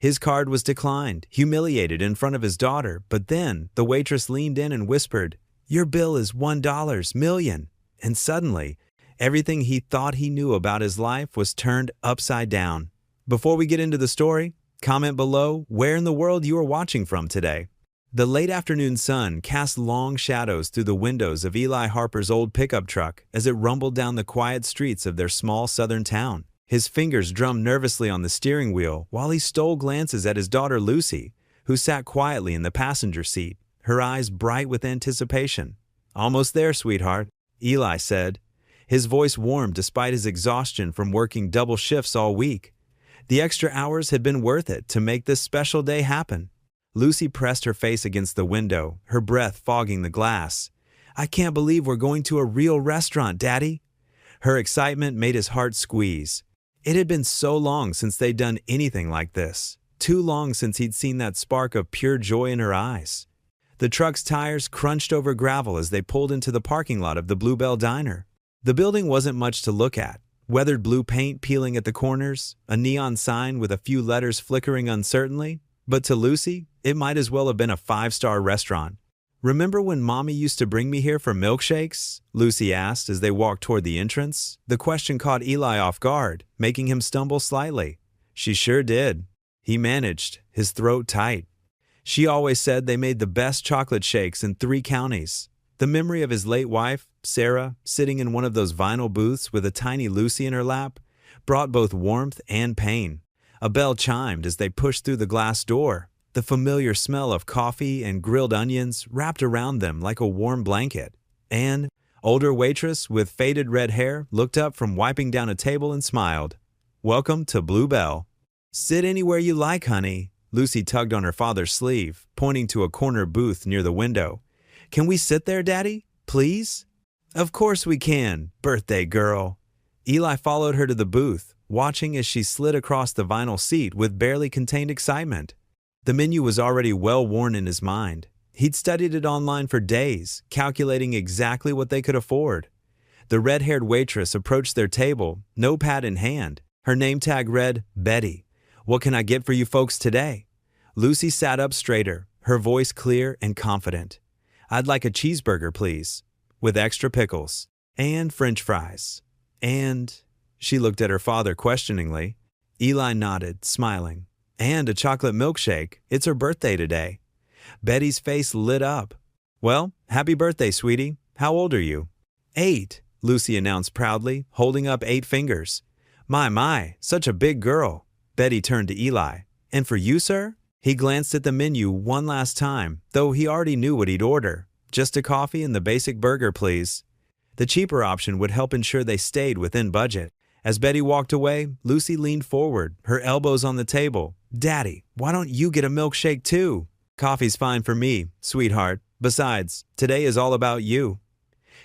His card was declined, humiliated in front of his daughter, but then the waitress leaned in and whispered, "Your bill is $1 million." And suddenly, everything he thought he knew about his life was turned upside down. Before we get into the story, comment below where in the world you are watching from today. The late afternoon sun cast long shadows through the windows of Eli Harper's old pickup truck as it rumbled down the quiet streets of their small southern town. His fingers drummed nervously on the steering wheel while he stole glances at his daughter Lucy, who sat quietly in the passenger seat, her eyes bright with anticipation. "Almost there, sweetheart," Eli said. His voice warmed despite his exhaustion from working double shifts all week. The extra hours had been worth it to make this special day happen. Lucy pressed her face against the window, her breath fogging the glass. "I can't believe we're going to a real restaurant, Daddy." Her excitement made his heart squeeze. It had been so long since they'd done anything like this. Too long since he'd seen that spark of pure joy in her eyes. The truck's tires crunched over gravel as they pulled into the parking lot of the Bluebell Diner. The building wasn't much to look at. Weathered blue paint peeling at the corners, a neon sign with a few letters flickering uncertainly. But to Lucy, it might as well have been a five-star restaurant. "Remember when Mommy used to bring me here for milkshakes?" Lucy asked as they walked toward the entrance. The question caught Eli off guard, making him stumble slightly. "She sure did," he managed, his throat tight. "She always said they made the best chocolate shakes in 3 counties. The memory of his late wife, Sarah, sitting in one of those vinyl booths with a tiny Lucy in her lap, brought both warmth and pain. A bell chimed as they pushed through the glass door. The familiar smell of coffee and grilled onions wrapped around them like a warm blanket. Anne, older waitress with faded red hair, looked up from wiping down a table and smiled. "Welcome to Bluebell." "Sit anywhere you like, honey." Lucy tugged on her father's sleeve, pointing to a corner booth near the window. "Can we sit there, Daddy? Please?" "Of course we can, birthday girl." Eli followed her to the booth, watching as she slid across the vinyl seat with barely contained excitement. The menu was already well worn in his mind. He'd studied it online for days, calculating exactly what they could afford. The red-haired waitress approached their table, notepad in hand. Her name tag read, "Betty. What can I get for you folks today?" Lucy sat up straighter, her voice clear and confident. "I'd like a cheeseburger, please, with extra pickles, and French fries, and..." She looked at her father questioningly. Eli nodded, smiling. "And a chocolate milkshake. It's her birthday today." Betty's face lit up. "Well, happy birthday, sweetie. How old are you?" 8, Lucy announced proudly, holding up 8 fingers. My, such a big girl." Betty turned to Eli. "And for you, sir?" He glanced at the menu one last time, though he already knew what he'd order. "Just a coffee and the basic burger, please." The cheaper option would help ensure they stayed within budget. As Betty walked away, Lucy leaned forward, her elbows on the table. "Daddy, why don't you get a milkshake too?" "Coffee's fine for me, sweetheart. Besides, today is all about you."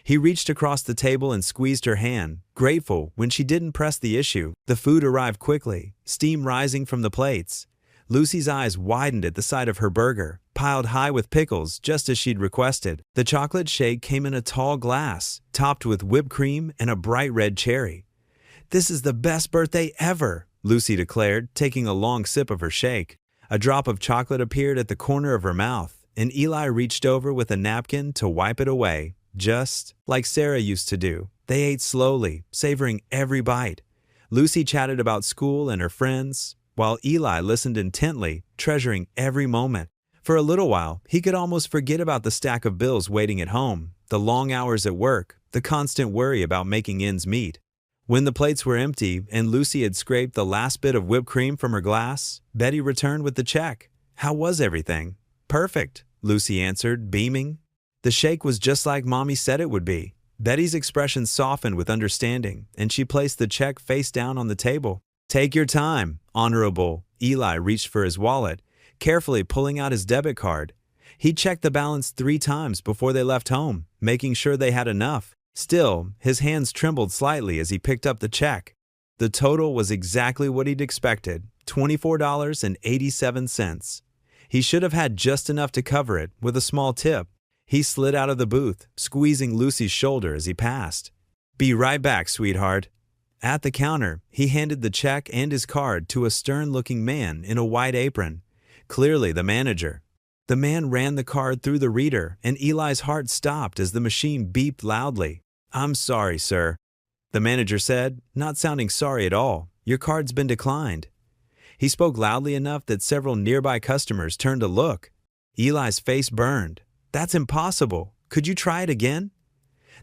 He reached across the table and squeezed her hand, grateful when she didn't press the issue. The food arrived quickly, steam rising from the plates. Lucy's eyes widened at the sight of her burger, piled high with pickles just as she'd requested. The chocolate shake came in a tall glass, topped with whipped cream and a bright red cherry. "This is the best birthday ever," Lucy declared, taking a long sip of her shake. A drop of chocolate appeared at the corner of her mouth, and Eli reached over with a napkin to wipe it away, just like Sarah used to do. They ate slowly, savoring every bite. Lucy chatted about school and her friends, while Eli listened intently, treasuring every moment. For a little while, he could almost forget about the stack of bills waiting at home, the long hours at work, the constant worry about making ends meet. When the plates were empty and Lucy had scraped the last bit of whipped cream from her glass, Betty returned with the check. "How was everything?" "Perfect," Lucy answered, beaming. "The shake was just like Mommy said it would be." Betty's expression softened with understanding, and she placed the check face down on the table. "Take your time, Honorable." Eli reached for his wallet, carefully pulling out his debit card. He checked the balance 3 times before they left home, making sure they had enough. Still, his hands trembled slightly as he picked up the check. The total was exactly what he'd expected, $24.87. He should have had just enough to cover it, with a small tip. He slid out of the booth, squeezing Lucy's shoulder as he passed. "Be right back, sweetheart." At the counter, he handed the check and his card to a stern-looking man in a white apron, clearly the manager. The man ran the card through the reader, and Eli's heart stopped as the machine beeped loudly. "I'm sorry, sir," the manager said, not sounding sorry at all. "Your card's been declined." He spoke loudly enough that several nearby customers turned to look. Eli's face burned. "That's impossible. Could you try it again?"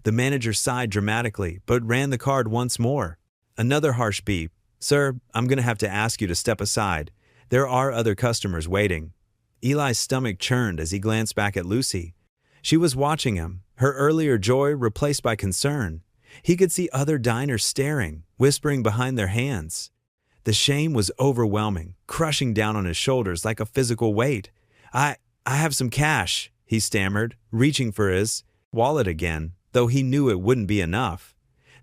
The manager sighed dramatically, but ran the card once more. Another harsh beep. "Sir, I'm going to have to ask you to step aside. There are other customers waiting." Eli's stomach churned as he glanced back at Lucy. She was watching him, her earlier joy replaced by concern. He could see other diners staring, whispering behind their hands. The shame was overwhelming, crushing down on his shoulders like a physical weight. I have some cash," he stammered, reaching for his wallet again, though he knew it wouldn't be enough.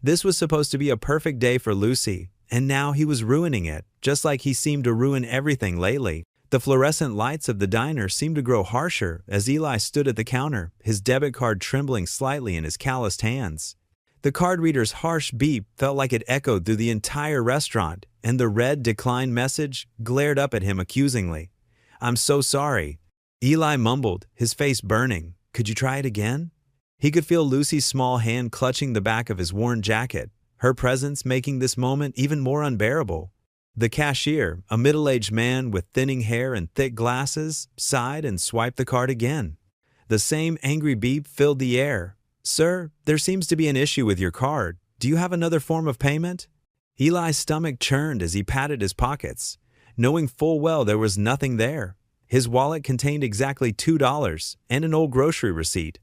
This was supposed to be a perfect day for Lucy, and now he was ruining it, just like he seemed to ruin everything lately. The fluorescent lights of the diner seemed to grow harsher as Eli stood at the counter, his debit card trembling slightly in his calloused hands. The card reader's harsh beep felt like it echoed through the entire restaurant, and the red decline message glared up at him accusingly. "I'm so sorry." Eli mumbled, his face burning. "Could you try it again?" He could feel Lucy's small hand clutching the back of his worn jacket, her presence making this moment even more unbearable. The cashier, a middle-aged man with thinning hair and thick glasses, sighed and swiped the card again. The same angry beep filled the air. "Sir, there seems to be an issue with your card. Do you have another form of payment?" Eli's stomach churned as he patted his pockets, knowing full well there was nothing there. His wallet contained exactly $2 and an old grocery receipt.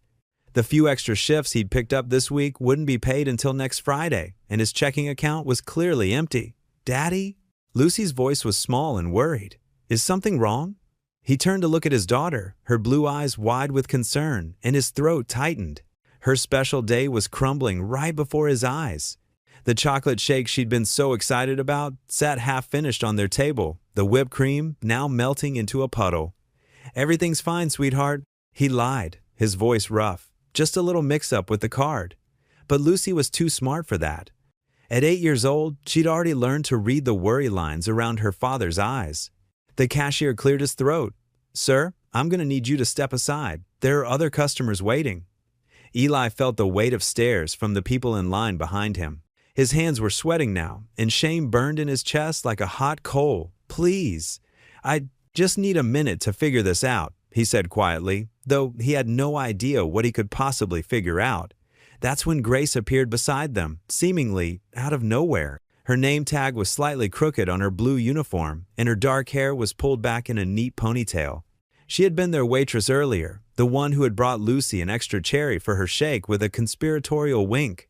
The few extra shifts he'd picked up this week wouldn't be paid until next Friday, and his checking account was clearly empty. "Daddy?" Lucy's voice was small and worried. "Is something wrong?" He turned to look at his daughter, her blue eyes wide with concern, and his throat tightened. Her special day was crumbling right before his eyes. The chocolate shake she'd been so excited about sat half-finished on their table, the whipped cream now melting into a puddle. "Everything's fine, sweetheart," he lied, his voice rough. "Just a little mix-up with the card." But Lucy was too smart for that. At 8 years old, she'd already learned to read the worry lines around her father's eyes. The cashier cleared his throat. "Sir, I'm going to need you to step aside. There are other customers waiting." Eli felt the weight of stares from the people in line behind him. His hands were sweating now, and shame burned in his chest like a hot coal. "Please, I just need a minute to figure this out," he said quietly, though he had no idea what he could possibly figure out. That's when Grace appeared beside them, seemingly out of nowhere. Her name tag was slightly crooked on her blue uniform, and her dark hair was pulled back in a neat ponytail. She had been their waitress earlier, the one who had brought Lucy an extra cherry for her shake with a conspiratorial wink.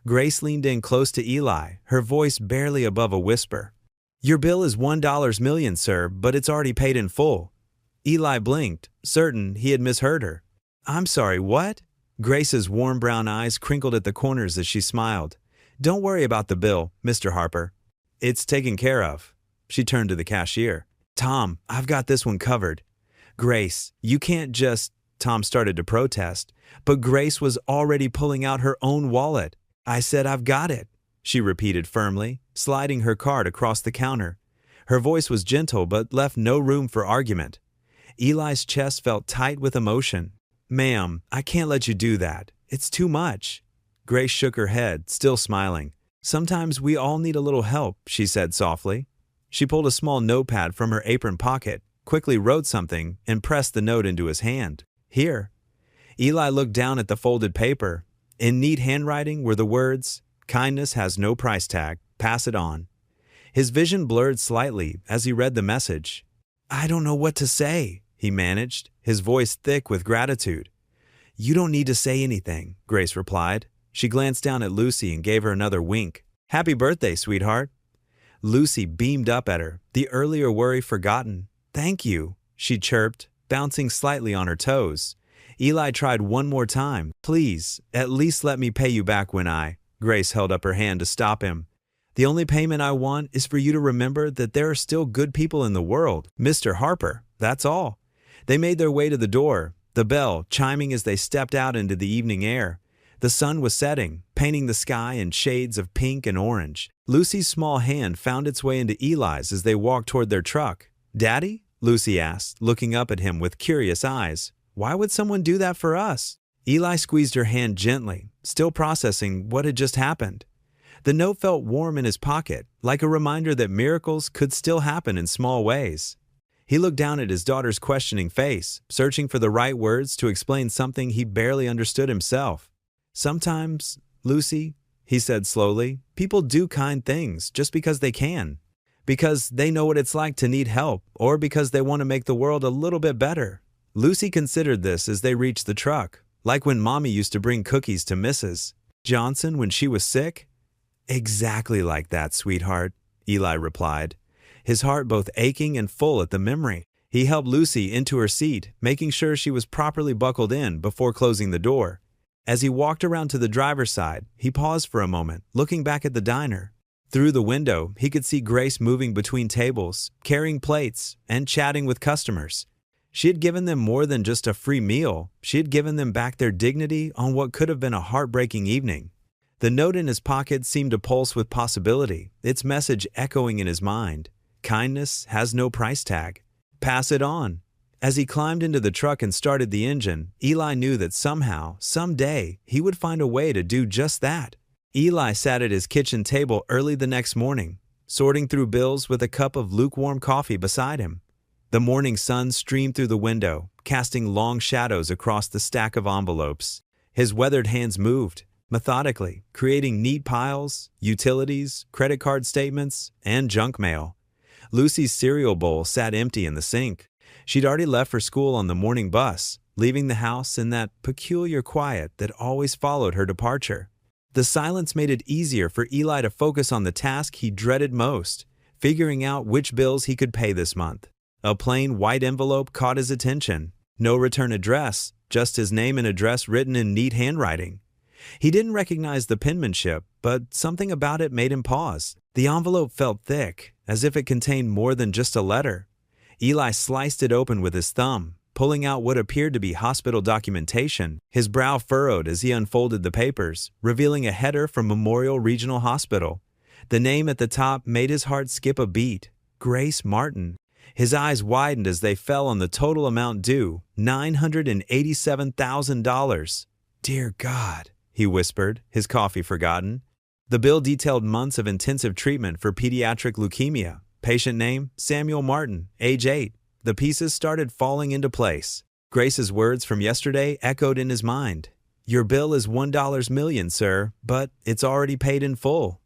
Grace leaned in close to Eli, her voice barely above a whisper. "Your bill is $1 million, sir, but it's already paid in full." Eli blinked, certain he had misheard her. "I'm sorry, what?" Grace's warm brown eyes crinkled at the corners as she smiled. "Don't worry about the bill, Mr. Harper. It's taken care of." She turned to the cashier. "Tom, I've got this one covered." "Grace, you can't just—" Tom started to protest, but Grace was already pulling out her own wallet. "I said I've got it," she repeated firmly, sliding her card across the counter. Her voice was gentle but left no room for argument. Eli's chest felt tight with emotion. "Ma'am, I can't let you do that. It's too much." Grace shook her head, still smiling. "Sometimes we all need a little help," she said softly. She pulled a small notepad from her apron pocket, quickly wrote something, and pressed the note into his hand. "Here." Eli looked down at the folded paper. In neat handwriting were the words, "Kindness has no price tag. Pass it on." His vision blurred slightly as he read the message. "I don't know what to say," he managed, his voice thick with gratitude. "You don't need to say anything," Grace replied. She glanced down at Lucy and gave her another wink. "Happy birthday, sweetheart." Lucy beamed up at her, the earlier worry forgotten. "Thank you," she chirped, bouncing slightly on her toes. Eli tried one more time. "Please, at least let me pay you back when I—" Grace held up her hand to stop him. "The only payment I want is for you to remember that there are still good people in the world, Mr. Harper. That's all." They made their way to the door, the bell chiming as they stepped out into the evening air. The sun was setting, painting the sky in shades of pink and orange. Lucy's small hand found its way into Eli's as they walked toward their truck. "Daddy?" Lucy asked, looking up at him with curious eyes. "Why would someone do that for us?" Eli squeezed her hand gently, still processing what had just happened. The note felt warm in his pocket, like a reminder that miracles could still happen in small ways. He looked down at his daughter's questioning face, searching for the right words to explain something he barely understood himself. "Sometimes, Lucy," he said slowly, "people do kind things just because they can. Because they know what it's like to need help, or because they want to make the world a little bit better." Lucy considered this as they reached the truck, like when Mommy used to bring cookies to Mrs. Johnson when she was sick. "Exactly like that, sweetheart," Eli replied, his heart both aching and full at the memory. He helped Lucy into her seat, making sure she was properly buckled in before closing the door. As he walked around to the driver's side, he paused for a moment, looking back at the diner. Through the window, he could see Grace moving between tables, carrying plates, and chatting with customers. She had given them more than just a free meal. She had given them back their dignity on what could have been a heartbreaking evening. The note in his pocket seemed to pulse with possibility, its message echoing in his mind. Kindness has no price tag. Pass it on. As he climbed into the truck and started the engine, Eli knew that somehow, someday, he would find a way to do just that. Eli sat at his kitchen table early the next morning, sorting through bills with a cup of lukewarm coffee beside him. The morning sun streamed through the window, casting long shadows across the stack of envelopes. His weathered hands moved, methodically, creating neat piles, utilities, credit card statements, and junk mail. Lucy's cereal bowl sat empty in the sink. She'd already left for school on the morning bus, leaving the house in that peculiar quiet that always followed her departure. The silence made it easier for Eli to focus on the task he dreaded most, figuring out which bills he could pay this month. A plain white envelope caught his attention. No return address, just his name and address written in neat handwriting. He didn't recognize the penmanship, but something about it made him pause. The envelope felt thick, as if it contained more than just a letter. Eli sliced it open with his thumb, pulling out what appeared to be hospital documentation. His brow furrowed as he unfolded the papers, revealing a header from Memorial Regional Hospital. The name at the top made his heart skip a beat. Grace Martin. His eyes widened as they fell on the total amount due, $987,000. "Dear God," he whispered, his coffee forgotten. The bill detailed months of intensive treatment for pediatric leukemia. Patient name, Samuel Martin, age 8. The pieces started falling into place. Grace's words from yesterday echoed in his mind. "Your bill is $1 million, sir, but it's already paid in full."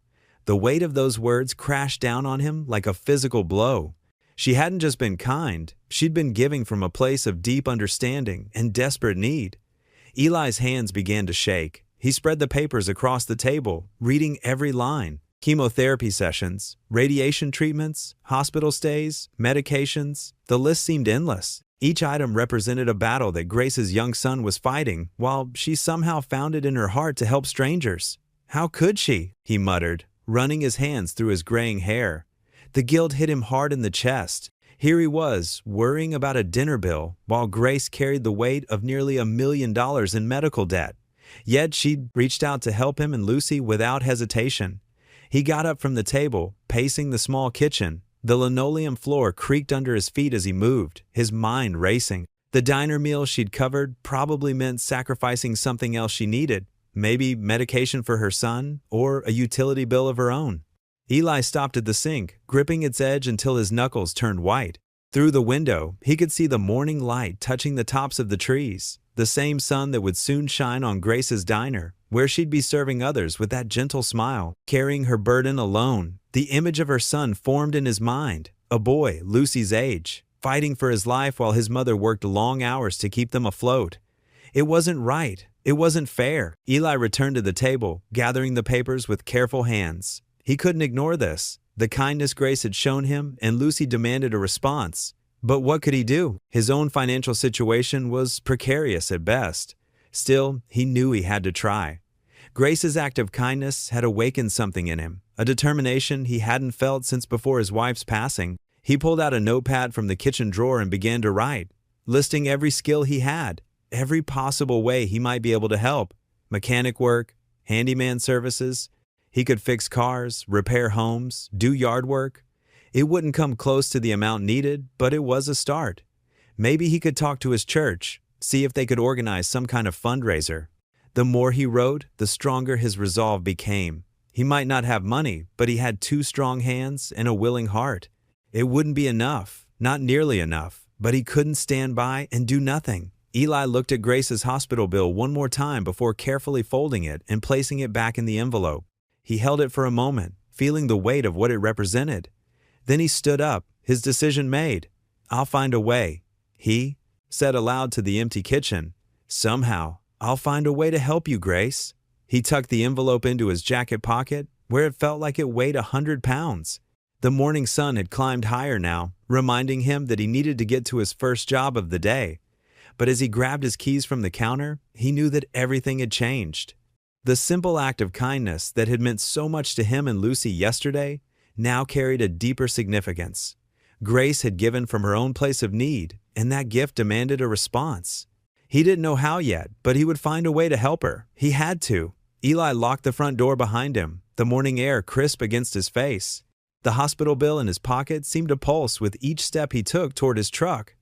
The weight of those words crashed down on him like a physical blow. She hadn't just been kind, she'd been giving from a place of deep understanding and desperate need. Eli's hands began to shake. He spread the papers across the table, reading every line. Chemotherapy sessions, radiation treatments, hospital stays, medications. The list seemed endless. Each item represented a battle that Grace's young son was fighting, while she somehow found it in her heart to help strangers. "How could she?" he muttered, running his hands through his graying hair. The guilt hit him hard in the chest. Here he was, worrying about a dinner bill, while Grace carried the weight of nearly $1 million in medical debt. Yet she'd reached out to help him and Lucy without hesitation. He got up from the table, pacing the small kitchen. The linoleum floor creaked under his feet as he moved, his mind racing. The diner meal she'd covered probably meant sacrificing something else she needed, maybe medication for her son or a utility bill of her own. Eli stopped at the sink, gripping its edge until his knuckles turned white. Through the window, he could see the morning light touching the tops of the trees, the same sun that would soon shine on Grace's diner, where she'd be serving others with that gentle smile, carrying her burden alone. The image of her son formed in his mind, a boy Lucy's age, fighting for his life while his mother worked long hours to keep them afloat. It wasn't right. It wasn't fair. Eli returned to the table, gathering the papers with careful hands. He couldn't ignore this. The kindness Grace had shown him, and Lucy demanded a response. But what could he do? His own financial situation was precarious at best. Still, he knew he had to try. Grace's act of kindness had awakened something in him, a determination he hadn't felt since before his wife's passing. He pulled out a notepad from the kitchen drawer and began to write, listing every skill he had, every possible way he might be able to help. mechanic work, handyman services. He could fix cars, repair homes, do yard work. It wouldn't come close to the amount needed, but it was a start. Maybe he could talk to his church, see if they could organize some kind of fundraiser. The more he wrote, the stronger his resolve became. He might not have money, but he had 2 strong hands and a willing heart. It wouldn't be enough, not nearly enough, but he couldn't stand by and do nothing. Eli looked at Grace's hospital bill one more time before carefully folding it and placing it back in the envelope. He held it for a moment, feeling the weight of what it represented. Then he stood up, his decision made. "I'll find a way," he said aloud to the empty kitchen. "Somehow, I'll find a way to help you, Grace." He tucked the envelope into his jacket pocket, where it felt like it weighed 100 pounds. The morning sun had climbed higher now, reminding him that he needed to get to his first job of the day. But as he grabbed his keys from the counter, he knew that everything had changed. The simple act of kindness that had meant so much to him and Lucy yesterday now carried a deeper significance. Grace had given from her own place of need, and that gift demanded a response. He didn't know how yet, but he would find a way to help her. He had to. Eli locked the front door behind him, the morning air crisp against his face. The hospital bill in his pocket seemed to pulse with each step he took toward his truck.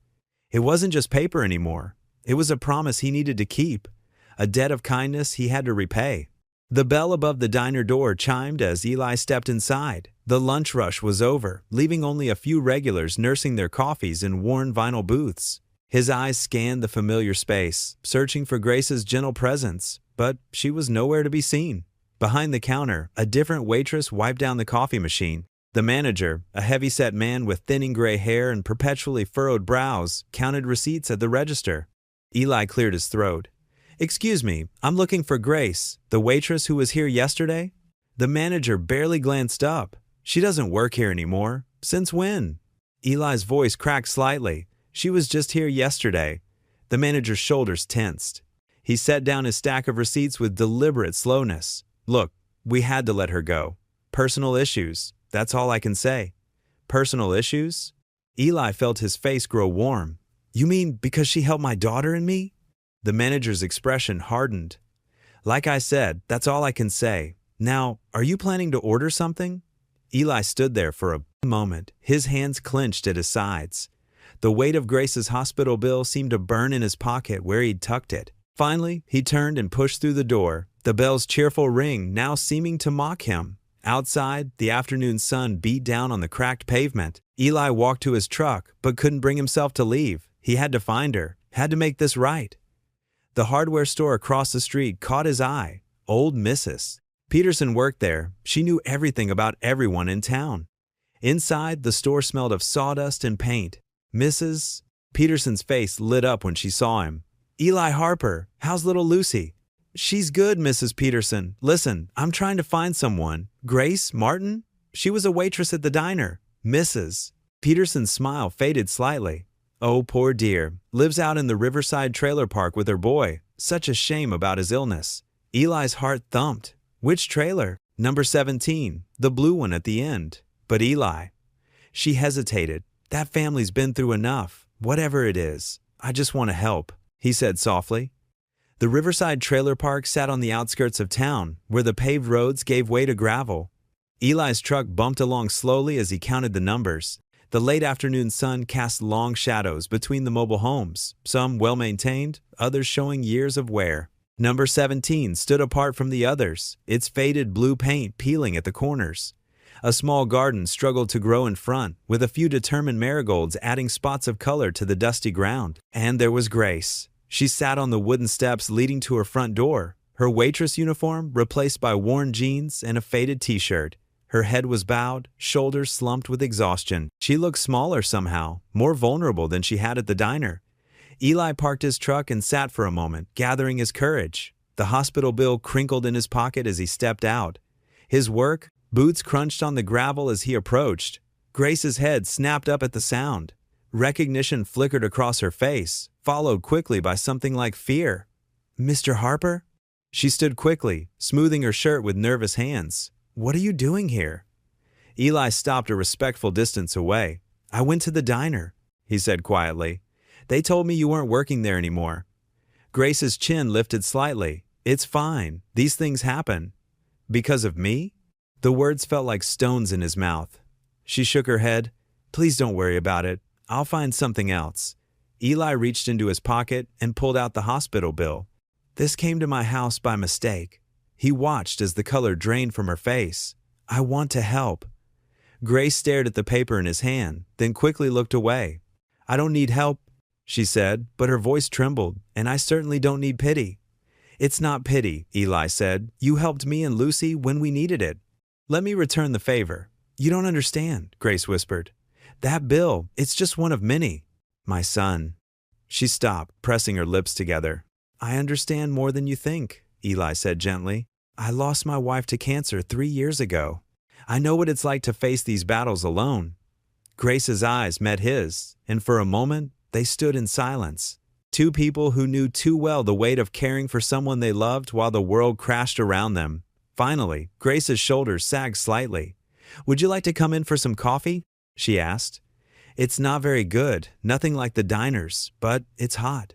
It wasn't just paper anymore. It was a promise he needed to keep, a debt of kindness he had to repay. The bell above the diner door chimed as Eli stepped inside. The lunch rush was over, leaving only a few regulars nursing their coffees in worn vinyl booths. His eyes scanned the familiar space, searching for Grace's gentle presence, but she was nowhere to be seen. Behind the counter, a different waitress wiped down the coffee machine. The manager, a heavy-set man with thinning gray hair and perpetually furrowed brows, counted receipts at the register. Eli cleared his throat. "Excuse me, I'm looking for Grace, the waitress who was here yesterday?" The manager barely glanced up. "She doesn't work here anymore. Since when?" Eli's voice cracked slightly. "She was just here yesterday." The manager's shoulders tensed. He set down his stack of receipts with deliberate slowness. "Look, we had to let her go. Personal issues. That's all I can say." "Personal issues?" Eli felt his face grow warm. "You mean because she helped my daughter and me?" The manager's expression hardened. "Like I said, that's all I can say. Now, are you planning to order something?" Eli stood there for a moment, his hands clenched at his sides. The weight of Grace's hospital bill seemed to burn in his pocket where he'd tucked it. Finally, he turned and pushed through the door, the bell's cheerful ring now seeming to mock him. Outside, the afternoon sun beat down on the cracked pavement. Eli walked to his truck, but couldn't bring himself to leave. He had to find her, had to make this right. The hardware store across the street caught his eye. Old Mrs. Peterson worked there. She knew everything about everyone in town. Inside, the store smelled of sawdust and paint. Mrs. Peterson's face lit up when she saw him. "Eli Harper, how's little Lucy?" "She's good, Mrs. Peterson. Listen, I'm trying to find someone. Grace Martin? She was a waitress at the diner." Mrs. Peterson's smile faded slightly. "Oh, poor dear. Lives out in the Riverside trailer park with her boy. Such a shame about his illness." Eli's heart thumped. "Which trailer?" "Number 17, the blue one at the end." "But Eli." She hesitated. "That family's been through enough. Whatever it is, I just want to help," he said softly. The Riverside trailer park sat on the outskirts of town, where the paved roads gave way to gravel. Eli's truck bumped along slowly as he counted the numbers. The late afternoon sun cast long shadows between the mobile homes, some well-maintained, others showing years of wear. Number 17 stood apart from the others, its faded blue paint peeling at the corners. A small garden struggled to grow in front, with a few determined marigolds adding spots of color to the dusty ground. And there was Grace. She sat on the wooden steps leading to her front door, her waitress uniform replaced by worn jeans and a faded t-shirt. Her head was bowed, shoulders slumped with exhaustion. She looked smaller somehow, more vulnerable than she had at the diner. Eli parked his truck and sat for a moment, gathering his courage. The hospital bill crinkled in his pocket as he stepped out. His work, boots crunched on the gravel as he approached. Grace's head snapped up at the sound. Recognition flickered across her face, followed quickly by something like fear. "Mr. Harper?" She stood quickly, smoothing her shirt with nervous hands. "What are you doing here?" Eli stopped a respectful distance away. "I went to the diner," he said quietly. "They told me you weren't working there anymore." Grace's chin lifted slightly. It's fine. These things happen. Because of me? The words felt like stones in his mouth. She shook her head. Please don't worry about it. I'll find something else. Eli reached into his pocket and pulled out the hospital bill. This came to my house by mistake. He watched as the color drained from her face. I want to help. Grace stared at the paper in his hand, then quickly looked away. I don't need help, she said, but her voice trembled, and I certainly don't need pity. It's not pity, Eli said. You helped me and Lucy when we needed it. Let me return the favor. You don't understand, Grace whispered. That bill, it's just one of many. My son. She stopped, pressing her lips together. I understand more than you think, Eli said gently. I lost my wife to cancer 3 years ago. I know what it's like to face these battles alone. Grace's eyes met his, and for a moment, they stood in silence. Two people who knew too well the weight of caring for someone they loved while the world crashed around them. Finally, Grace's shoulders sagged slightly. Would you like to come in for some coffee? She asked. It's not very good, nothing like the diners, but it's hot.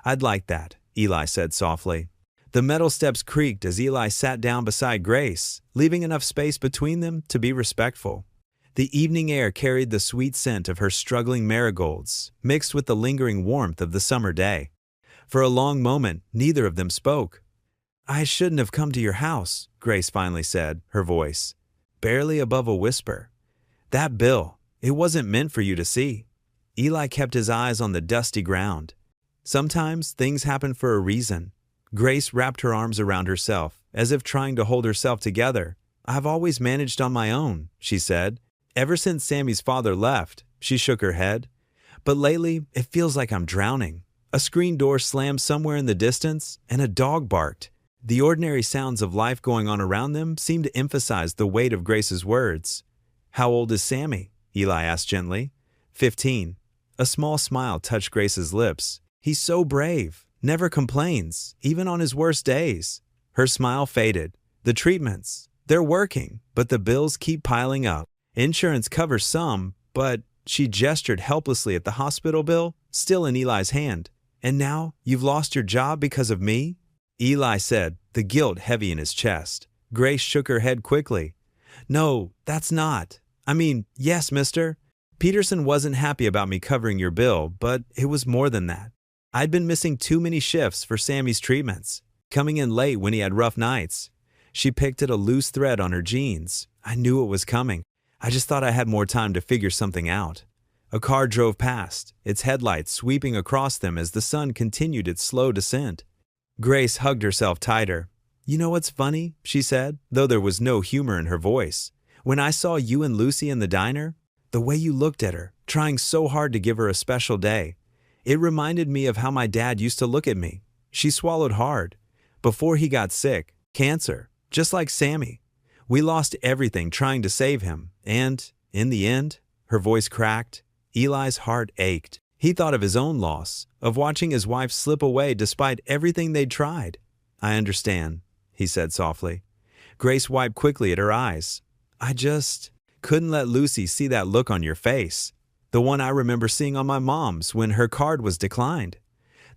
I'd like that, Eli said softly. The metal steps creaked as Eli sat down beside Grace, leaving enough space between them to be respectful. The evening air carried the sweet scent of her struggling marigolds, mixed with the lingering warmth of the summer day. For a long moment, neither of them spoke. I shouldn't have come to your house, Grace finally said, her voice barely above a whisper. That bill, it wasn't meant for you to see. Eli kept his eyes on the dusty ground. Sometimes things happen for a reason. Grace wrapped her arms around herself, as if trying to hold herself together. I've always managed on my own, she said. Ever since Sammy's father left, she shook her head. But lately, it feels like I'm drowning. A screen door slammed somewhere in the distance, and a dog barked. The ordinary sounds of life going on around them seemed to emphasize the weight of Grace's words. How old is Sammy? Eli asked gently. 15. A small smile touched Grace's lips. He's so brave, never complains, even on his worst days. Her smile faded. The treatments, they're working, but the bills keep piling up. Insurance covers some, but she gestured helplessly at the hospital bill, still in Eli's hand. And now you've lost your job because of me? Eli said, the guilt heavy in his chest. Grace shook her head quickly. No, that's not. I mean, yes, mister. Peterson wasn't happy about me covering your bill, but it was more than that. I'd been missing too many shifts for Sammy's treatments, coming in late when he had rough nights. She picked at a loose thread on her jeans. I knew it was coming. I just thought I had more time to figure something out. A car drove past, its headlights sweeping across them as the sun continued its slow descent. Grace hugged herself tighter. You know what's funny? She said, though there was no humor in her voice. When I saw you and Lucy in the diner, the way you looked at her, trying so hard to give her a special day, it reminded me of how my dad used to look at me. She swallowed hard. Before he got sick, cancer, just like Sammy. We lost everything trying to save him, and, in the end, her voice cracked. Eli's heart ached. He thought of his own loss, of watching his wife slip away despite everything they'd tried. I understand, he said softly. Grace wiped quickly at her eyes. I just couldn't let Lucy see that look on your face. The one I remember seeing on my mom's when her card was declined.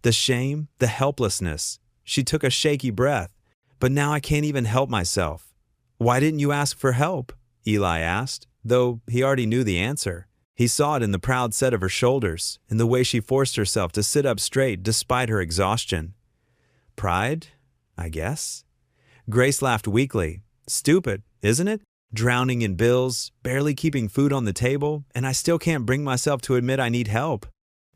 The shame, the helplessness. She took a shaky breath. But now I can't even help myself. Why didn't you ask for help? Eli asked, though he already knew the answer. He saw it in the proud set of her shoulders, in the way she forced herself to sit up straight despite her exhaustion. Pride, I guess. Grace laughed weakly. Stupid, isn't it? Drowning in bills, barely keeping food on the table, and I still can't bring myself to admit I need help.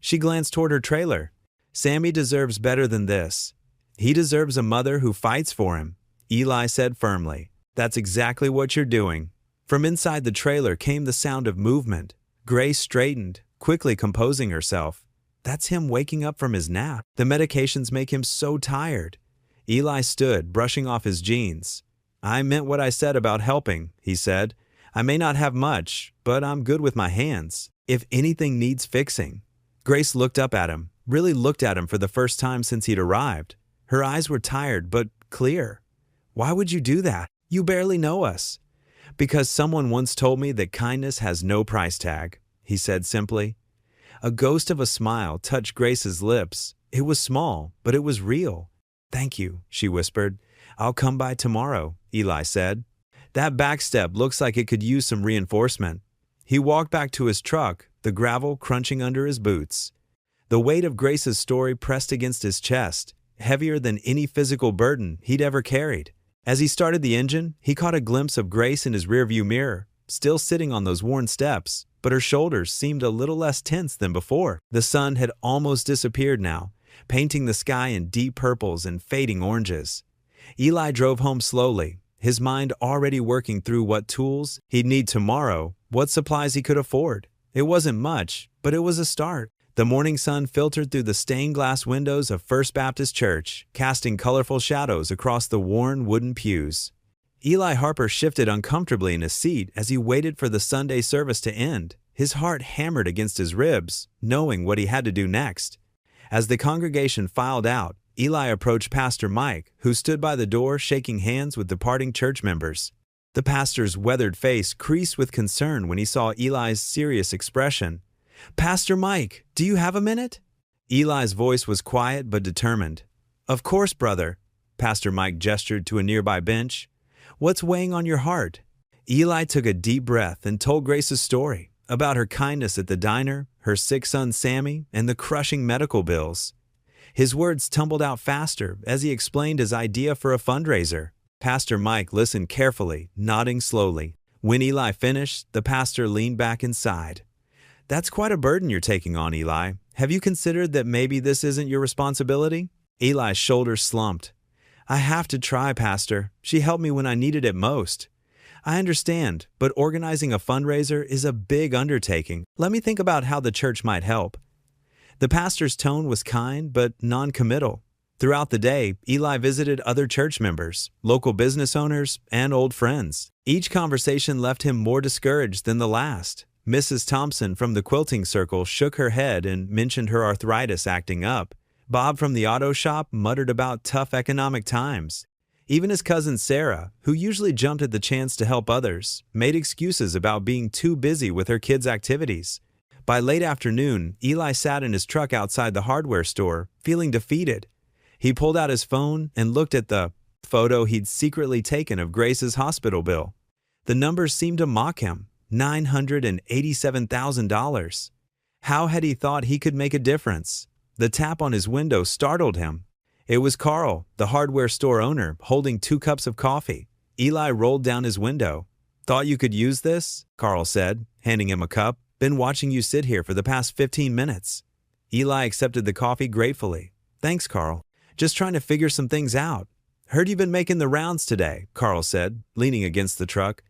She glanced toward her trailer. Sammy deserves better than this. He deserves a mother who fights for him, Eli said firmly. That's exactly what you're doing. From inside the trailer came the sound of movement. Grace straightened, quickly composing herself. That's him waking up from his nap. The medications make him so tired. Eli stood, brushing off his jeans. I meant what I said about helping, he said. I may not have much, but I'm good with my hands. If anything needs fixing. Grace looked up at him, really looked at him for the first time since he'd arrived. Her eyes were tired, but clear. Why would you do that? You barely know us. Because someone once told me that kindness has no price tag, he said simply. A ghost of a smile touched Grace's lips. It was small, but it was real. "Thank you," she whispered. "I'll come by tomorrow," Eli said. "That back step looks like it could use some reinforcement." He walked back to his truck, the gravel crunching under his boots. The weight of Grace's story pressed against his chest, heavier than any physical burden he'd ever carried. As he started the engine, he caught a glimpse of Grace in his rearview mirror, still sitting on those worn steps, but her shoulders seemed a little less tense than before. The sun had almost disappeared now, painting the sky in deep purples and fading oranges. Eli drove home slowly, his mind already working through what tools he'd need tomorrow, what supplies he could afford. It wasn't much, but it was a start. The morning sun filtered through the stained glass windows of First Baptist Church, casting colorful shadows across the worn wooden pews. Eli Harper shifted uncomfortably in his seat as he waited for the Sunday service to end, his heart hammered against his ribs, knowing what he had to do next. As the congregation filed out, Eli approached Pastor Mike, who stood by the door shaking hands with departing church members. The pastor's weathered face creased with concern when he saw Eli's serious expression. "Pastor Mike, do you have a minute?" Eli's voice was quiet but determined. "Of course, brother." Pastor Mike gestured to a nearby bench. "What's weighing on your heart?" Eli took a deep breath and told Grace's story about her kindness at the diner, her sick son Sammy, and the crushing medical bills. His words tumbled out faster as he explained his idea for a fundraiser. Pastor Mike listened carefully, nodding slowly. When Eli finished, the pastor leaned back and sighed. "That's quite a burden you're taking on, Eli. Have you considered that maybe this isn't your responsibility?" Eli's shoulders slumped. "I have to try, Pastor. She helped me when I needed it most." "I understand, but organizing a fundraiser is a big undertaking. Let me think about how the church might help." The pastor's tone was kind but non-committal. Throughout the day, Eli visited other church members, local business owners, and old friends. Each conversation left him more discouraged than the last. Mrs. Thompson from the quilting circle shook her head and mentioned her arthritis acting up. Bob from the auto shop muttered about tough economic times. Even his cousin Sarah, who usually jumped at the chance to help others, made excuses about being too busy with her kids' activities. By late afternoon, Eli sat in his truck outside the hardware store, feeling defeated. He pulled out his phone and looked at the photo he'd secretly taken of Grace's hospital bill. The numbers seemed to mock him. $987,000. How had he thought he could make a difference? The tap on his window startled him. It was Carl, the hardware store owner, holding 2 cups of coffee. Eli rolled down his window. "Thought you could use this?" Carl said, handing him a cup. "Been watching you sit here for the past 15 minutes. Eli accepted the coffee gratefully. "Thanks, Carl. Just trying to figure some things out." "Heard you've been making the rounds today," Carl said, leaning against the truck.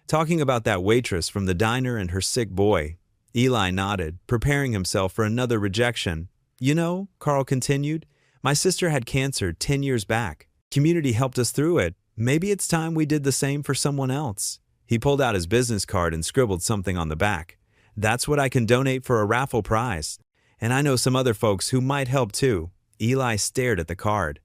"Talking about that waitress from the diner and her sick boy." Eli nodded, preparing himself for another rejection. "You know," Carl continued, "my sister had cancer 10 years back. Community helped us through it. Maybe it's time we did the same for someone else." He pulled out his business card and scribbled something on the back. "That's what I can donate for a raffle prize. And I know some other folks who might help too." Eli stared at the card.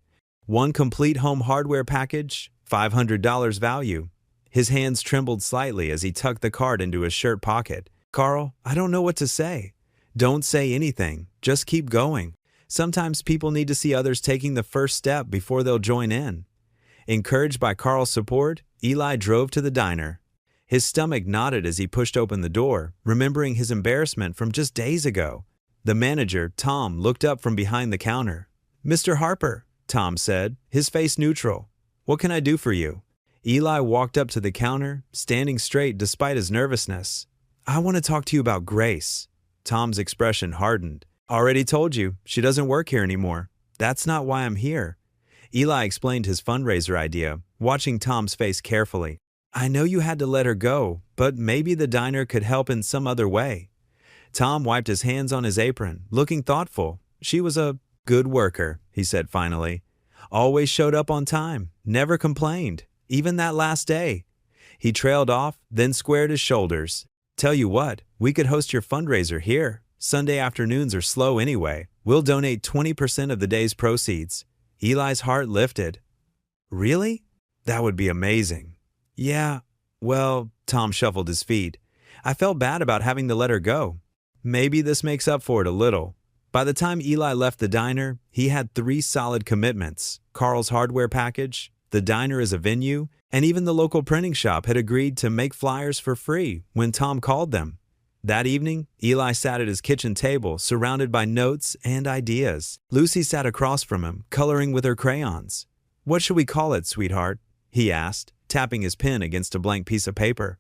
1 complete home hardware package, $500 value. His hands trembled slightly as he tucked the card into his shirt pocket. "Carl, I don't know what to say." "Don't say anything. Just keep going. Sometimes people need to see others taking the first step before they'll join in." Encouraged by Carl's support, Eli drove to the diner. His stomach knotted as he pushed open the door, remembering his embarrassment from just days ago. The manager, Tom, looked up from behind the counter. "Mr. Harper," Tom said, his face neutral. "What can I do for you?" Eli walked up to the counter, standing straight despite his nervousness. "I want to talk to you about Grace." Tom's expression hardened. "Already told you, she doesn't work here anymore. That's not why I'm here." Eli explained his fundraiser idea, watching Tom's face carefully. "I know you had to let her go, but maybe the diner could help in some other way." Tom wiped his hands on his apron, looking thoughtful. "She was a good worker," he said finally. "Always showed up on time, never complained, even that last day." He trailed off, then squared his shoulders. "Tell you what, we could host your fundraiser here. Sunday afternoons are slow anyway. We'll donate 20% of the day's proceeds." Eli's heart lifted. "Really? That would be amazing." "Yeah, well," Tom shuffled his feet. "I felt bad about having to let her go. Maybe this makes up for it a little." By the time Eli left the diner, he had 3 solid commitments: Carl's hardware package, the diner as a venue, and even the local printing shop had agreed to make flyers for free when Tom called them. That evening, Eli sat at his kitchen table, surrounded by notes and ideas. Lucy sat across from him, coloring with her crayons. "What should we call it, sweetheart?" he asked, tapping his pen against a blank piece of paper.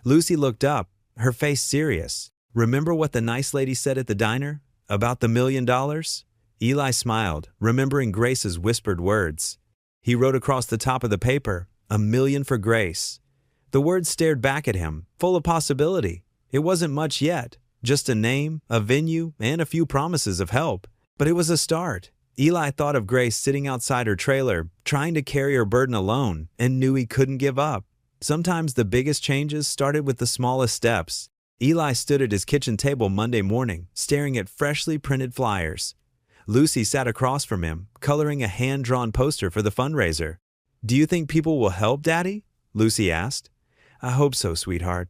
Lucy looked up, her face serious. "Remember what the nice lady said at the diner? About the $1 million?" Eli smiled, remembering Grace's whispered words. He wrote across the top of the paper, "$1 million for Grace." The words stared back at him, full of possibility. It wasn't much yet, just a name, a venue, and a few promises of help. But it was a start. Eli thought of Grace sitting outside her trailer, trying to carry her burden alone, and knew he couldn't give up. Sometimes the biggest changes started with the smallest steps. Eli stood at his kitchen table Monday morning, staring at freshly printed flyers. Lucy sat across from him, coloring a hand-drawn poster for the fundraiser. "Do you think people will help, Daddy?" Lucy asked. "I hope so, sweetheart."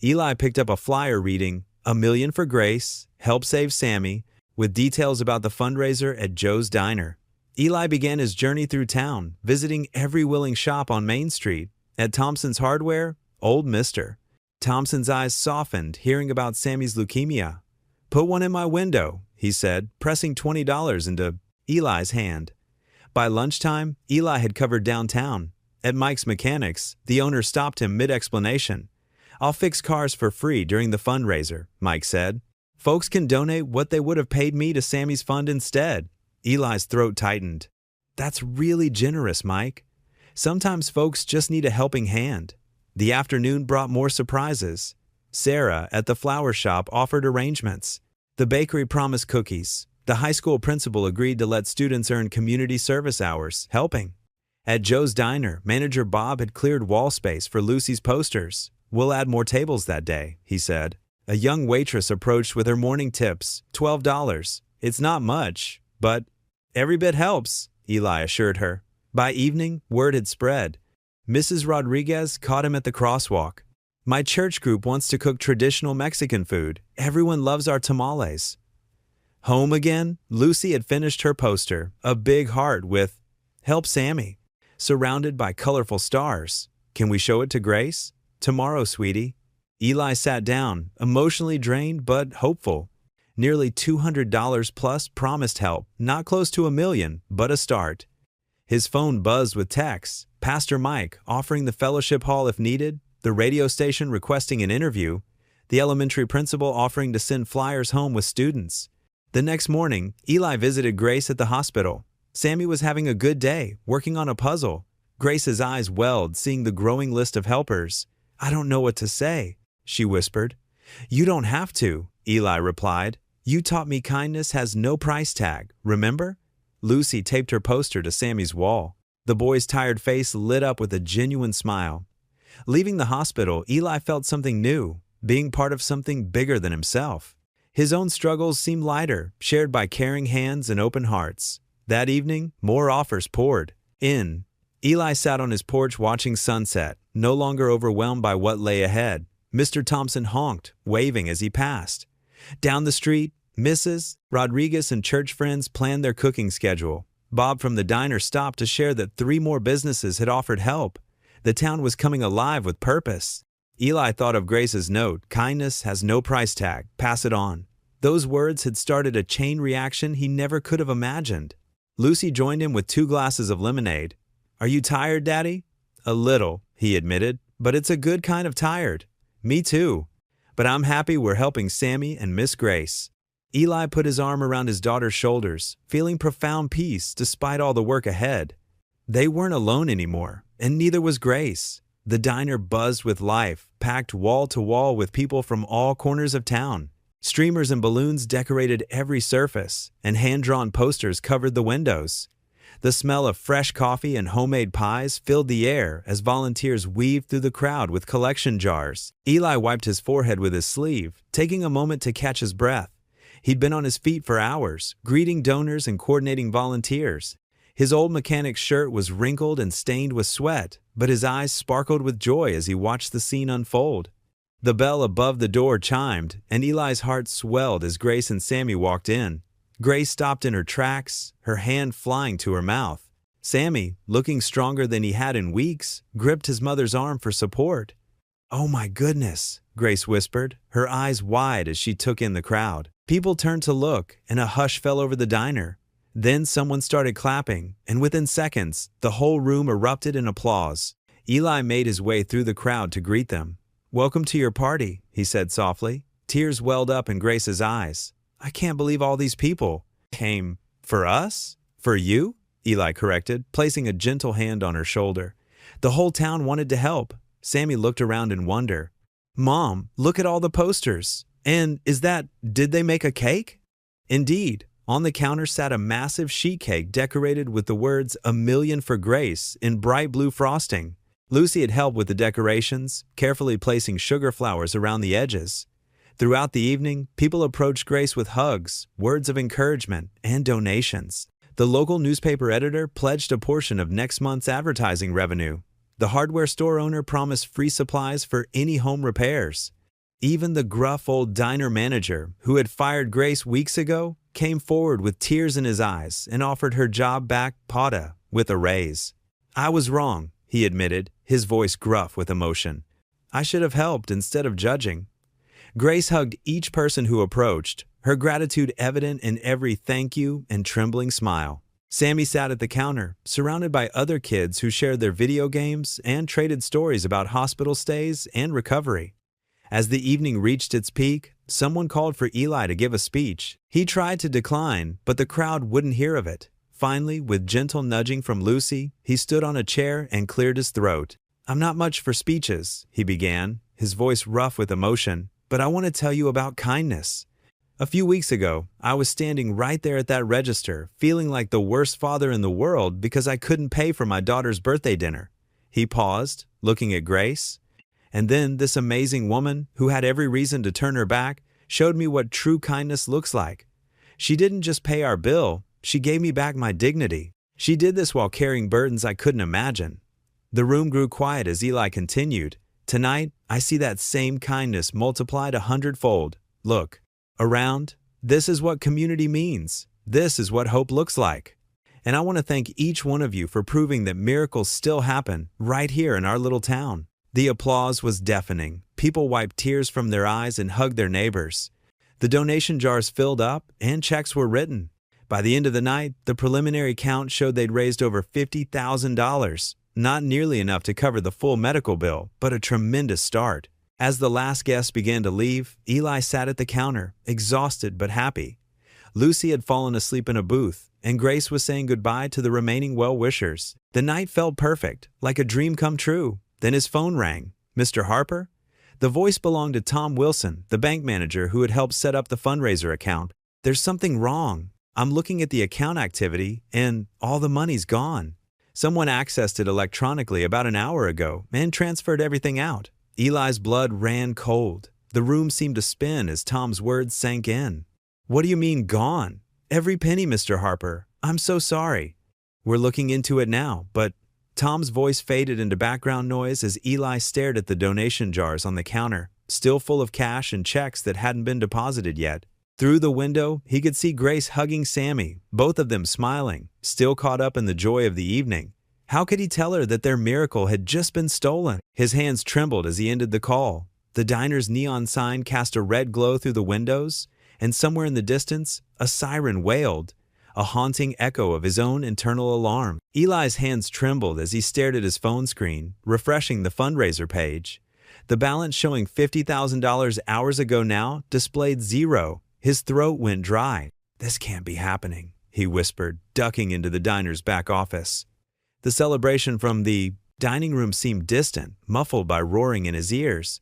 Eli picked up a flyer reading, "$1 million for Grace, help save Sammy," with details about the fundraiser at Joe's Diner. Eli began his journey through town, visiting every willing shop on Main Street. At Thompson's Hardware, old Mr. Thompson's eyes softened, hearing about Sammy's leukemia. "Put one in my window," he said, pressing $20 into Eli's hand. By lunchtime, Eli had covered downtown. At Mike's Mechanics, the owner stopped him mid-explanation. "I'll fix cars for free during the fundraiser," Mike said. "Folks can donate what they would have paid me to Sammy's fund instead." Eli's throat tightened. "That's really generous, Mike. Sometimes folks just need a helping hand." The afternoon brought more surprises. Sarah, at the flower shop, offered arrangements. The bakery promised cookies. The high school principal agreed to let students earn community service hours, helping. At Joe's Diner, manager Bob had cleared wall space for Lucy's posters. "We'll add more tables that day," he said. A young waitress approached with her morning tips, $12. "It's not much, but every bit helps," Eli assured her. By evening, word had spread. Mrs. Rodriguez caught him at the crosswalk. "My church group wants to cook traditional Mexican food. Everyone loves our tamales." Home again, Lucy had finished her poster, a big heart with "Help Sammy," surrounded by colorful stars. "Can we show it to Grace?" "Tomorrow, sweetie." Eli sat down, emotionally drained but hopeful. Nearly $200 plus promised help, not close to $1 million, but a start. His phone buzzed with texts, Pastor Mike offering the fellowship hall if needed, the radio station requesting an interview, the elementary principal offering to send flyers home with students. The next morning, Eli visited Grace at the hospital. Sammy was having a good day, working on a puzzle. Grace's eyes welled, seeing the growing list of helpers. "I don't know what to say," she whispered. "You don't have to," Eli replied. "You taught me kindness has no price tag, remember?" Lucy taped her poster to Sammy's wall. The boy's tired face lit up with a genuine smile. Leaving the hospital, Eli felt something new, being part of something bigger than himself. His own struggles seemed lighter, shared by caring hands and open hearts. That evening, more offers poured in. Eli sat on his porch watching sunset, no longer overwhelmed by what lay ahead. Mr. Thompson honked, waving as he passed. Down the street, Mrs. Rodriguez and church friends planned their cooking schedule. Bob from the diner stopped to share that 3 more businesses had offered help. The town was coming alive with purpose. Eli thought of Grace's note, "Kindness has no price tag, pass it on." Those words had started a chain reaction he never could have imagined. Lucy joined him with 2 glasses of lemonade. "Are you tired, Daddy?" "A little," he admitted, "but it's a good kind of tired." "Me too. But I'm happy we're helping Sammy and Miss Grace." Eli put his arm around his daughter's shoulders, feeling profound peace despite all the work ahead. They weren't alone anymore, and neither was Grace. The diner buzzed with life, packed wall to wall with people from all corners of town. Streamers and balloons decorated every surface, and hand-drawn posters covered the windows. The smell of fresh coffee and homemade pies filled the air as volunteers weaved through the crowd with collection jars. Eli wiped his forehead with his sleeve, taking a moment to catch his breath. He'd been on his feet for hours, greeting donors and coordinating volunteers. His old mechanic's shirt was wrinkled and stained with sweat, but his eyes sparkled with joy as he watched the scene unfold. The bell above the door chimed, and Eli's heart swelled as Grace and Sammy walked in. Grace stopped in her tracks, her hand flying to her mouth. Sammy, looking stronger than he had in weeks, gripped his mother's arm for support. "Oh my goodness," Grace whispered, her eyes wide as she took in the crowd. People turned to look, and a hush fell over the diner. Then someone started clapping, and within seconds, the whole room erupted in applause. Eli made his way through the crowd to greet them. "Welcome to your party," he said softly. Tears welled up in Grace's eyes. "I can't believe all these people came for us? For you?" Eli corrected, placing a gentle hand on her shoulder. "The whole town wanted to help." Sammy looked around in wonder. "Mom, look at all the posters. And did they make a cake?" Indeed, on the counter sat a massive sheet cake decorated with the words "A Million for Grace" in bright blue frosting. Lucy had helped with the decorations, carefully placing sugar flowers around the edges. Throughout the evening, people approached Grace with hugs, words of encouragement, and donations. The local newspaper editor pledged a portion of next month's advertising revenue. The hardware store owner promised free supplies for any home repairs. Even the gruff old diner manager, who had fired Grace weeks ago, came forward with tears in his eyes and offered her job back Pata with a raise. "I was wrong," he admitted, his voice gruff with emotion. "I should have helped instead of judging." Grace hugged each person who approached, her gratitude evident in every thank you and trembling smile. Sammy sat at the counter, surrounded by other kids who shared their video games and traded stories about hospital stays and recovery. As the evening reached its peak, someone called for Eli to give a speech. He tried to decline, but the crowd wouldn't hear of it. Finally, with gentle nudging from Lucy, he stood on a chair and cleared his throat. "I'm not much for speeches," he began, his voice rough with emotion, "but I want to tell you about kindness. A few weeks ago, I was standing right there at that register, feeling like the worst father in the world because I couldn't pay for my daughter's birthday dinner." He paused, looking at Grace. "And then this amazing woman, who had every reason to turn her back, showed me what true kindness looks like. She didn't just pay our bill, she gave me back my dignity. She did this while carrying burdens I couldn't imagine." The room grew quiet as Eli continued. "Tonight, I see that same kindness multiplied 100-fold. Look around. This is what community means. This is what hope looks like. And I want to thank each one of you for proving that miracles still happen right here in our little town." The applause was deafening. People wiped tears from their eyes and hugged their neighbors. The donation jars filled up and checks were written. By the end of the night, the preliminary count showed they'd raised over $50,000. Not nearly enough to cover the full medical bill, but a tremendous start. As the last guests began to leave, Eli sat at the counter, exhausted but happy. Lucy had fallen asleep in a booth, and Grace was saying goodbye to the remaining well-wishers. The night felt perfect, like a dream come true. Then his phone rang. "Mr. Harper?" The voice belonged to Tom Wilson, the bank manager who had helped set up the fundraiser account. "There's something wrong. I'm looking at the account activity, and all the money's gone. Someone accessed it electronically about an hour ago and transferred everything out." Eli's blood ran cold. The room seemed to spin as Tom's words sank in. "What do you mean, gone?" "Every penny, Mr. Harper. I'm so sorry." "We're looking into it now, but—" Tom's voice faded into background noise as Eli stared at the donation jars on the counter, still full of cash and checks that hadn't been deposited yet. Through the window, he could see Grace hugging Sammy, both of them smiling, still caught up in the joy of the evening. How could he tell her that their miracle had just been stolen? His hands trembled as he ended the call. The diner's neon sign cast a red glow through the windows, and somewhere in the distance, a siren wailed, a haunting echo of his own internal alarm. Eli's hands trembled as he stared at his phone screen, refreshing the fundraiser page. The balance showing $50,000 hours ago now displayed zero. His throat went dry. "This can't be happening," he whispered, ducking into the diner's back office. The celebration from the dining room seemed distant, muffled by roaring in his ears.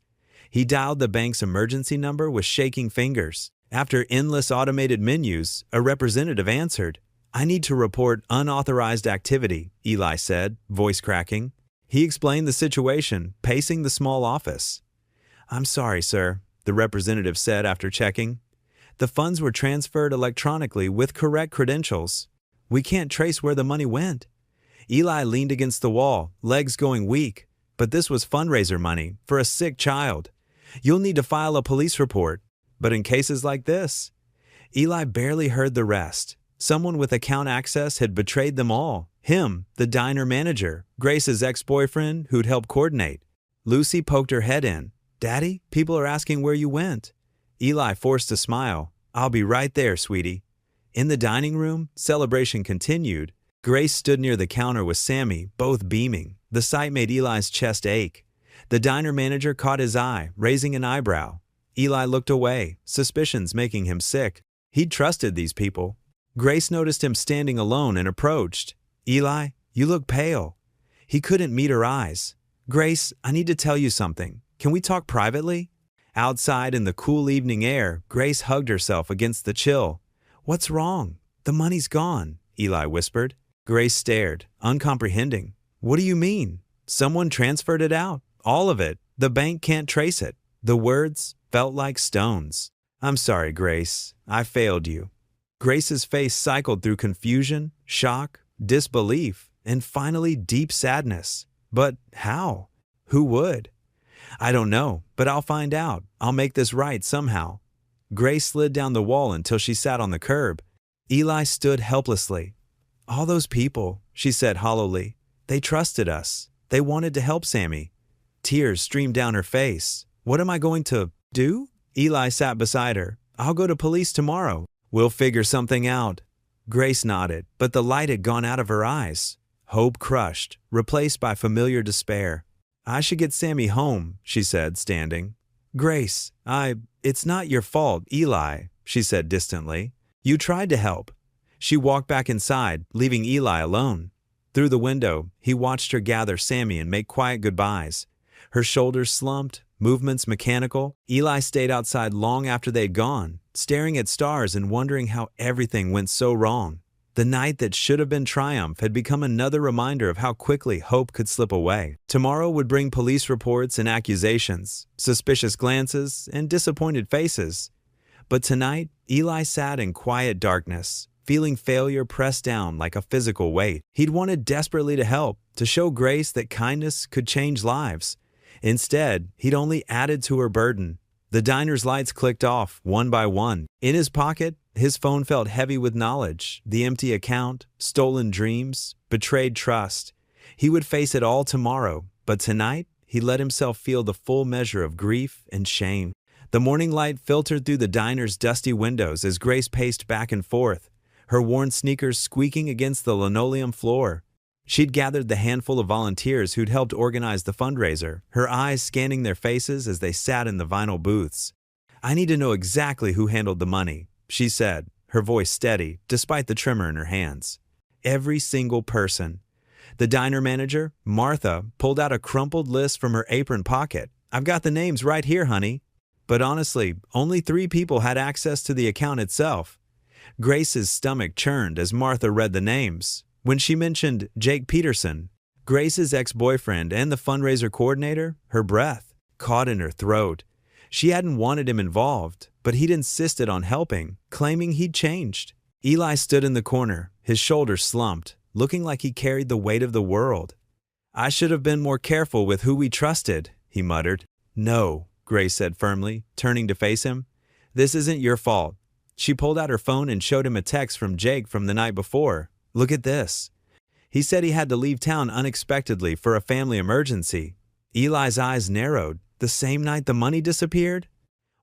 He dialed the bank's emergency number with shaking fingers. After endless automated menus, a representative answered. "I need to report unauthorized activity," Eli said, voice cracking. He explained the situation, pacing the small office. "I'm sorry, sir," the representative said after checking. "The funds were transferred electronically with correct credentials. We can't trace where the money went." Eli leaned against the wall, legs going weak. But this was fundraiser money for a sick child. You'll need to file a police report. But in cases like this, Eli barely heard the rest. Someone with account access had betrayed them all. Him, the diner manager, Grace's ex-boyfriend who'd helped coordinate. Lucy poked her head in. "Daddy, people are asking where you went." Eli forced a smile. "I'll be right there, sweetie." In the dining room, celebration continued. Grace stood near the counter with Sammy, both beaming. The sight made Eli's chest ache. The diner manager caught his eye, raising an eyebrow. Eli looked away, suspicions making him sick. He'd trusted these people. Grace noticed him standing alone and approached. "Eli, you look pale." He couldn't meet her eyes. "Grace, I need to tell you something. Can we talk privately?" Outside in the cool evening air, Grace hugged herself against the chill. "What's wrong?" "The money's gone," Eli whispered. Grace stared, uncomprehending. "What do you mean?" "Someone transferred it out. All of it. The bank can't trace it." The words felt like stones. "I'm sorry, Grace. I failed you." Grace's face cycled through confusion, shock, disbelief, and finally deep sadness. But how? Who would? "I don't know, but I'll find out. I'll make this right somehow." Grace slid down the wall until she sat on the curb. Eli stood helplessly. "All those people," she said hollowly. "They trusted us. They wanted to help Sammy." Tears streamed down her face. "What am I going to do?" Eli sat beside her. "I'll go to police tomorrow. We'll figure something out." Grace nodded, but the light had gone out of her eyes. Hope crushed, replaced by familiar despair. "I should get Sammy home," she said, standing. "Grace, it's not your fault, Eli," she said distantly. "You tried to help." She walked back inside, leaving Eli alone. Through the window, he watched her gather Sammy and make quiet goodbyes. Her shoulders slumped, movements mechanical. Eli stayed outside long after they'd gone, staring at stars and wondering how everything went so wrong. The night that should have been triumph had become another reminder of how quickly hope could slip away. Tomorrow would bring police reports and accusations, suspicious glances, and disappointed faces. But tonight, Eli sat in quiet darkness, feeling failure pressed down like a physical weight. He'd wanted desperately to help, to show Grace that kindness could change lives. Instead, he'd only added to her burden. The diner's lights clicked off, one by one. In his pocket, his phone felt heavy with knowledge, the empty account, stolen dreams, betrayed trust. He would face it all tomorrow, but tonight, he let himself feel the full measure of grief and shame. The morning light filtered through the diner's dusty windows as Grace paced back and forth, her worn sneakers squeaking against the linoleum floor. She'd gathered the handful of volunteers who'd helped organize the fundraiser, her eyes scanning their faces as they sat in the vinyl booths. "I need to know exactly who handled the money," she said, her voice steady, despite the tremor in her hands. Every single person. The diner manager, Martha, pulled out a crumpled list from her apron pocket. "I've got the names right here, honey." But honestly, only 3 people had access to the account itself. Grace's stomach churned as Martha read the names. When she mentioned Jake Peterson, Grace's ex-boyfriend and the fundraiser coordinator, her breath caught in her throat. She hadn't wanted him involved, but he'd insisted on helping, claiming he'd changed. Eli stood in the corner, his shoulders slumped, looking like he carried the weight of the world. "I should have been more careful with who we trusted," he muttered. "No," Grace said firmly, turning to face him. "This isn't your fault." She pulled out her phone and showed him a text from Jake from the night before. "Look at this." He said he had to leave town unexpectedly for a family emergency. Eli's eyes narrowed. The same night the money disappeared?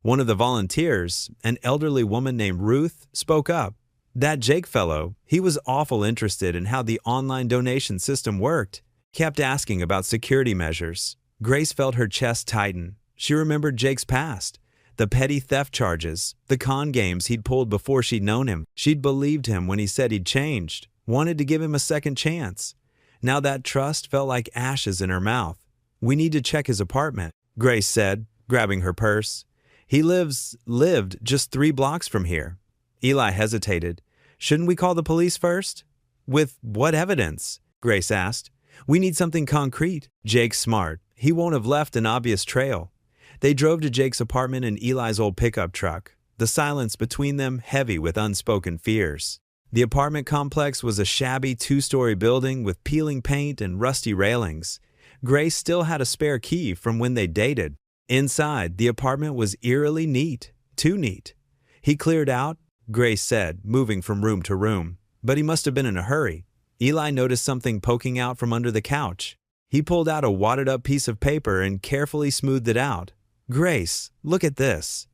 One of the volunteers, an elderly woman named Ruth, spoke up. "That Jake fellow, he was awful interested in how the online donation system worked. Kept asking about security measures." Grace felt her chest tighten. She remembered Jake's past. The petty theft charges, the con games he'd pulled before she'd known him. She'd believed him when he said he'd changed, wanted to give him a second chance. Now that trust felt like ashes in her mouth. "We need to check his apartment," Grace said, grabbing her purse. "He lived just 3 blocks from here." Eli hesitated. "Shouldn't we call the police first?" "With what evidence?" Grace asked. "We need something concrete." "Jake's smart. He won't have left an obvious trail." They drove to Jake's apartment in Eli's old pickup truck, the silence between them heavy with unspoken fears. The apartment complex was a shabby 2-story building with peeling paint and rusty railings. Grace still had a spare key from when they dated. Inside, the apartment was eerily neat. Too neat. He cleared out, Grace said, moving from room to room. But he must have been in a hurry. Eli noticed something poking out from under the couch. He pulled out a wadded-up piece of paper and carefully smoothed it out. Grace, look at this.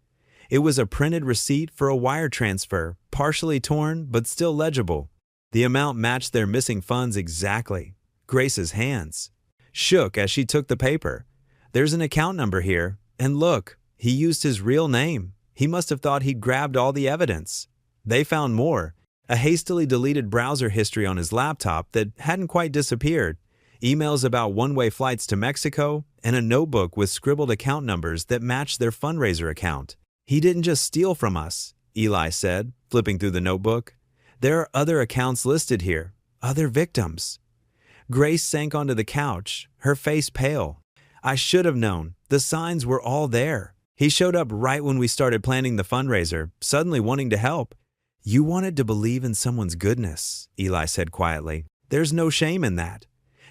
It was a printed receipt for a wire transfer, partially torn but still legible. The amount matched their missing funds exactly. Grace's hands shook as she took the paper. There's an account number here, and look, he used his real name. He must have thought he'd grabbed all the evidence. They found more. A hastily deleted browser history on his laptop that hadn't quite disappeared, emails about one-way flights to Mexico, and a notebook with scribbled account numbers that matched their fundraiser account. He didn't just steal from us, Eli said, flipping through the notebook. There are other accounts listed here, other victims. Grace sank onto the couch, her face pale. I should have known. The signs were all there. He showed up right when we started planning the fundraiser, suddenly wanting to help. You wanted to believe in someone's goodness, Eli said quietly. There's no shame in that.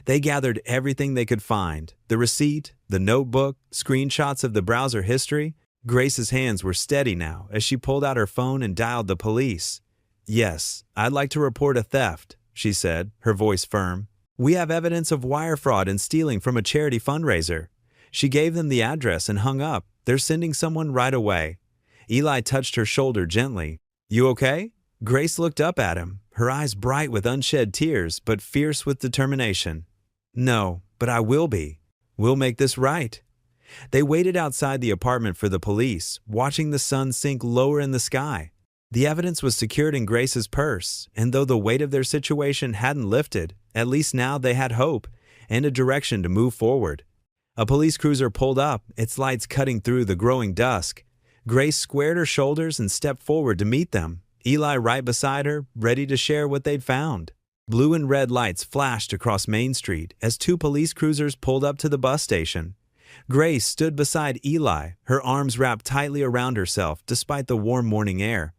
They gathered everything they could find, the receipt, the notebook, screenshots of the browser history. Grace's hands were steady now as she pulled out her phone and dialed the police. Yes, I'd like to report a theft, she said, her voice firm. We have evidence of wire fraud and stealing from a charity fundraiser. She gave them the address and hung up. They're sending someone right away. Eli touched her shoulder gently. You okay? Grace looked up at him, her eyes bright with unshed tears but fierce with determination. No, but I will be. We'll make this right. They waited outside the apartment for the police, watching the sun sink lower in the sky. The evidence was secured in Grace's purse, and though the weight of their situation hadn't lifted, at least now they had hope and a direction to move forward. A police cruiser pulled up, its lights cutting through the growing dusk. Grace squared her shoulders and stepped forward to meet them, Eli right beside her, ready to share what they'd found. Blue and red lights flashed across Main Street as two police cruisers pulled up to the bus station. Grace stood beside Eli, her arms wrapped tightly around herself despite the warm morning air.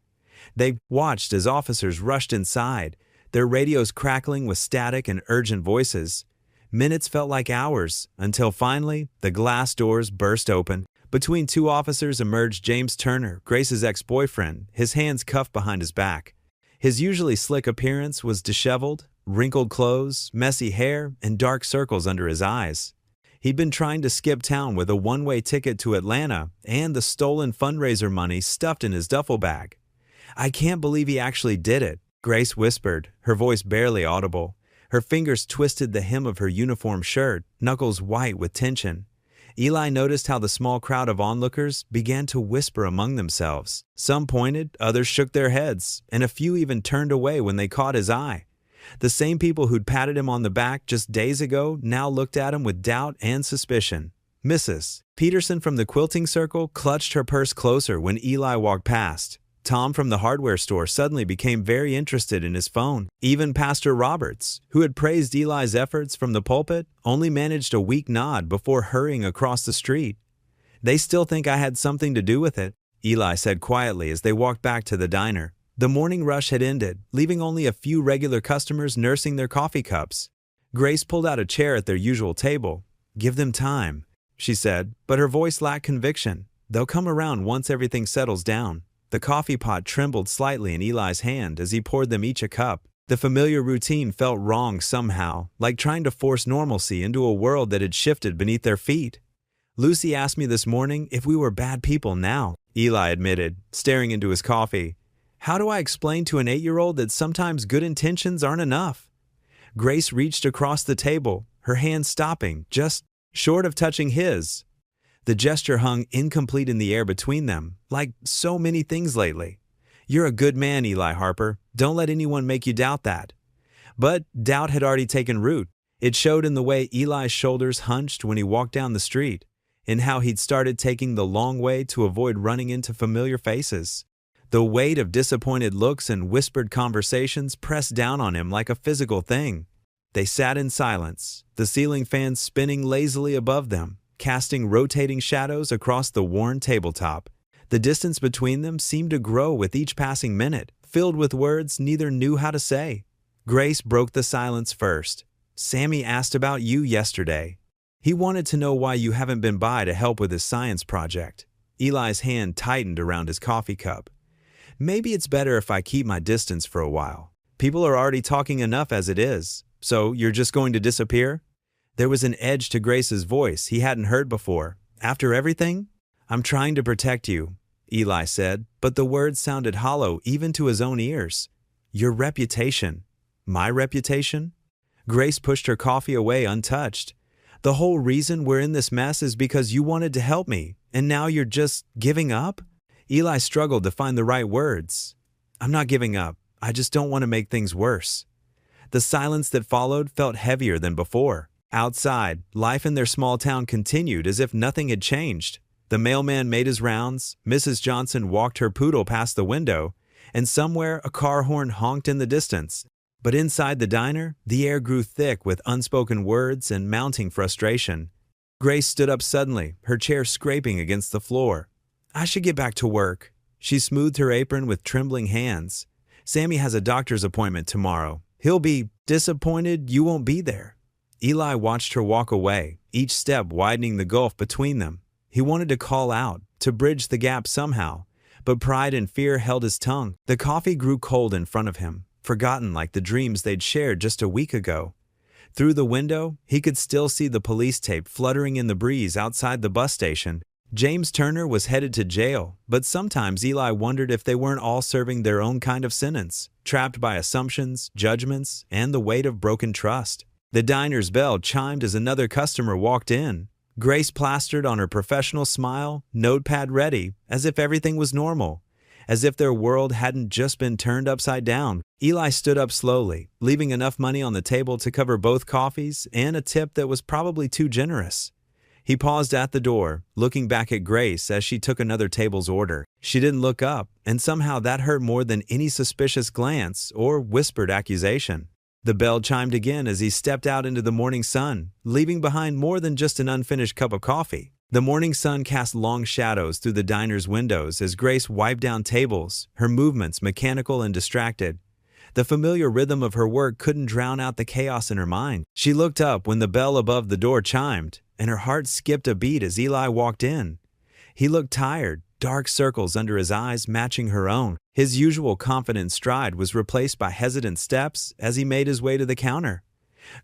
They watched as officers rushed inside, their radios crackling with static and urgent voices. Minutes felt like hours, until finally, the glass doors burst open. Between two officers emerged James Turner, Grace's ex-boyfriend, his hands cuffed behind his back. His usually slick appearance was disheveled, wrinkled clothes, messy hair, and dark circles under his eyes. He'd been trying to skip town with a one-way ticket to Atlanta and the stolen fundraiser money stuffed in his duffel bag. I can't believe he actually did it, Grace whispered, her voice barely audible. Her fingers twisted the hem of her uniform shirt, knuckles white with tension. Eli noticed how the small crowd of onlookers began to whisper among themselves. Some pointed, others shook their heads, and a few even turned away when they caught his eye. The same people who'd patted him on the back just days ago now looked at him with doubt and suspicion. Mrs. Peterson from the quilting circle clutched her purse closer when Eli walked past. Tom from the hardware store suddenly became very interested in his phone. Even Pastor Roberts, who had praised Eli's efforts from the pulpit, only managed a weak nod before hurrying across the street. They still think I had something to do with it, Eli said quietly as they walked back to the diner. The morning rush had ended, leaving only a few regular customers nursing their coffee cups. Grace pulled out a chair at their usual table. Give them time, she said, but her voice lacked conviction. They'll come around once everything settles down. The coffee pot trembled slightly in Eli's hand as he poured them each a cup. The familiar routine felt wrong somehow, like trying to force normalcy into a world that had shifted beneath their feet. Lucy asked me this morning if we were bad people now, Eli admitted, staring into his coffee. How do I explain to an 8-year-old that sometimes good intentions aren't enough? Grace reached across the table, her hand stopping, just short of touching his. The gesture hung incomplete in the air between them, like so many things lately. You're a good man, Eli Harper. Don't let anyone make you doubt that. But doubt had already taken root. It showed in the way Eli's shoulders hunched when he walked down the street, in how he'd started taking the long way to avoid running into familiar faces. The weight of disappointed looks and whispered conversations pressed down on him like a physical thing. They sat in silence, the ceiling fans spinning lazily above them, casting rotating shadows across the worn tabletop. The distance between them seemed to grow with each passing minute, filled with words neither knew how to say. Grace broke the silence first. Sammy asked about you yesterday. He wanted to know why you haven't been by to help with his science project. Eli's hand tightened around his coffee cup. Maybe it's better if I keep my distance for a while. People are already talking enough as it is. So you're just going to disappear? There was an edge to Grace's voice he hadn't heard before. After everything? I'm trying to protect you, Eli said, but the words sounded hollow even to his own ears. Your reputation. My reputation? Grace pushed her coffee away untouched. The whole reason we're in this mess is because you wanted to help me, and now you're just giving up? Eli struggled to find the right words. I'm not giving up. I just don't want to make things worse. The silence that followed felt heavier than before. Outside, life in their small town continued as if nothing had changed. The mailman made his rounds, Mrs. Johnson walked her poodle past the window, and somewhere a car horn honked in the distance. But inside the diner, the air grew thick with unspoken words and mounting frustration. Grace stood up suddenly, her chair scraping against the floor. I should get back to work. She smoothed her apron with trembling hands. Sammy has a doctor's appointment tomorrow. He'll be disappointed you won't be there. Eli watched her walk away, each step widening the gulf between them. He wanted to call out, to bridge the gap somehow, but pride and fear held his tongue. The coffee grew cold in front of him, forgotten like the dreams they'd shared just a week ago. Through the window, he could still see the police tape fluttering in the breeze outside the bus station. James Turner was headed to jail, but sometimes Eli wondered if they weren't all serving their own kind of sentence, trapped by assumptions, judgments, and the weight of broken trust. The diner's bell chimed as another customer walked in. Grace plastered on her professional smile, notepad ready, as if everything was normal, as if their world hadn't just been turned upside down. Eli stood up slowly, leaving enough money on the table to cover both coffees and a tip that was probably too generous. He paused at the door, looking back at Grace as she took another table's order. She didn't look up, and somehow that hurt more than any suspicious glance or whispered accusation. The bell chimed again as he stepped out into the morning sun, leaving behind more than just an unfinished cup of coffee. The morning sun cast long shadows through the diner's windows as Grace wiped down tables, her movements mechanical and distracted. The familiar rhythm of her work couldn't drown out the chaos in her mind. She looked up when the bell above the door chimed, and her heart skipped a beat as Eli walked in. He looked tired, dark circles under his eyes matching her own. His usual confident stride was replaced by hesitant steps as he made his way to the counter.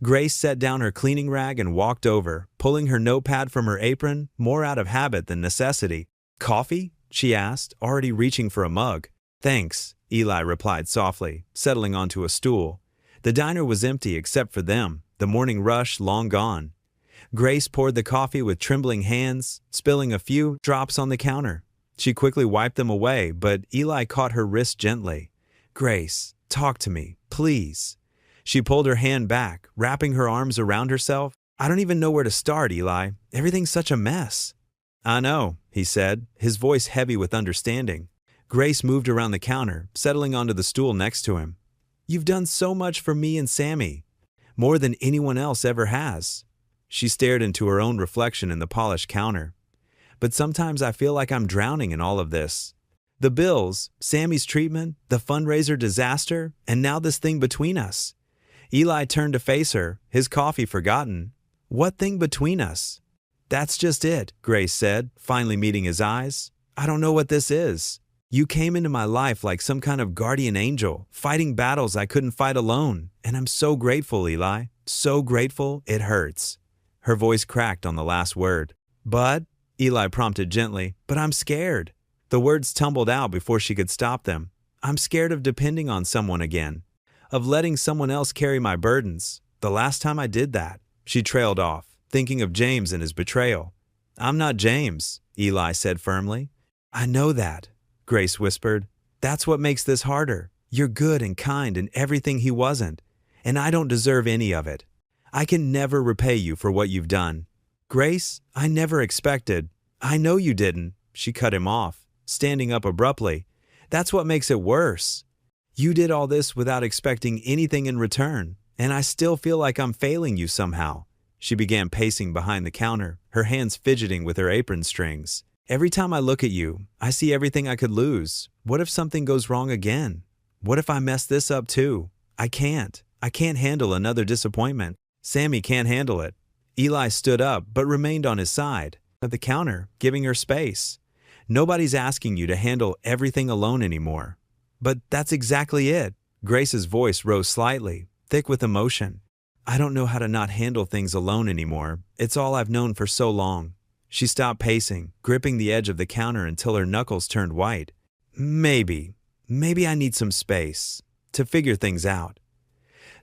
Grace set down her cleaning rag and walked over, pulling her notepad from her apron, more out of habit than necessity. Coffee? She asked, already reaching for a mug. Thanks, Eli replied softly, settling onto a stool. The diner was empty except for them, the morning rush long gone. Grace poured the coffee with trembling hands, spilling a few drops on the counter. She quickly wiped them away, but Eli caught her wrist gently. Grace, talk to me, please. She pulled her hand back, wrapping her arms around herself. I don't even know where to start, Eli. Everything's such a mess. I know, he said, his voice heavy with understanding. Grace moved around the counter, settling onto the stool next to him. You've done so much for me and Sammy, more than anyone else ever has. She stared into her own reflection in the polished counter. But sometimes I feel like I'm drowning in all of this. The bills, Sammy's treatment, the fundraiser disaster, and now this thing between us. Eli turned to face her, his coffee forgotten. What thing between us? That's just it, Grace said, finally meeting his eyes. I don't know what this is. You came into my life like some kind of guardian angel, fighting battles I couldn't fight alone, and I'm so grateful, Eli. So grateful it hurts. Her voice cracked on the last word. But, Eli prompted gently, but I'm scared. The words tumbled out before she could stop them. I'm scared of depending on someone again, of letting someone else carry my burdens. The last time I did that, she trailed off, thinking of James and his betrayal. I'm not James, Eli said firmly. I know that, Grace whispered. That's what makes this harder. You're good and kind and everything he wasn't, and I don't deserve any of it. I can never repay you for what you've done. Grace, I never expected. I know you didn't. She cut him off, standing up abruptly. That's what makes it worse. You did all this without expecting anything in return, and I still feel like I'm failing you somehow. She began pacing behind the counter, her hands fidgeting with her apron strings. Every time I look at you, I see everything I could lose. What if something goes wrong again? What if I mess this up too? I can't. I can't handle another disappointment. Sammy can't handle it. Eli stood up but remained on his side at the counter, giving her space. Nobody's asking you to handle everything alone anymore. But that's exactly it. Grace's voice rose slightly, thick with emotion. I don't know how to not handle things alone anymore. It's all I've known for so long. She stopped pacing, gripping the edge of the counter until her knuckles turned white. Maybe I need some space to figure things out.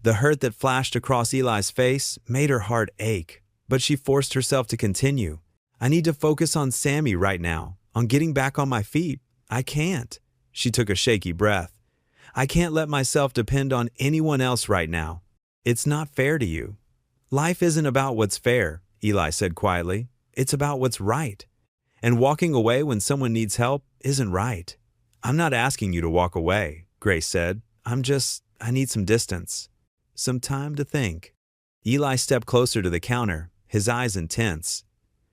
The hurt that flashed across Eli's face made her heart ache, but she forced herself to continue. I need to focus on Sammy right now, on getting back on my feet. I can't. She took a shaky breath. I can't let myself depend on anyone else right now. It's not fair to you. Life isn't about what's fair, Eli said quietly. It's about what's right. And walking away when someone needs help isn't right. I'm not asking you to walk away, Grace said. I need some distance. Some time to think. Eli stepped closer to the counter, his eyes intense.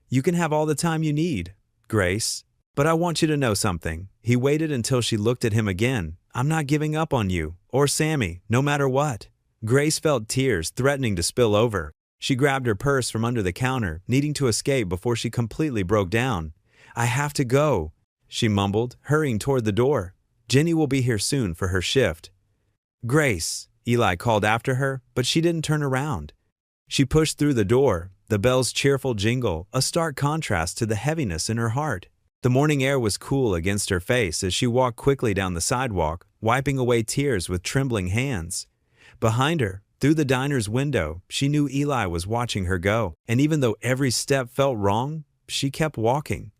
You can have all the time you need, Grace. But I want you to know something. He waited until she looked at him again. I'm not giving up on you, or Sammy, no matter what. Grace felt tears threatening to spill over. She grabbed her purse from under the counter, needing to escape before she completely broke down. I have to go, she mumbled, hurrying toward the door. Jenny will be here soon for her shift. Grace, Eli called after her, but she didn't turn around. She pushed through the door, the bell's cheerful jingle, a stark contrast to the heaviness in her heart. The morning air was cool against her face as she walked quickly down the sidewalk, wiping away tears with trembling hands. Behind her, through the diner's window, she knew Eli was watching her go, and even though every step felt wrong, she kept walking.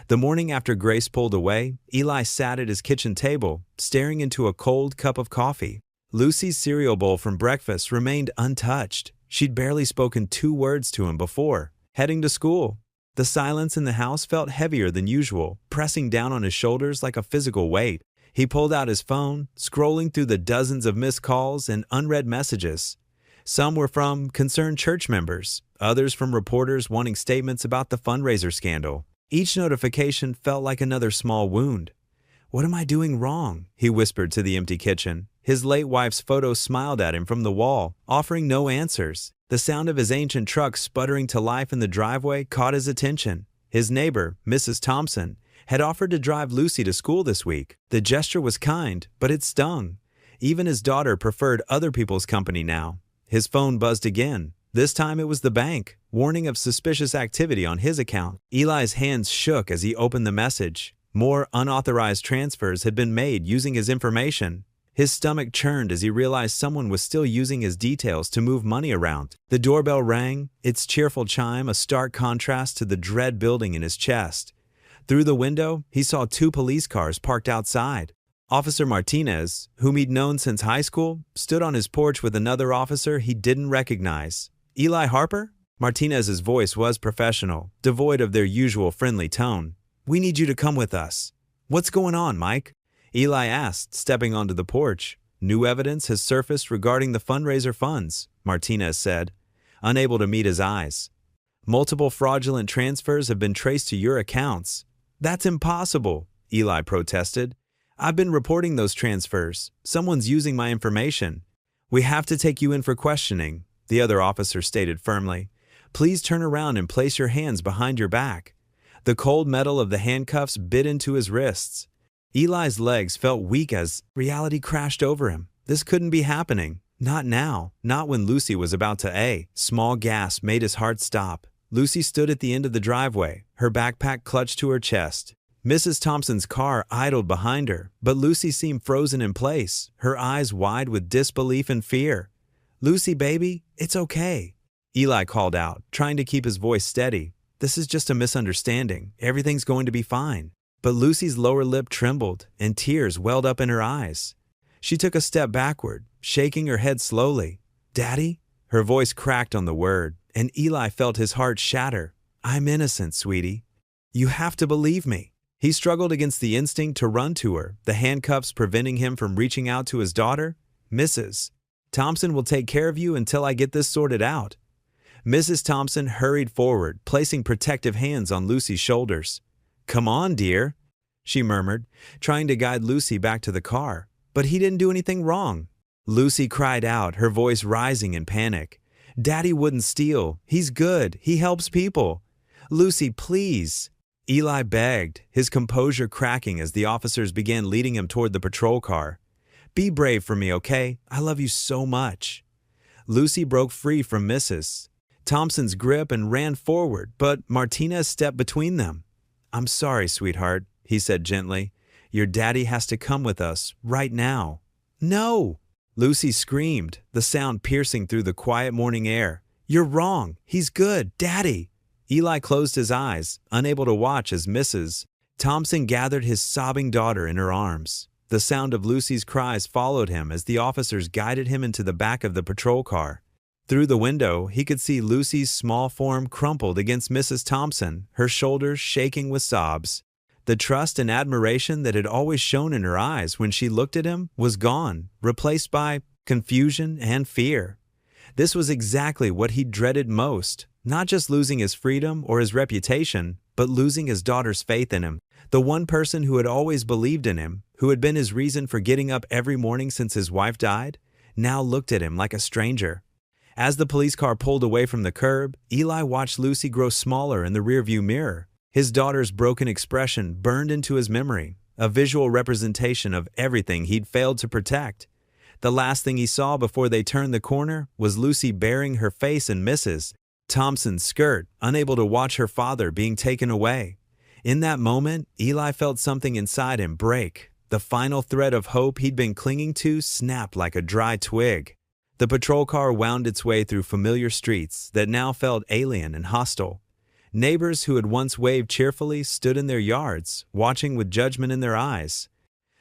The morning after Grace pulled away, Eli sat at his kitchen table, staring into a cold cup of coffee. Lucy's cereal bowl from breakfast remained untouched. She'd barely spoken 2 words to him before heading to school. The silence in the house felt heavier than usual, pressing down on his shoulders like a physical weight. He pulled out his phone, scrolling through the dozens of missed calls and unread messages. Some were from concerned church members, others from reporters wanting statements about the fundraiser scandal. Each notification felt like another small wound. What am I doing wrong? He whispered to the empty kitchen. His late wife's photo smiled at him from the wall, offering no answers. The sound of his ancient truck sputtering to life in the driveway caught his attention. His neighbor, Mrs. Thompson, had offered to drive Lucy to school this week. The gesture was kind, but it stung. Even his daughter preferred other people's company now. His phone buzzed again. This time it was the bank, warning of suspicious activity on his account. Eli's hands shook as he opened the message. More unauthorized transfers had been made using his information. His stomach churned as he realized someone was still using his details to move money around. The doorbell rang, its cheerful chime a stark contrast to the dread building in his chest. Through the window, he saw 2 police cars parked outside. Officer Martinez, whom he'd known since high school, stood on his porch with another officer he didn't recognize. Eli Harper? Martinez's voice was professional, devoid of their usual friendly tone. We need you to come with us. What's going on, Mike? Eli asked, stepping onto the porch. New evidence has surfaced regarding the fundraiser funds, Martinez said, unable to meet his eyes. Multiple fraudulent transfers have been traced to your accounts. That's impossible, Eli protested. I've been reporting those transfers. Someone's using my information. We have to take you in for questioning, the other officer stated firmly. Please turn around and place your hands behind your back. The cold metal of the handcuffs bit into his wrists. Eli's legs felt weak as reality crashed over him. This couldn't be happening. Not now. Not when Lucy was about to A. Small gasp made his heart stop. Lucy stood at the end of the driveway, her backpack clutched to her chest. Mrs. Thompson's car idled behind her, but Lucy seemed frozen in place, her eyes wide with disbelief and fear. Lucy, baby, it's okay. Eli called out, trying to keep his voice steady. This is just a misunderstanding. Everything's going to be fine. But Lucy's lower lip trembled, and tears welled up in her eyes. She took a step backward, shaking her head slowly. Daddy? Her voice cracked on the word, and Eli felt his heart shatter. I'm innocent, sweetie. You have to believe me. He struggled against the instinct to run to her, the handcuffs preventing him from reaching out to his daughter. Mrs. Thompson will take care of you until I get this sorted out. Mrs. Thompson hurried forward, placing protective hands on Lucy's shoulders. Come on, dear, she murmured, trying to guide Lucy back to the car. But he didn't do anything wrong. Lucy cried out, her voice rising in panic. Daddy wouldn't steal. He's good. He helps people. Lucy, please. Eli begged, his composure cracking as the officers began leading him toward the patrol car. Be brave for me, okay? I love you so much. Lucy broke free from Mrs. Thompson's grip and ran forward, but Martinez stepped between them. I'm sorry, sweetheart, he said gently. Your daddy has to come with us right now. No! Lucy screamed, the sound piercing through the quiet morning air. You're wrong. He's good. Daddy! Eli closed his eyes, unable to watch as Mrs. Thompson gathered his sobbing daughter in her arms. The sound of Lucy's cries followed him as the officers guided him into the back of the patrol car. Through the window, he could see Lucy's small form crumpled against Mrs. Thompson, her shoulders shaking with sobs. The trust and admiration that had always shone in her eyes when she looked at him was gone, replaced by confusion and fear. This was exactly what he dreaded most, not just losing his freedom or his reputation, but losing his daughter's faith in him. The one person who had always believed in him, who had been his reason for getting up every morning since his wife died, now looked at him like a stranger. As the police car pulled away from the curb, Eli watched Lucy grow smaller in the rearview mirror. His daughter's broken expression burned into his memory, a visual representation of everything he'd failed to protect. The last thing he saw before they turned the corner was Lucy burying her face in Mrs. Thompson's skirt, unable to watch her father being taken away. In that moment, Eli felt something inside him break. The final thread of hope he'd been clinging to snapped like a dry twig. The patrol car wound its way through familiar streets that now felt alien and hostile. Neighbors who had once waved cheerfully stood in their yards, watching with judgment in their eyes.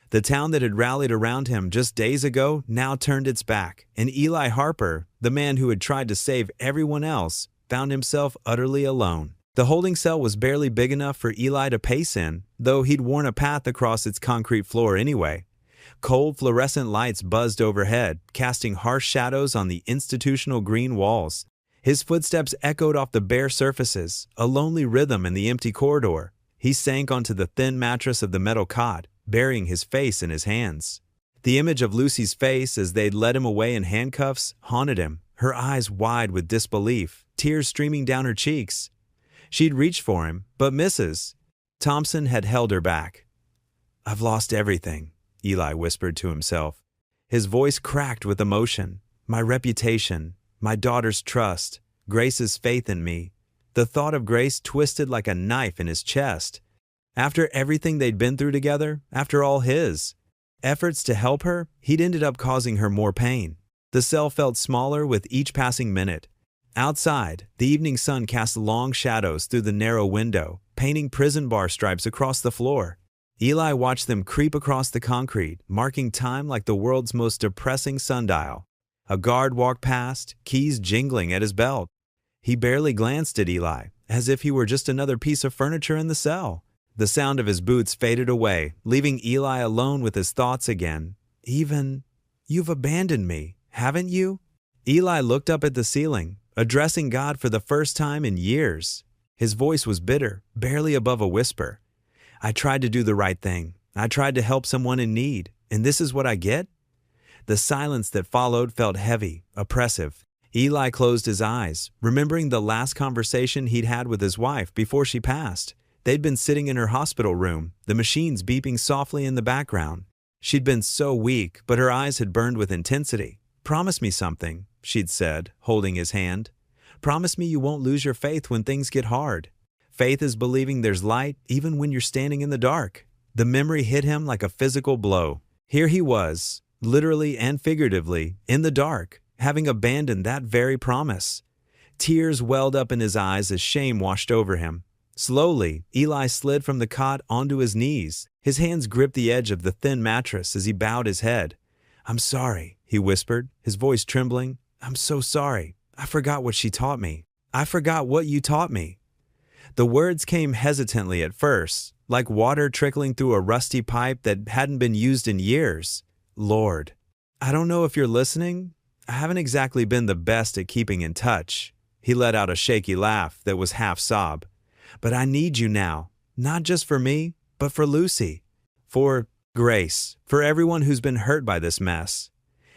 The town that had rallied around him just days ago now turned its back, and Eli Harper, the man who had tried to save everyone else, found himself utterly alone. The holding cell was barely big enough for Eli to pace in, though he'd worn a path across its concrete floor anyway. Cold fluorescent lights buzzed overhead, casting harsh shadows on the institutional green walls. His footsteps echoed off the bare surfaces, a lonely rhythm in the empty corridor. He sank onto the thin mattress of the metal cot, burying his face in his hands. The image of Lucy's face as they'd led him away in handcuffs haunted him, her eyes wide with disbelief, tears streaming down her cheeks. She'd reached for him, but Mrs. Thompson had held her back. I've lost everything, Eli whispered to himself. His voice cracked with emotion. My reputation, my daughter's trust, Grace's faith in me. The thought of Grace twisted like a knife in his chest. After everything they'd been through together, after all his efforts to help her, he'd ended up causing her more pain. The cell felt smaller with each passing minute. Outside, the evening sun cast long shadows through the narrow window, painting prison bar stripes across the floor. Eli watched them creep across the concrete, marking time like the world's most depressing sundial. A guard walked past, keys jingling at his belt. He barely glanced at Eli, as if he were just another piece of furniture in the cell. The sound of his boots faded away, leaving Eli alone with his thoughts again. You've abandoned me, haven't you? Eli looked up at the ceiling, addressing God for the first time in years. His voice was bitter, barely above a whisper. I tried to do the right thing. I tried to help someone in need, and this is what I get? The silence that followed felt heavy, oppressive. Eli closed his eyes, remembering the last conversation he'd had with his wife before she passed. They'd been sitting in her hospital room, the machines beeping softly in the background. She'd been so weak, but her eyes had burned with intensity. Promise me something, she'd said, holding his hand. Promise me you won't lose your faith when things get hard. Faith is believing there's light even when you're standing in the dark. The memory hit him like a physical blow. Here he was, literally and figuratively, in the dark, having abandoned that very promise. Tears welled up in his eyes as shame washed over him. Slowly, Eli slid from the cot onto his knees. His hands gripped the edge of the thin mattress as he bowed his head. I'm sorry, he whispered, his voice trembling. I'm so sorry. I forgot what she taught me. I forgot what you taught me. The words came hesitantly at first, like water trickling through a rusty pipe that hadn't been used in years. Lord, I don't know if you're listening. I haven't exactly been the best at keeping in touch. He let out a shaky laugh that was half sob. But I need you now, not just for me, but for Lucy, for Grace, for everyone who's been hurt by this mess.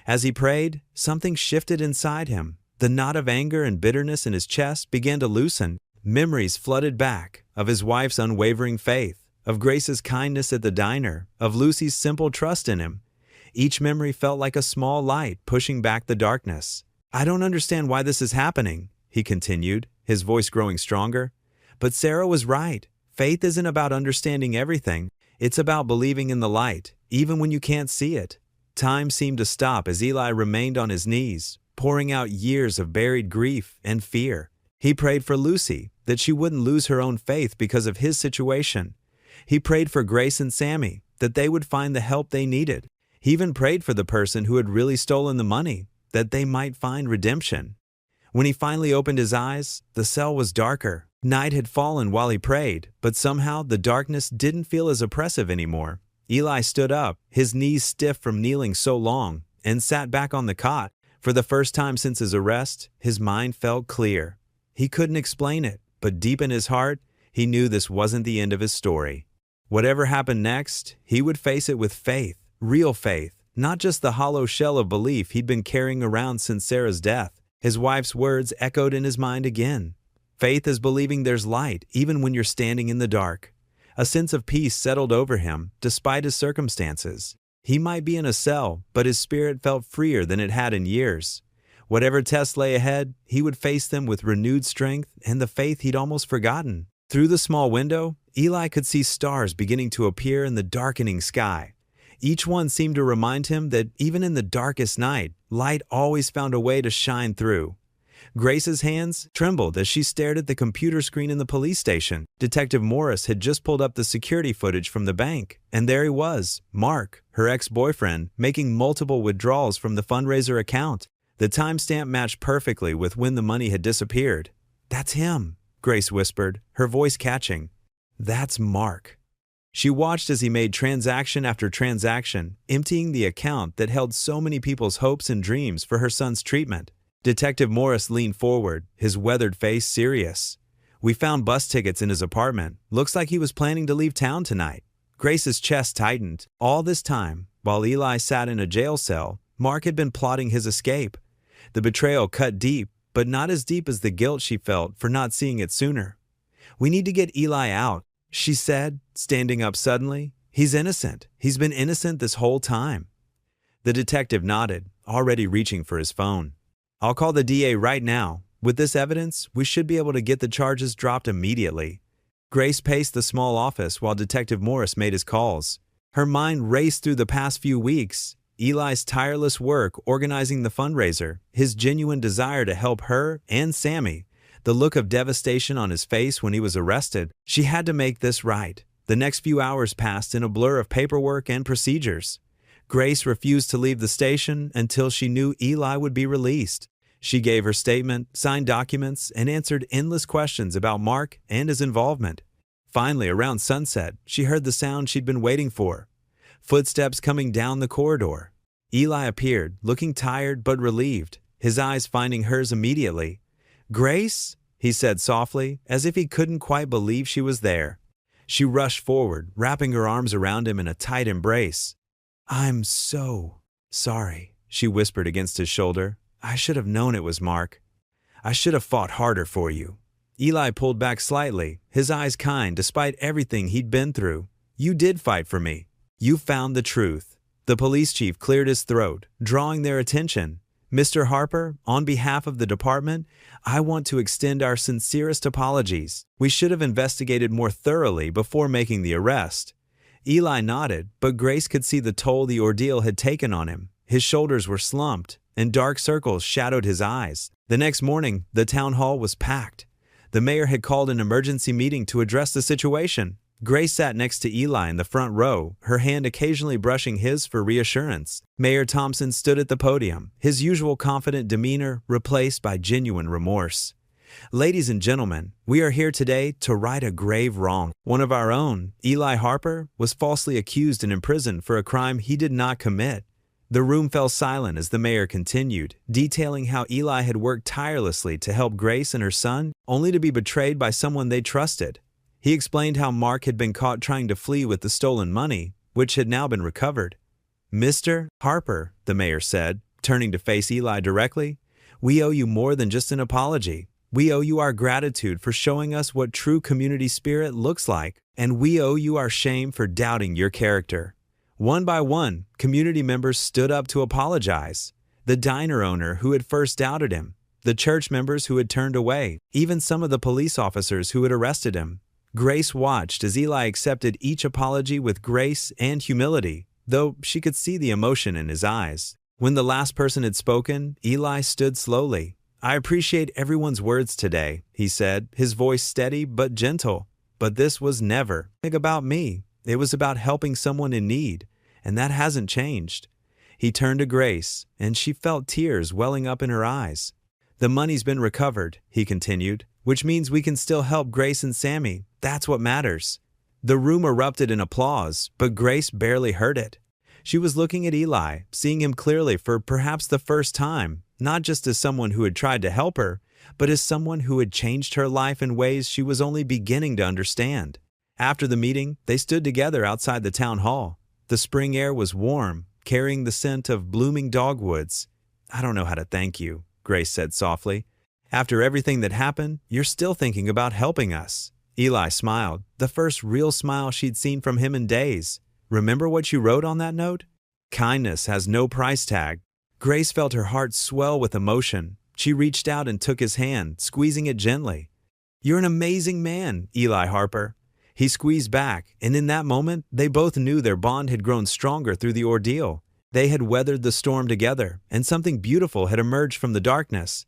As he prayed, something shifted inside him. The knot of anger and bitterness in his chest began to loosen. Memories flooded back of his wife's unwavering faith, of Grace's kindness at the diner, of Lucy's simple trust in him. Each memory felt like a small light pushing back the darkness. "I don't understand why this is happening," he continued, his voice growing stronger. "But Sarah was right. Faith isn't about understanding everything. It's about believing in the light, even when you can't see it." Time seemed to stop as Eli remained on his knees, pouring out years of buried grief and fear. He prayed for Lucy, that she wouldn't lose her own faith because of his situation. He prayed for Grace and Sammy, that they would find the help they needed. He even prayed for the person who had really stolen the money, that they might find redemption. When he finally opened his eyes, the cell was darker. Night had fallen while he prayed, but somehow the darkness didn't feel as oppressive anymore. Eli stood up, his knees stiff from kneeling so long, and sat back on the cot. For the first time since his arrest, his mind felt clear. He couldn't explain it, but deep in his heart, he knew this wasn't the end of his story. Whatever happened next, he would face it with faith, real faith, not just the hollow shell of belief he'd been carrying around since Sarah's death. His wife's words echoed in his mind again. Faith is believing there's light, even when you're standing in the dark. A sense of peace settled over him, despite his circumstances. He might be in a cell, but his spirit felt freer than it had in years. Whatever tests lay ahead, he would face them with renewed strength and the faith he'd almost forgotten. Through the small window, Eli could see stars beginning to appear in the darkening sky. Each one seemed to remind him that even in the darkest night, light always found a way to shine through. Grace's hands trembled as she stared at the computer screen in the police station. Detective Morris had just pulled up the security footage from the bank, and there he was, Mark, her ex-boyfriend, making multiple withdrawals from the fundraiser account. The timestamp matched perfectly with when the money had disappeared. "That's him," Grace whispered, her voice catching. "That's Mark." She watched as he made transaction after transaction, emptying the account that held so many people's hopes and dreams for her son's treatment. Detective Morris leaned forward, his weathered face serious. "We found bus tickets in his apartment. Looks like he was planning to leave town tonight." Grace's chest tightened. All this time, while Eli sat in a jail cell, Mark had been plotting his escape. The betrayal cut deep, but not as deep as the guilt she felt for not seeing it sooner. "We need to get Eli out," she said, standing up suddenly. "He's innocent. He's been innocent this whole time." The detective nodded, already reaching for his phone. "I'll call the DA right now. With this evidence, we should be able to get the charges dropped immediately." Grace paced the small office while Detective Morris made his calls. Her mind raced through the past few weeks. Eli's tireless work organizing the fundraiser, his genuine desire to help her and Sammy, the look of devastation on his face when he was arrested. She had to make this right. The next few hours passed in a blur of paperwork and procedures. Grace refused to leave the station until she knew Eli would be released. She gave her statement, signed documents, and answered endless questions about Mark and his involvement. Finally, around sunset, she heard the sound she'd been waiting for. Footsteps coming down the corridor. Eli appeared, looking tired but relieved, his eyes finding hers immediately. "Grace?" he said softly, as if he couldn't quite believe she was there. She rushed forward, wrapping her arms around him in a tight embrace. "I'm so sorry," she whispered against his shoulder. "I should have known it was Mark. I should have fought harder for you." Eli pulled back slightly, his eyes kind despite everything he'd been through. "You did fight for me. You found the truth." The police chief cleared his throat, drawing their attention. "Mr. Harper, on behalf of the department, I want to extend our sincerest apologies. We should have investigated more thoroughly before making the arrest." Eli nodded, but Grace could see the toll the ordeal had taken on him. His shoulders were slumped, and dark circles shadowed his eyes. The next morning, the town hall was packed. The mayor had called an emergency meeting to address the situation. Grace sat next to Eli in the front row, her hand occasionally brushing his for reassurance. Mayor Thompson stood at the podium, his usual confident demeanor replaced by genuine remorse. "Ladies and gentlemen, we are here today to right a grave wrong. One of our own, Eli Harper, was falsely accused and imprisoned for a crime he did not commit." The room fell silent as the mayor continued, detailing how Eli had worked tirelessly to help Grace and her son, only to be betrayed by someone they trusted. He explained how Mark had been caught trying to flee with the stolen money, which had now been recovered. "Mr. Harper," the mayor said, turning to face Eli directly, We owe you more than just an apology. We owe you our gratitude for showing us what true community spirit looks like, and we owe you our shame for doubting your character." One by one, community members stood up to apologize. The diner owner who had first doubted him, the church members who had turned away, even some of the police officers who had arrested him. Grace watched as Eli accepted each apology with grace and humility, though she could see the emotion in his eyes. When the last person had spoken, Eli stood slowly. "I appreciate everyone's words today," he said, his voice steady but gentle. "But this was never about me. It was about helping someone in need, and that hasn't changed." He turned to Grace, and she felt tears welling up in her eyes. "The money's been recovered," he continued, "which means we can still help Grace and Sammy. That's what matters." The room erupted in applause, but Grace barely heard it. She was looking at Eli, seeing him clearly for perhaps the first time, not just as someone who had tried to help her, but as someone who had changed her life in ways she was only beginning to understand. After the meeting, they stood together outside the town hall. The spring air was warm, carrying the scent of blooming dogwoods. "I don't know how to thank you," Grace said softly. "After everything that happened, you're still thinking about helping us." Eli smiled, the first real smile she'd seen from him in days. "Remember what you wrote on that note? Kindness has no price tag." Grace felt her heart swell with emotion. She reached out and took his hand, squeezing it gently. "You're an amazing man, Eli Harper." He squeezed back, and in that moment, they both knew their bond had grown stronger through the ordeal. They had weathered the storm together, and something beautiful had emerged from the darkness.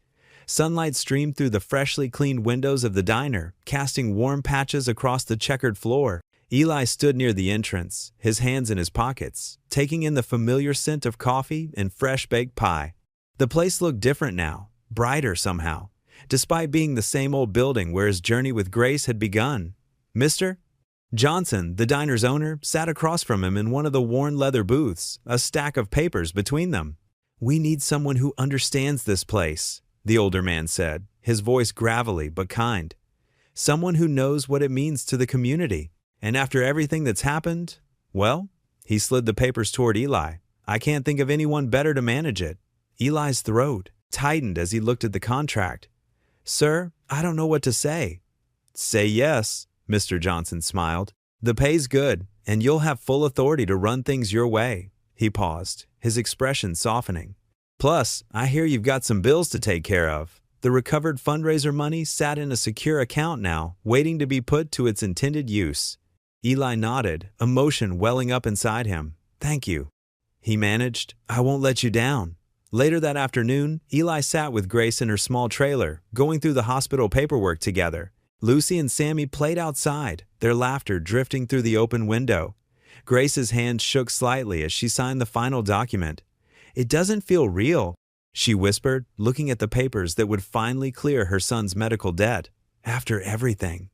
Sunlight streamed through the freshly cleaned windows of the diner, casting warm patches across the checkered floor. Eli stood near the entrance, his hands in his pockets, taking in the familiar scent of coffee and fresh-baked pie. The place looked different now, brighter somehow, despite being the same old building where his journey with Grace had begun. "Mr. Johnson," the diner's owner, sat across from him in one of the worn leather booths, a stack of papers between them. "We need someone who understands this place," the older man said, his voice gravelly but kind. "Someone who knows what it means to the community. And after everything that's happened, well," he slid the papers toward Eli, "I can't think of anyone better to manage it." Eli's throat tightened as he looked at the contract. "Sir, I don't know what to say." "Say yes," Mr. Johnson smiled. "The pay's good, and you'll have full authority to run things your way." He paused, his expression softening. "Plus, I hear you've got some bills to take care of." The recovered fundraiser money sat in a secure account now, waiting to be put to its intended use. Eli nodded, emotion welling up inside him. "Thank you," he managed. "I won't let you down." Later that afternoon, Eli sat with Grace in her small trailer, going through the hospital paperwork together. Lucy and Sammy played outside, their laughter drifting through the open window. Grace's hand shook slightly as she signed the final document. "It doesn't feel real," she whispered, looking at the papers that would finally clear her son's medical debt. "After everything."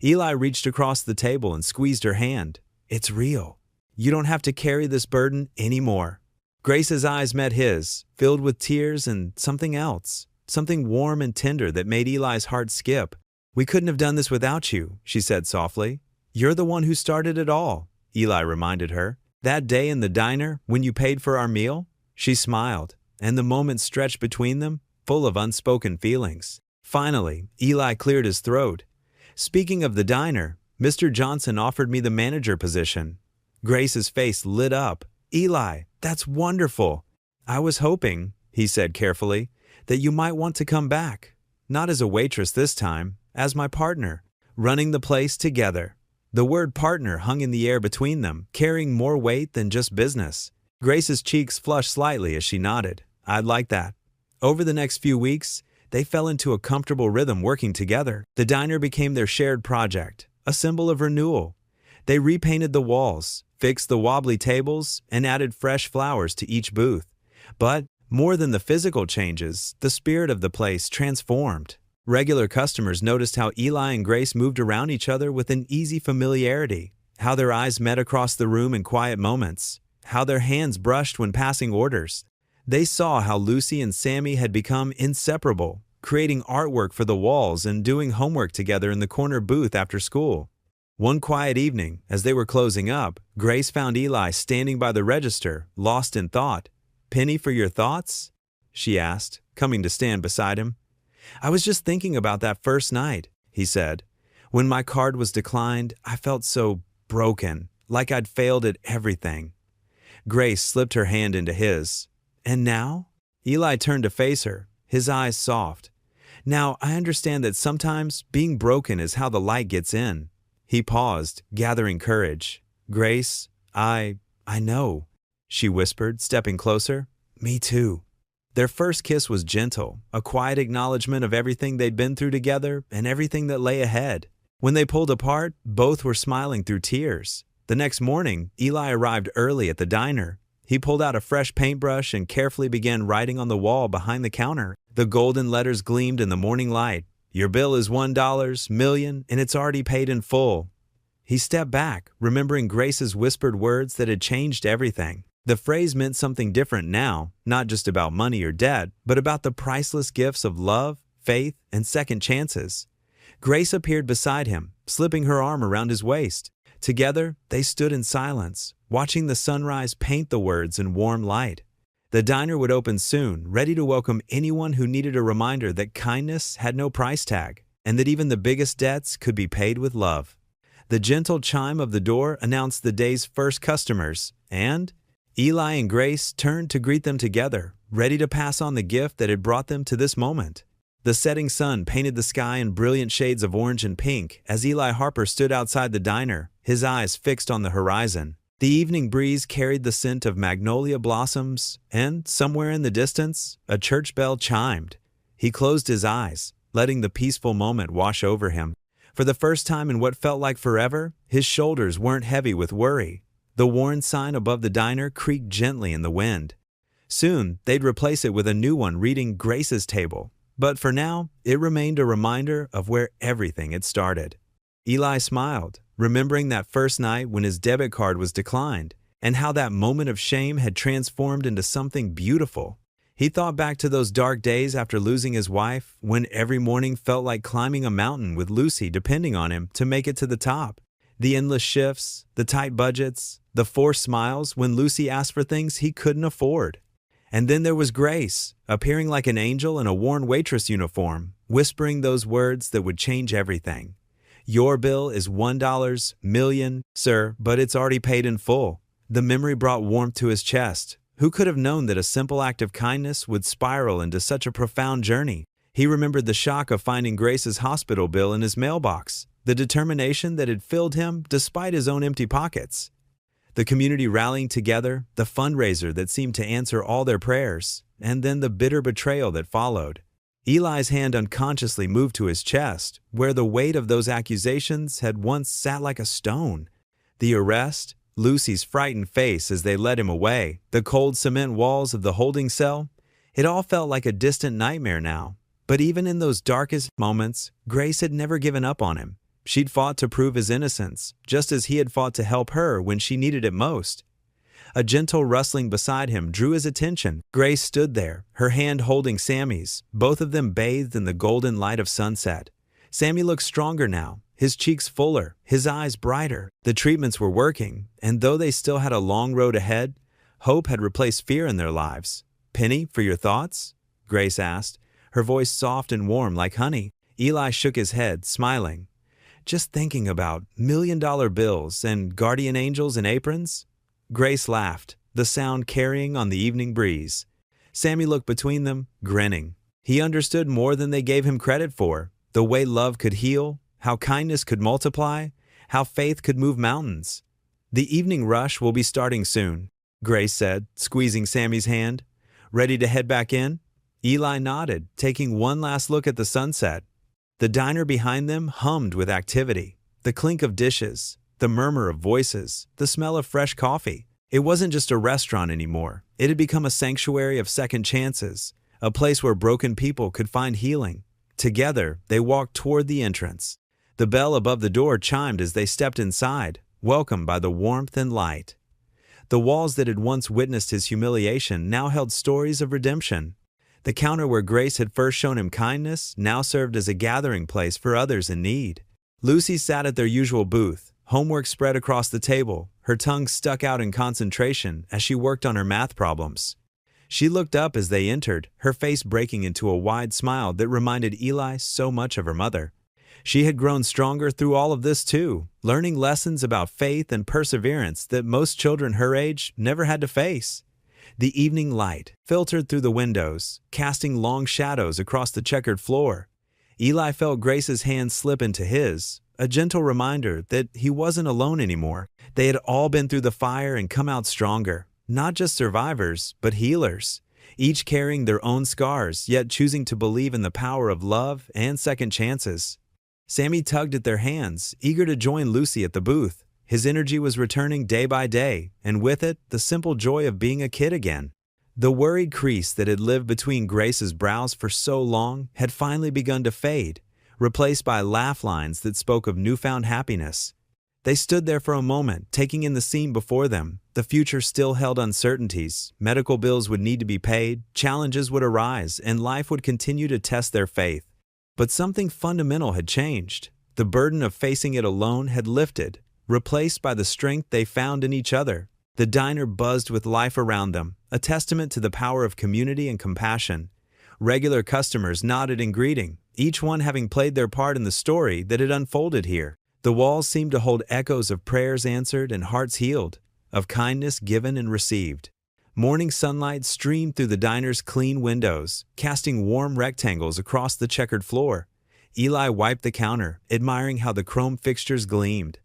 Eli reached across the table and squeezed her hand. "It's real. You don't have to carry this burden anymore." Grace's eyes met his, filled with tears and something else, something warm and tender that made Eli's heart skip. "We couldn't have done this without you," she said softly. "You're the one who started it all," Eli reminded her. "That day in the diner, when you paid for our meal?" She smiled, and the moment stretched between them, full of unspoken feelings. Finally, Eli cleared his throat. "Speaking of the diner, Mr. Johnson offered me the manager position." Grace's face lit up. "Eli, that's wonderful." "I was hoping," he said carefully, "that you might want to come back. Not as a waitress this time, as my partner, running the place together." The word partner hung in the air between them, carrying more weight than just business. Grace's cheeks flushed slightly as she nodded. "I'd like that." Over the next few weeks, they fell into a comfortable rhythm working together. The diner became their shared project, a symbol of renewal. They repainted the walls, fixed the wobbly tables, and added fresh flowers to each booth. But more than the physical changes, the spirit of the place transformed. Regular customers noticed how Eli and Grace moved around each other with an easy familiarity, how their eyes met across the room in quiet moments, how their hands brushed when passing orders. They saw how Lucy and Sammy had become inseparable, creating artwork for the walls and doing homework together in the corner booth after school. One quiet evening, as they were closing up, Grace found Eli standing by the register, lost in thought. "Penny for your thoughts?" she asked, coming to stand beside him. "I was just thinking about that first night," he said. "When my card was declined, I felt so broken, like I'd failed at everything." Grace slipped her hand into his. "And now?" Eli turned to face her, his eyes soft. "Now, I understand that sometimes being broken is how the light gets in." He paused, gathering courage. "Grace, I know," she whispered, stepping closer. "Me too." Their first kiss was gentle, a quiet acknowledgement of everything they'd been through together and everything that lay ahead. When they pulled apart, both were smiling through tears. The next morning, Eli arrived early at the diner. He pulled out a fresh paintbrush and carefully began writing on the wall behind the counter. The golden letters gleamed in the morning light. "Your bill is $1 million, and it's already paid in full." He stepped back, remembering Grace's whispered words that had changed everything. The phrase meant something different now, not just about money or debt, but about the priceless gifts of love, faith, and second chances. Grace appeared beside him, slipping her arm around his waist. Together, they stood in silence, watching the sunrise paint the words in warm light. The diner would open soon, ready to welcome anyone who needed a reminder that kindness had no price tag, and that even the biggest debts could be paid with love. The gentle chime of the door announced the day's first customers, and Eli and Grace turned to greet them together, ready to pass on the gift that had brought them to this moment. The setting sun painted the sky in brilliant shades of orange and pink as Eli Harper stood outside the diner, his eyes fixed on the horizon. The evening breeze carried the scent of magnolia blossoms, and somewhere in the distance, a church bell chimed. He closed his eyes, letting the peaceful moment wash over him. For the first time in what felt like forever, his shoulders weren't heavy with worry. The worn sign above the diner creaked gently in the wind. Soon, they'd replace it with a new one reading Grace's Table. But for now, it remained a reminder of where everything had started. Eli smiled, remembering that first night when his debit card was declined, and how that moment of shame had transformed into something beautiful. He thought back to those dark days after losing his wife, when every morning felt like climbing a mountain with Lucy depending on him to make it to the top. The endless shifts, the tight budgets, the forced smiles when Lucy asked for things he couldn't afford. And then there was Grace, appearing like an angel in a worn waitress uniform, whispering those words that would change everything. "Your bill is $1 million, sir, but it's already paid in full." The memory brought warmth to his chest. Who could have known that a simple act of kindness would spiral into such a profound journey? He remembered the shock of finding Grace's hospital bill in his mailbox, the determination that had filled him despite his own empty pockets. The community rallying together, the fundraiser that seemed to answer all their prayers, and then the bitter betrayal that followed. Eli's hand unconsciously moved to his chest, where the weight of those accusations had once sat like a stone. The arrest, Lucy's frightened face as they led him away, the cold cement walls of the holding cell, it all felt like a distant nightmare now. But even in those darkest moments, Grace had never given up on him. She'd fought to prove his innocence, just as he had fought to help her when she needed it most. A gentle rustling beside him drew his attention. Grace stood there, her hand holding Sammy's, both of them bathed in the golden light of sunset. Sammy looked stronger now, his cheeks fuller, his eyes brighter. The treatments were working, and though they still had a long road ahead, hope had replaced fear in their lives. "Penny, for your thoughts?" Grace asked, her voice soft and warm like honey. Eli shook his head, smiling. "Just thinking about $1 million bills and guardian angels in aprons?" Grace laughed, the sound carrying on the evening breeze. Sammy looked between them, grinning. He understood more than they gave him credit for, the way love could heal, how kindness could multiply, how faith could move mountains. "The evening rush will be starting soon," Grace said, squeezing Sammy's hand. "Ready to head back in?" Eli nodded, taking one last look at the sunset. The diner behind them hummed with activity. The clink of dishes, the murmur of voices, the smell of fresh coffee. It wasn't just a restaurant anymore. It had become a sanctuary of second chances, a place where broken people could find healing. Together, they walked toward the entrance. The bell above the door chimed as they stepped inside, welcomed by the warmth and light. The walls that had once witnessed his humiliation now held stories of redemption. The counter where Grace had first shown him kindness now served as a gathering place for others in need. Lucy sat at their usual booth, homework spread across the table, her tongue stuck out in concentration as she worked on her math problems. She looked up as they entered, her face breaking into a wide smile that reminded Eli so much of her mother. She had grown stronger through all of this too, learning lessons about faith and perseverance that most children her age never had to face. The evening light filtered through the windows, casting long shadows across the checkered floor. Eli felt Grace's hand slip into his, a gentle reminder that he wasn't alone anymore. They had all been through the fire and come out stronger, not just survivors, but healers, each carrying their own scars, yet choosing to believe in the power of love and second chances. Sammy tugged at their hands, eager to join Lucy at the booth. His energy was returning day by day, and with it, the simple joy of being a kid again. The worried crease that had lived between Grace's brows for so long had finally begun to fade, replaced by laugh lines that spoke of newfound happiness. They stood there for a moment, taking in the scene before them. The future still held uncertainties. Medical bills would need to be paid, challenges would arise, and life would continue to test their faith. But something fundamental had changed. The burden of facing it alone had lifted, replaced by the strength they found in each other. The diner buzzed with life around them, a testament to the power of community and compassion. Regular customers nodded in greeting, each one having played their part in the story that had unfolded here. The walls seemed to hold echoes of prayers answered and hearts healed, of kindness given and received. Morning sunlight streamed through the diner's clean windows, casting warm rectangles across the checkered floor. Eli wiped the counter, admiring how the chrome fixtures gleamed.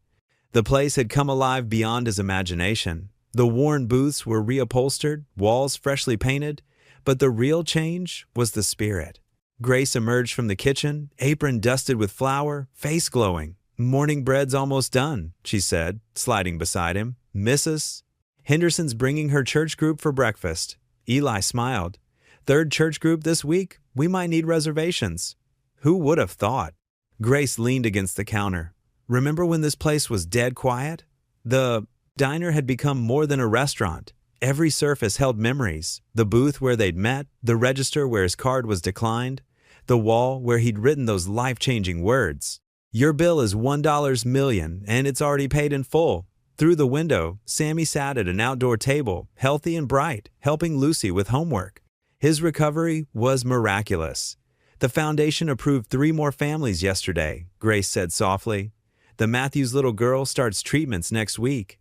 The place had come alive beyond his imagination. The worn booths were reupholstered, walls freshly painted, but the real change was the spirit. Grace emerged from the kitchen, apron dusted with flour, face glowing. "Morning bread's almost done," she said, sliding beside him. "Mrs. Henderson's bringing her church group for breakfast." Eli smiled. "Third church group this week? We might need reservations." Who would have thought? Grace leaned against the counter. "Remember when this place was dead quiet? The diner had become more than a restaurant. Every surface held memories. The booth where they'd met, the register where his card was declined, the wall where he'd written those life-changing words. Your bill is $1 million, and it's already paid in full. Through the window, Sammy sat at an outdoor table, healthy and bright, helping Lucy with homework. His recovery was miraculous. The foundation approved 3 more families yesterday, Grace said softly. The Matthews little girl starts treatments next week.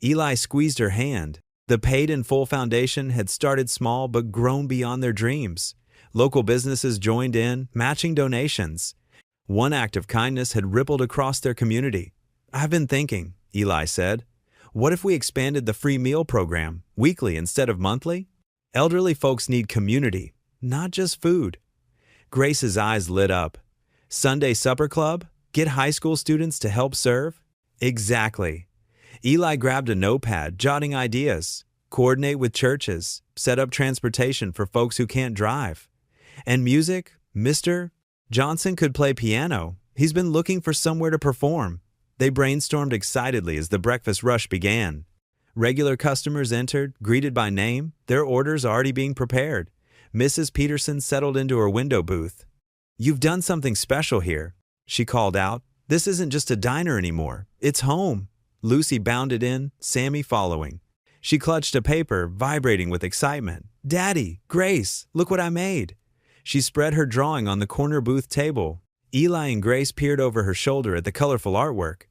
Eli squeezed her hand. The paid-in-full foundation had started small but grown beyond their dreams. Local businesses joined in, matching donations. One act of kindness had rippled across their community. "I've been thinking," Eli said. "What if we expanded the free meal program, weekly instead of monthly? Elderly folks need community, not just food." Grace's eyes lit up. "Sunday supper club? Get high school students to help serve?" "Exactly." Eli grabbed a notepad, jotting ideas. "Coordinate with churches, set up transportation for folks who can't drive. And music, Mr. Johnson could play piano. He's been looking for somewhere to perform." They brainstormed excitedly as the breakfast rush began. Regular customers entered, greeted by name, their orders already being prepared. Mrs. Peterson settled into her window booth. "You've done something special here," she called out. "This isn't just a diner anymore. It's home." Lucy bounded in, Sammy following. She clutched a paper, vibrating with excitement. "Daddy, Grace, look what I made." She spread her drawing on the corner booth table. Eli and Grace peered over her shoulder at the colorful artwork.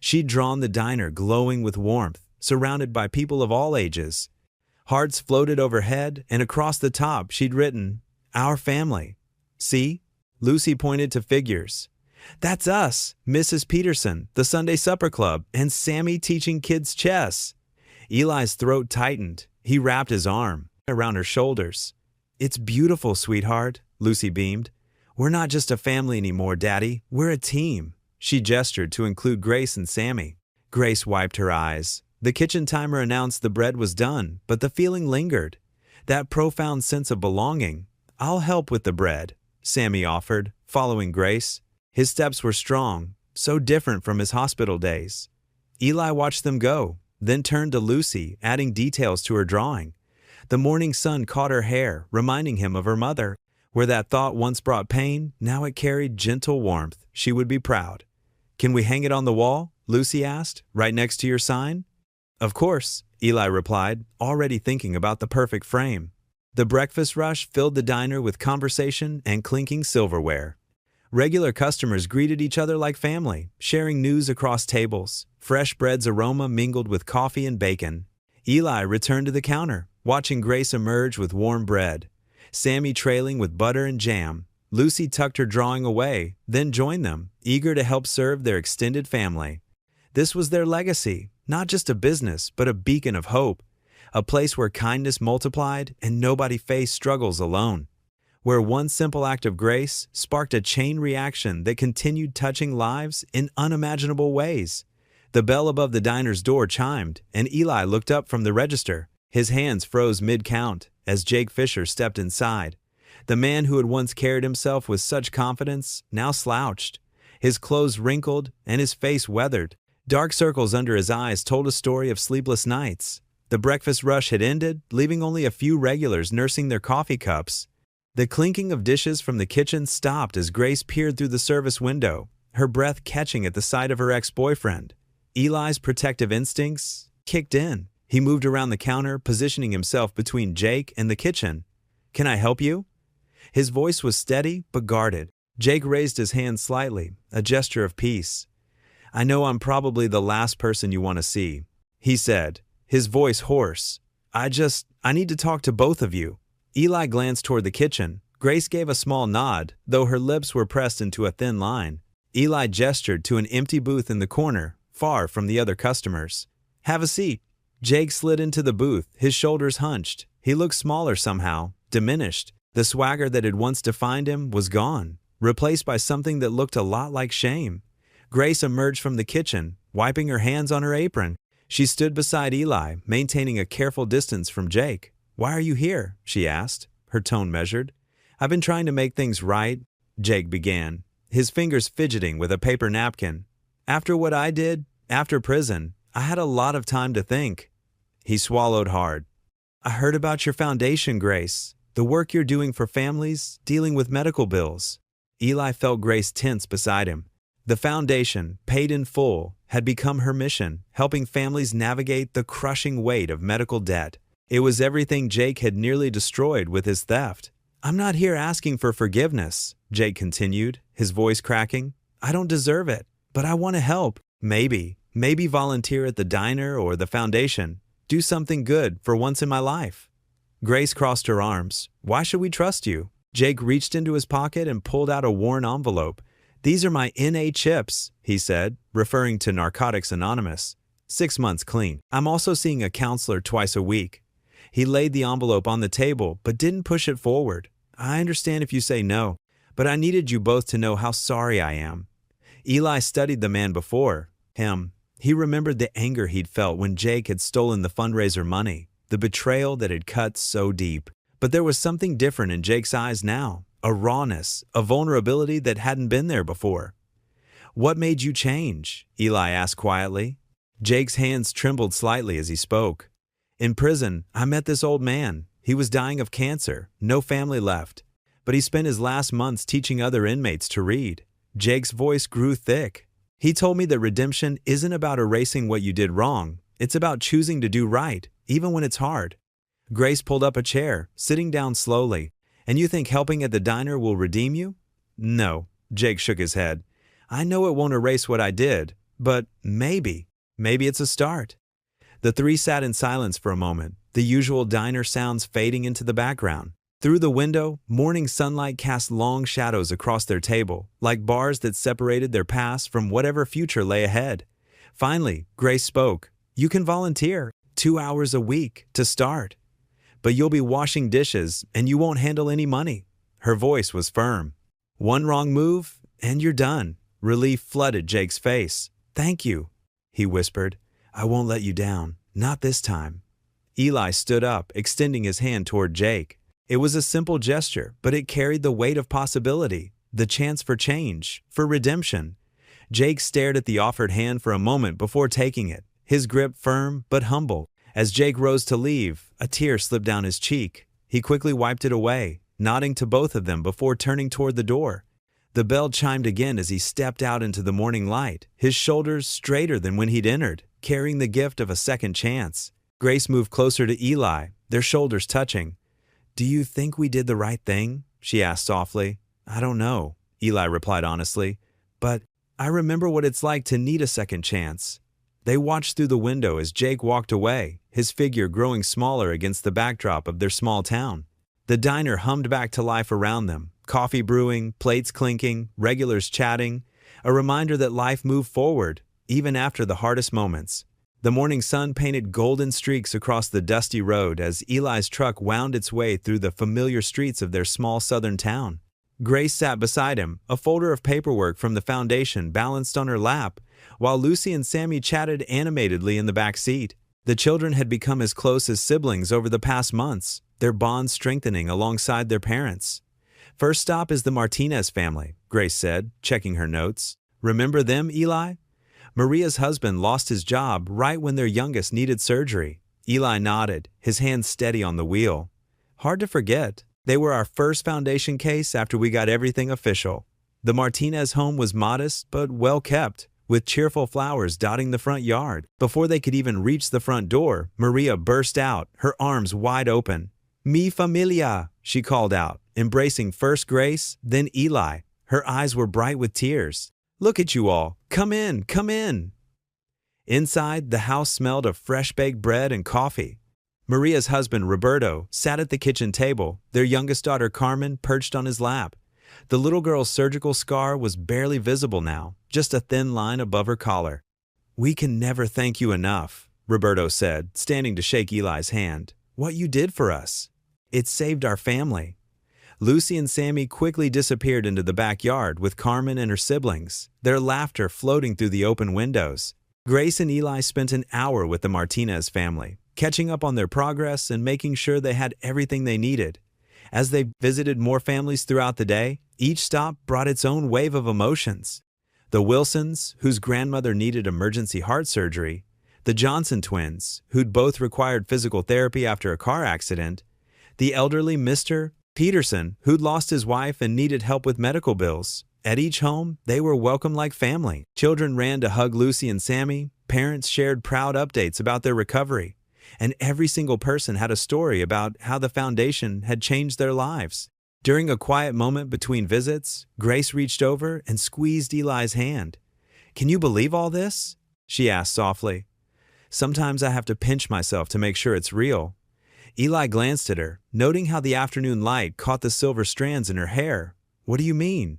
She'd drawn the diner glowing with warmth, surrounded by people of all ages. Hearts floated overhead, and across the top she'd written, "Our family." "See?" Lucy pointed to figures. "That's us, Mrs. Peterson, the Sunday Supper Club, and Sammy teaching kids chess." Eli's throat tightened. He wrapped his arm around her shoulders. "It's beautiful, sweetheart," Lucy beamed. "We're not just a family anymore, Daddy. We're a team." She gestured to include Grace and Sammy. Grace wiped her eyes. The kitchen timer announced the bread was done, but the feeling lingered. That profound sense of belonging. "I'll help with the bread," Sammy offered, following Grace. His steps were strong, so different from his hospital days. Eli watched them go, then turned to Lucy, adding details to her drawing. The morning sun caught her hair, reminding him of her mother. Where that thought once brought pain, now it carried gentle warmth. She would be proud. "Can we hang it on the wall?" Lucy asked, "right next to your sign?" "Of course," Eli replied, already thinking about the perfect frame. The breakfast rush filled the diner with conversation and clinking silverware. Regular customers greeted each other like family, sharing news across tables. Fresh bread's aroma mingled with coffee and bacon. Eli returned to the counter, watching Grace emerge with warm bread. Sammy trailing with butter and jam. Lucy tucked her drawing away, then joined them, eager to help serve their extended family. This was their legacy, not just a business, but a beacon of hope. A place where kindness multiplied and nobody faced struggles alone. Where one simple act of grace sparked a chain reaction that continued touching lives in unimaginable ways. The bell above the diner's door chimed, and Eli looked up from the register. His hands froze mid-count as Jake Fisher stepped inside. The man who had once carried himself with such confidence now slouched. His clothes wrinkled and his face weathered. Dark circles under his eyes told a story of sleepless nights. The breakfast rush had ended, leaving only a few regulars nursing their coffee cups. The clinking of dishes from the kitchen stopped as Grace peered through the service window, her breath catching at the sight of her ex-boyfriend. Eli's protective instincts kicked in. He moved around the counter, positioning himself between Jake and the kitchen. "Can I help you?" His voice was steady but guarded. Jake raised his hand slightly, a gesture of peace. "I know I'm probably the last person you want to see," he said, his voice hoarse. I need to talk to both of you." Eli glanced toward the kitchen. Grace gave a small nod, though her lips were pressed into a thin line. Eli gestured to an empty booth in the corner, far from the other customers. "Have a seat." Jake slid into the booth, his shoulders hunched. He looked smaller somehow, diminished. The swagger that had once defined him was gone, replaced by something that looked a lot like shame. Grace emerged from the kitchen, wiping her hands on her apron. She stood beside Eli, maintaining a careful distance from Jake. "Why are you here?" she asked, her tone measured. "I've been trying to make things right," Jake began, his fingers fidgeting with a paper napkin. "After what I did, after prison, I had a lot of time to think." He swallowed hard. "I heard about your foundation, Grace. The work you're doing for families, dealing with medical bills." Eli felt Grace tense beside him. The foundation, paid in full, had become her mission, helping families navigate the crushing weight of medical debt. It was everything Jake had nearly destroyed with his theft. "I'm not here asking for forgiveness," Jake continued, his voice cracking. "I don't deserve it, but I want to help. Maybe volunteer at the diner or the foundation. Do something good for once in my life." Grace crossed her arms. "Why should we trust you?" Jake reached into his pocket and pulled out a worn envelope. "These are my NA chips," he said, referring to Narcotics Anonymous. 6 months clean. "I'm also seeing a counselor twice a week." He laid the envelope on the table, but didn't push it forward. "I understand if you say no, but I needed you both to know how sorry I am." Eli studied the man before him. He remembered the anger he'd felt when Jake had stolen the fundraiser money, the betrayal that had cut so deep. But there was something different in Jake's eyes now, a rawness, a vulnerability that hadn't been there before. "What made you change?" Eli asked quietly. Jake's hands trembled slightly as he spoke. "In prison, I met this old man. He was dying of cancer, no family left. But he spent his last months teaching other inmates to read." Jake's voice grew thick. "He told me that redemption isn't about erasing what you did wrong. It's about choosing to do right, even when it's hard." Grace pulled up a chair, sitting down slowly. "And you think helping at the diner will redeem you?" "No," Jake shook his head. "I know it won't erase what I did, but maybe it's a start." The three sat in silence for a moment, the usual diner sounds fading into the background. Through the window, morning sunlight cast long shadows across their table, like bars that separated their past from whatever future lay ahead. Finally, Grace spoke. "You can volunteer 2 hours a week to start. But you'll be washing dishes and you won't handle any money." Her voice was firm. "One wrong move and you're done." Relief flooded Jake's face. "Thank you," he whispered. "I won't let you down. Not this time." Eli stood up, extending his hand toward Jake. It was a simple gesture, but it carried the weight of possibility, the chance for change, for redemption. Jake stared at the offered hand for a moment before taking it, his grip firm but humble. As Jake rose to leave, a tear slipped down his cheek. He quickly wiped it away, nodding to both of them before turning toward the door. The bell chimed again as he stepped out into the morning light, his shoulders straighter than when he'd entered, carrying the gift of a second chance. Grace moved closer to Eli, their shoulders touching. "Do you think we did the right thing?" she asked softly. "I don't know," Eli replied honestly. "But I remember what it's like to need a second chance." They watched through the window as Jake walked away, his figure growing smaller against the backdrop of their small town. The diner hummed back to life around them, coffee brewing, plates clinking, regulars chatting, a reminder that life moved forward, even after the hardest moments. The morning sun painted golden streaks across the dusty road as Eli's truck wound its way through the familiar streets of their small southern town. Grace sat beside him, a folder of paperwork from the foundation balanced on her lap, while Lucy and Sammy chatted animatedly in the back seat. The children had become as close as siblings over the past months, their bond strengthening alongside their parents. "First stop is the Martinez family," Grace said, checking her notes. "Remember them, Eli? Maria's husband lost his job right when their youngest needed surgery." Eli nodded, his hand steady on the wheel. "Hard to forget. They were our first foundation case after we got everything official." The Martinez home was modest but well kept, with cheerful flowers dotting the front yard. Before they could even reach the front door, Maria burst out, her arms wide open. "Mi familia," she called out, embracing first Grace, then Eli. Her eyes were bright with tears. "Look at you all. Come in, come in." Inside, the house smelled of fresh-baked bread and coffee. Maria's husband, Roberto, sat at the kitchen table, their youngest daughter, Carmen, perched on his lap. The little girl's surgical scar was barely visible now, just a thin line above her collar. "We can never thank you enough," Roberto said, standing to shake Eli's hand. "What you did for us. It saved our family." Lucy and Sammy quickly disappeared into the backyard with Carmen and her siblings, their laughter floating through the open windows. Grace and Eli spent an hour with the Martinez family, catching up on their progress and making sure they had everything they needed. As they visited more families throughout the day, each stop brought its own wave of emotions. The Wilsons, whose grandmother needed emergency heart surgery, the Johnson twins, who'd both required physical therapy after a car accident, the elderly Mr. Peterson, who'd lost his wife and needed help with medical bills. At each home, they were welcomed like family. Children ran to hug Lucy and Sammy, parents shared proud updates about their recovery, and every single person had a story about how the foundation had changed their lives. During a quiet moment between visits, Grace reached over and squeezed Eli's hand. "Can you believe all this?" she asked softly. "Sometimes I have to pinch myself to make sure it's real." Eli glanced at her, noting how the afternoon light caught the silver strands in her hair. "What do you mean?"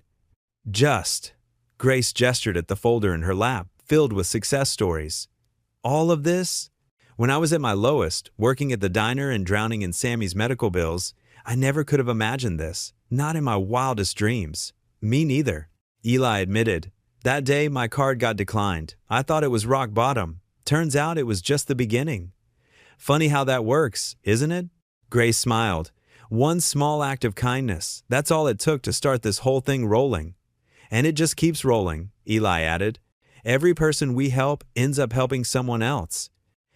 "Just." Grace gestured at the folder in her lap, filled with success stories. "All of this? When I was at my lowest, working at the diner and drowning in Sammy's medical bills, I never could have imagined this, not in my wildest dreams." "Me neither," Eli admitted. "That day my card got declined. I thought it was rock bottom. Turns out it was just the beginning." "Funny how that works, isn't it?" Grace smiled. "One small act of kindness, that's all it took to start this whole thing rolling." "And it just keeps rolling," Eli added. "Every person we help ends up helping someone else.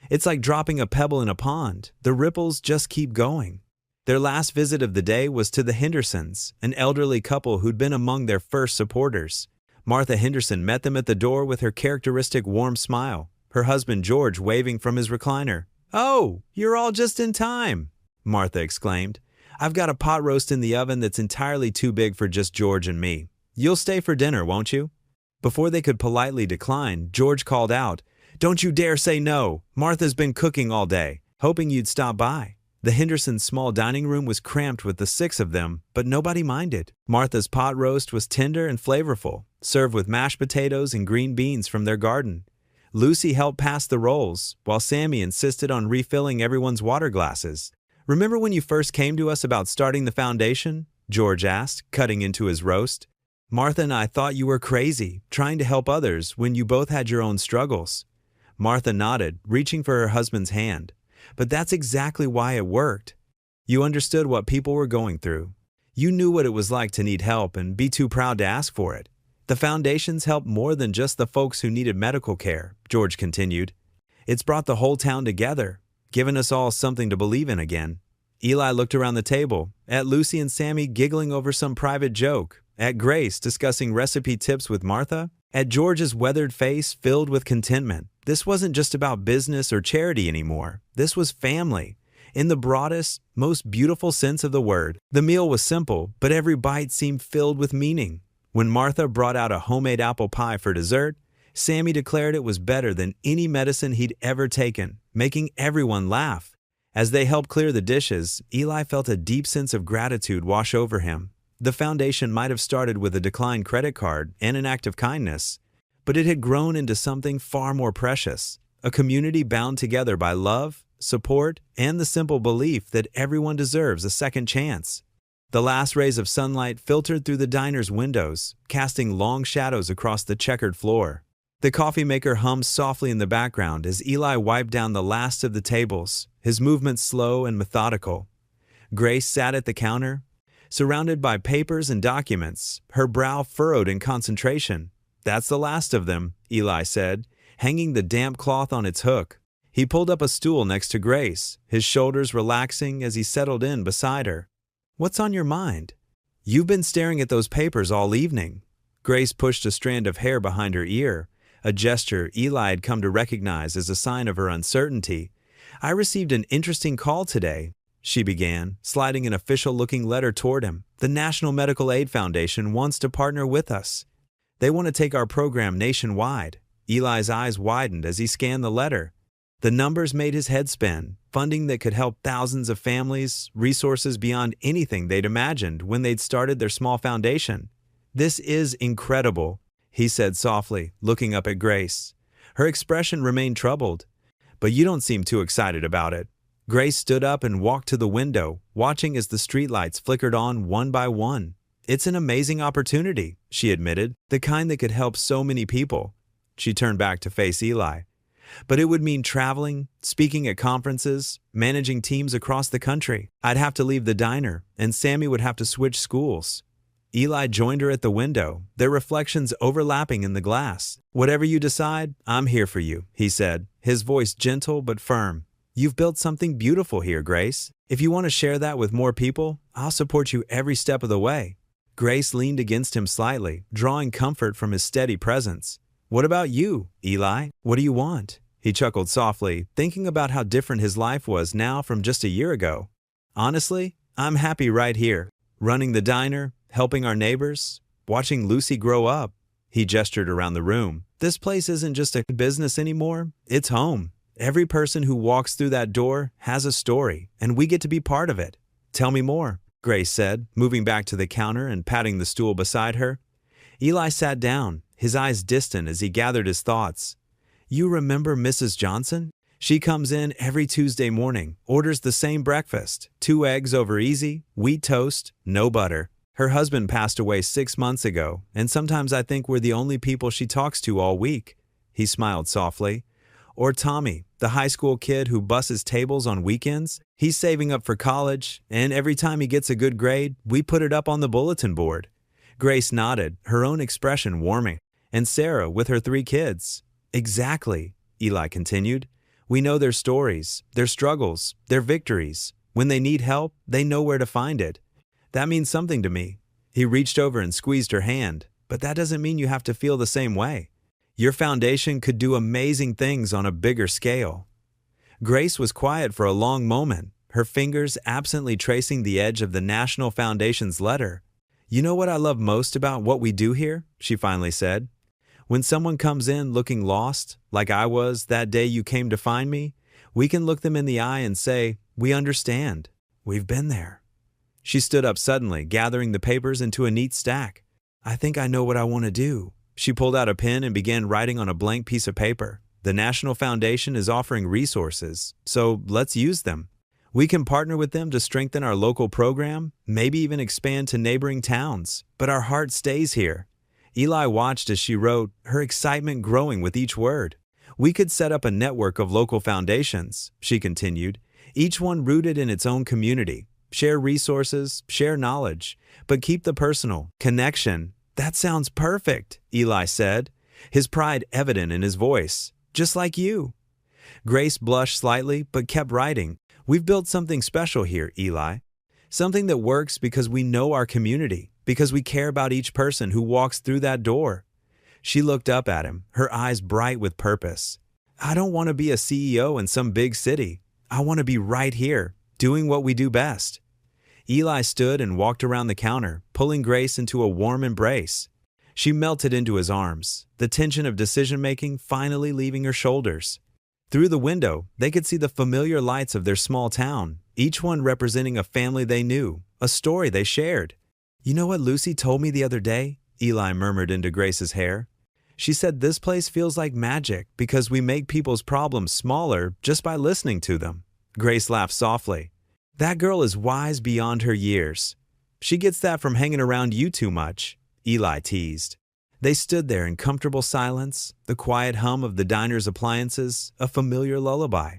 It's like dropping a pebble in a pond. The ripples just keep going." Their last visit of the day was to the Hendersons, an elderly couple who'd been among their first supporters. Martha Henderson met them at the door with her characteristic warm smile, her husband George waving from his recliner. "Oh, you're all just in time," Martha exclaimed. "I've got a pot roast in the oven that's entirely too big for just George and me. You'll stay for dinner, won't you?" Before they could politely decline, George called out, "Don't you dare say no! Martha's been cooking all day, hoping you'd stop by." The Hendersons' small dining room was cramped with the 6 of them, but nobody minded. Martha's pot roast was tender and flavorful, served with mashed potatoes and green beans from their garden. Lucy helped pass the rolls, while Sammy insisted on refilling everyone's water glasses. "Remember when you first came to us about starting the foundation?" George asked, cutting into his roast. "Martha and I thought you were crazy, trying to help others when you both had your own struggles." Martha nodded, reaching for her husband's hand. "But that's exactly why it worked. You understood what people were going through. You knew what it was like to need help and be too proud to ask for it. The foundation's helped more than just the folks who needed medical care," George continued. "It's brought the whole town together, given us all something to believe in again." Eli looked around the table, at Lucy and Sammy giggling over some private joke, at Grace discussing recipe tips with Martha, at George's weathered face filled with contentment. This wasn't just about business or charity anymore. This was family, In the broadest, most beautiful sense of the word. The meal was simple, but every bite seemed filled with meaning. When Martha brought out a homemade apple pie for dessert, Sammy declared it was better than any medicine he'd ever taken, making everyone laugh. As they helped clear the dishes, Eli felt a deep sense of gratitude wash over him. The foundation might have started with a declined credit card and an act of kindness, but it had grown into something far more precious, a community bound together by love, support, and the simple belief that everyone deserves a second chance. The last rays of sunlight filtered through the diner's windows, casting long shadows across the checkered floor. The coffee maker hummed softly in the background as Eli wiped down the last of the tables, his movements slow and methodical. Grace sat at the counter, surrounded by papers and documents, her brow furrowed in concentration. "That's the last of them," Eli said, hanging the damp cloth on its hook. He pulled up a stool next to Grace, his shoulders relaxing as he settled in beside her. "What's on your mind?" "You've been staring at those papers all evening." Grace pushed a strand of hair behind her ear, a gesture Eli had come to recognize as a sign of her uncertainty. "I received an interesting call today," she began, sliding an official-looking letter toward him. "The National Medical Aid Foundation wants to partner with us. They want to take our program nationwide." Eli's eyes widened as he scanned the letter. The numbers made his head spin, funding that could help thousands of families, resources beyond anything they'd imagined when they'd started their small foundation. "This is incredible," he said softly, looking up at Grace. Her expression remained troubled. "But you don't seem too excited about it." Grace stood up and walked to the window, watching as the streetlights flickered on one by one. "It's an amazing opportunity," she admitted, "the kind that could help so many people." She turned back to face Eli. "But it would mean traveling, speaking at conferences, managing teams across the country. I'd have to leave the diner, and Sammy would have to switch schools." Eli joined her at the window, their reflections overlapping in the glass. "Whatever you decide, I'm here for you," he said, his voice gentle but firm. "You've built something beautiful here, Grace. If you want to share that with more people, I'll support you every step of the way." Grace leaned against him slightly, drawing comfort from his steady presence. "What about you, Eli? What do you want?" He chuckled softly, thinking about how different his life was now from just a year ago. "Honestly, I'm happy right here, running the diner, helping our neighbors, watching Lucy grow up." He gestured around the room. "This place isn't just a business anymore, it's home. Every person who walks through that door has a story, and we get to be part of it." "Tell me more," Grace said, moving back to the counter and patting the stool beside her. Eli sat down, his eyes distant as he gathered his thoughts. "You remember Mrs. Johnson? She comes in every Tuesday morning, orders the same breakfast, 2 eggs over easy, wheat toast, no butter. Her husband passed away 6 months ago, and sometimes I think we're the only people she talks to all week." He smiled softly. "Or Tommy, the high school kid who busses tables on weekends. He's saving up for college, and every time he gets a good grade, we put it up on the bulletin board." Grace nodded, her own expression warming. "And Sarah with her 3 kids." "Exactly," Eli continued. "We know their stories, their struggles, their victories. When they need help, they know where to find it. That means something to me." He reached over and squeezed her hand. "But that doesn't mean you have to feel the same way. Your foundation could do amazing things on a bigger scale." Grace was quiet for a long moment, her fingers absently tracing the edge of the National Foundation's letter. "You know what I love most about what we do here?" she finally said. "When someone comes in looking lost, like I was that day you came to find me, we can look them in the eye and say, 'We understand. We've been there.'" She stood up suddenly, gathering the papers into a neat stack. "I think I know what I want to do." She pulled out a pen and began writing on a blank piece of paper. "The National Foundation is offering resources, so let's use them. We can partner with them to strengthen our local program, maybe even expand to neighboring towns, but our heart stays here." Eli watched as she wrote, her excitement growing with each word. "We could set up a network of local foundations," she continued, "each one rooted in its own community. Share resources, share knowledge, but keep the personal connection." "That sounds perfect," Eli said, his pride evident in his voice. "Just like you." Grace blushed slightly, but kept writing. "We've built something special here, Eli. Something that works because we know our community, because we care about each person who walks through that door." She looked up at him, her eyes bright with purpose. "I don't want to be a CEO in some big city. I want to be right here, doing what we do best. Eli stood and walked around the counter, pulling Grace into a warm embrace. She melted into his arms, the tension of decision-making finally leaving her shoulders. Through the window, they could see the familiar lights of their small town, each one representing a family they knew, a story they shared. "You know what Lucy told me the other day?" Eli murmured into Grace's hair. "She said this place feels like magic because we make people's problems smaller just by listening to them." Grace laughed softly. "That girl is wise beyond her years. She gets that from hanging around you too much," Eli teased. They stood there in comfortable silence, the quiet hum of the diner's appliances, a familiar lullaby.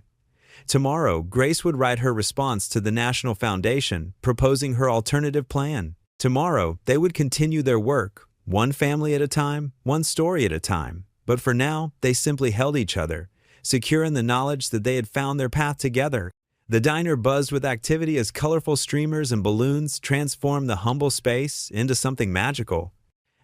Tomorrow, Grace would write her response to the National Foundation, proposing her alternative plan. Tomorrow, they would continue their work, one family at a time, one story at a time. But for now, they simply held each other, secure in the knowledge that they had found their path together. The diner buzzed with activity as colorful streamers and balloons transformed the humble space into something magical.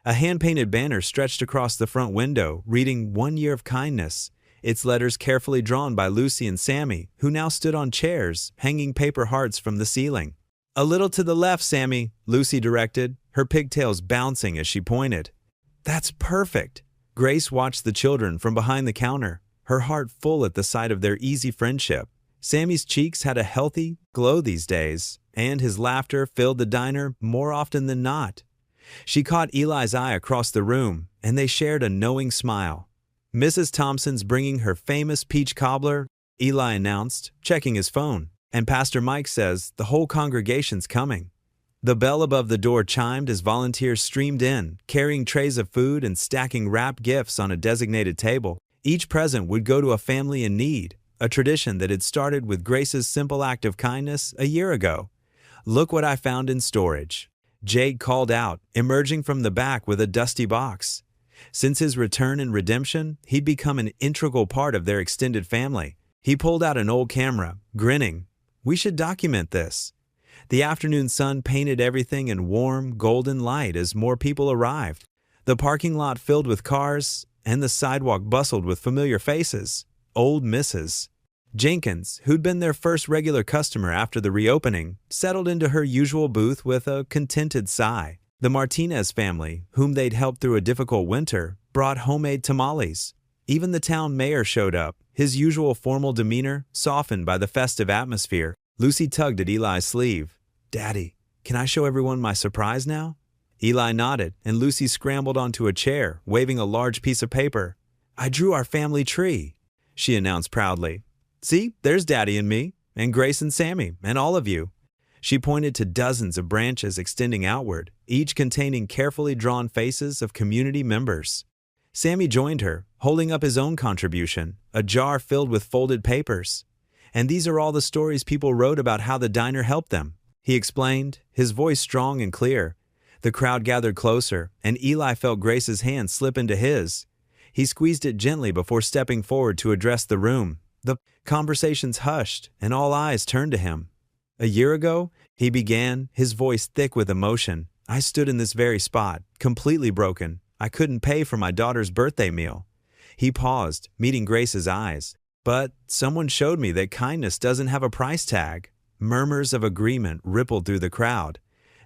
A hand-painted banner stretched across the front window, reading "1 Year of Kindness," its letters carefully drawn by Lucy and Sammy, who now stood on chairs, hanging paper hearts from the ceiling. "A little to the left, Sammy," Lucy directed, her pigtails bouncing as she pointed. "That's perfect." Grace watched the children from behind the counter, her heart full at the sight of their easy friendship. Sammy's cheeks had a healthy glow these days, and his laughter filled the diner more often than not. She caught Eli's eye across the room, and they shared a knowing smile. "Mrs. Thompson's bringing her famous peach cobbler," Eli announced, checking his phone. "And Pastor Mike says the whole congregation's coming." The bell above the door chimed as volunteers streamed in, carrying trays of food and stacking wrapped gifts on a designated table. Each present would go to a family in need, a tradition that had started with Grace's simple act of kindness a year ago. "Look what I found in storage," Jake called out, emerging from the back with a dusty box. Since his return and redemption, he'd become an integral part of their extended family. He pulled out an old camera, grinning. "We should document this." The afternoon sun painted everything in warm, golden light as more people arrived. The parking lot filled with cars, and the sidewalk bustled with familiar faces. Old Mrs. Jenkins, who'd been their first regular customer after the reopening, settled into her usual booth with a contented sigh. The Martinez family, whom they'd helped through a difficult winter, brought homemade tamales. Even the town mayor showed up, his usual formal demeanor softened by the festive atmosphere. Lucy tugged at Eli's sleeve. "Daddy, can I show everyone my surprise now?" Eli nodded, and Lucy scrambled onto a chair, waving a large piece of paper. "I drew our family tree," she announced proudly. "See, there's Daddy and me, and Grace and Sammy, and all of you." She pointed to dozens of branches extending outward, each containing carefully drawn faces of community members. Sammy joined her, holding up his own contribution, a jar filled with folded papers. "And these are all the stories people wrote about how the diner helped them," he explained, his voice strong and clear. The crowd gathered closer, and Eli felt Grace's hand slip into his. He squeezed it gently before stepping forward to address the room. The conversations hushed, and all eyes turned to him. "A year ago," he began, his voice thick with emotion, "I stood in this very spot, completely broken. I couldn't pay for my daughter's birthday meal." He paused, meeting Grace's eyes. "But someone showed me that kindness doesn't have a price tag." Murmurs of agreement rippled through the crowd.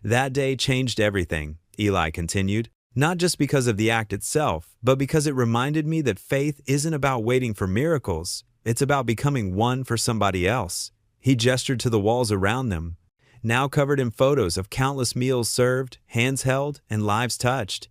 "That day changed everything," Eli continued. "Not just because of the act itself, but because it reminded me that faith isn't about waiting for miracles. It's about becoming one for somebody else." He gestured to the walls around them, now covered in photos of countless meals served, hands held, and lives touched.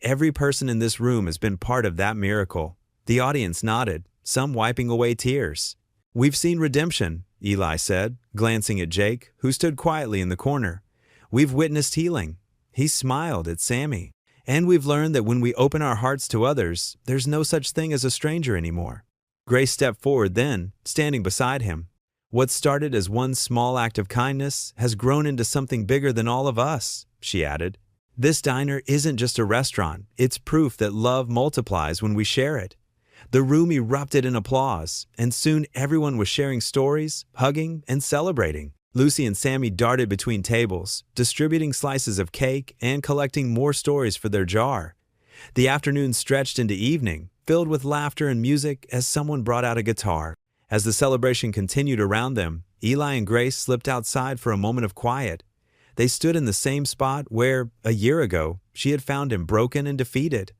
"Every person in this room has been part of that miracle." The audience nodded, some wiping away tears. "We've seen redemption," Eli said, glancing at Jake, who stood quietly in the corner. "We've witnessed healing." He smiled at Sammy. "And we've learned that when we open our hearts to others, there's no such thing as a stranger anymore." Grace stepped forward then, standing beside him. "What started as one small act of kindness has grown into something bigger than all of us," she added. "This diner isn't just a restaurant, it's proof that love multiplies when we share it." The room erupted in applause, and soon everyone was sharing stories, hugging, and celebrating. Lucy and Sammy darted between tables, distributing slices of cake and collecting more stories for their jar. The afternoon stretched into evening, filled with laughter and music as someone brought out a guitar. As the celebration continued around them, Eli and Grace slipped outside for a moment of quiet. They stood in the same spot where, a year ago, she had found him broken and defeated.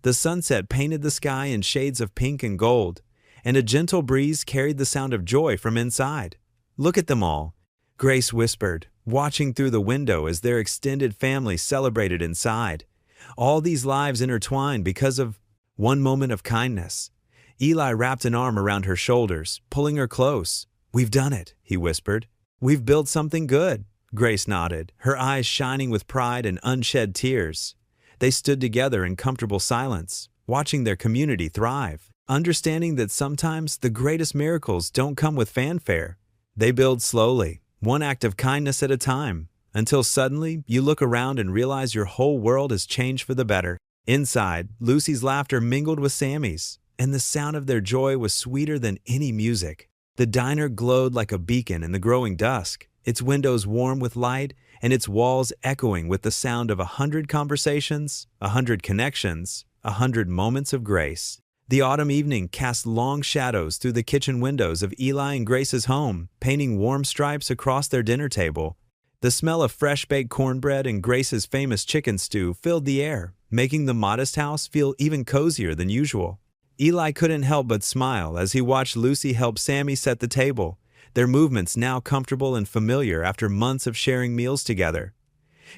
The sunset painted the sky in shades of pink and gold, and a gentle breeze carried the sound of joy from inside. "Look at them all," Grace whispered, watching through the window as their extended family celebrated inside. All these lives intertwined because of one moment of kindness. Eli wrapped an arm around her shoulders, pulling her close. "We've done it," he whispered. "We've built something good." Grace nodded, her eyes shining with pride and unshed tears. They stood together in comfortable silence, watching their community thrive, understanding that sometimes the greatest miracles don't come with fanfare. They build slowly, one act of kindness at a time, until suddenly you look around and realize your whole world has changed for the better. Inside, Lucy's laughter mingled with Sammy's, and the sound of their joy was sweeter than any music. The diner glowed like a beacon in the growing dusk, its windows warm with light, and its walls echoing with the sound of 100 conversations, 100 connections, 100 moments of grace. The autumn evening cast long shadows through the kitchen windows of Eli and Grace's home, painting warm stripes across their dinner table. The smell of fresh-baked cornbread and Grace's famous chicken stew filled the air, making the modest house feel even cozier than usual. Eli couldn't help but smile as he watched Lucy help Sammy set the table, their movements now comfortable and familiar after months of sharing meals together.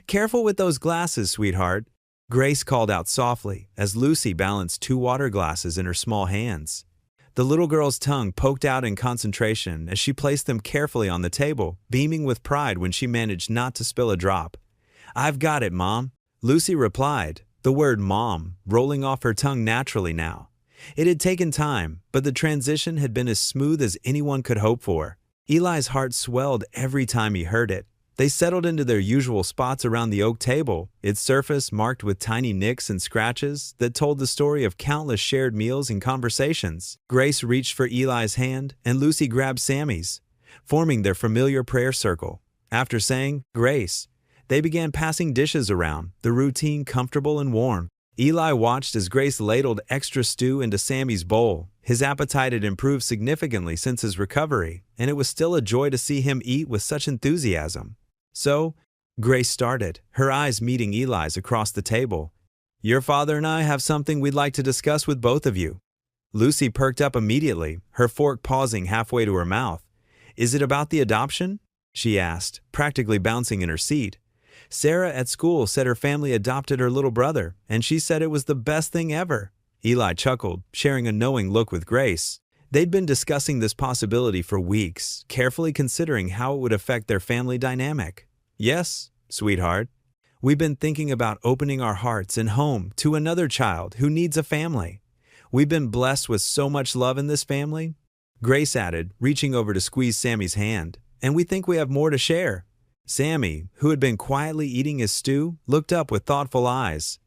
"Careful with those glasses, sweetheart," Grace called out softly as Lucy balanced 2 water glasses in her small hands. The little girl's tongue poked out in concentration as she placed them carefully on the table, beaming with pride when she managed not to spill a drop. "I've got it, Mom," Lucy replied, the word Mom rolling off her tongue naturally now. It had taken time, but the transition had been as smooth as anyone could hope for. Eli's heart swelled every time he heard it. They settled into their usual spots around the oak table, its surface marked with tiny nicks and scratches that told the story of countless shared meals and conversations. Grace reached for Eli's hand, and Lucy grabbed Sammy's, forming their familiar prayer circle. After saying, "Grace," they began passing dishes around, the routine comfortable and warm. Eli watched as Grace ladled extra stew into Sammy's bowl. His appetite had improved significantly since his recovery, and it was still a joy to see him eat with such enthusiasm. "So," Grace started, her eyes meeting Eli's across the table, "your father and I have something we'd like to discuss with both of you." Lucy perked up immediately, her fork pausing halfway to her mouth. "Is it about the adoption?" she asked, practically bouncing in her seat. "Sarah at school said her family adopted her little brother, and she said it was the best thing ever." Eli chuckled, sharing a knowing look with Grace. They'd been discussing this possibility for weeks, carefully considering how it would affect their family dynamic. "Yes, sweetheart. We've been thinking about opening our hearts and home to another child who needs a family. We've been blessed with so much love in this family," Grace added, reaching over to squeeze Sammy's hand, "and we think we have more to share." Sammy, who had been quietly eating his stew, looked up with thoughtful eyes.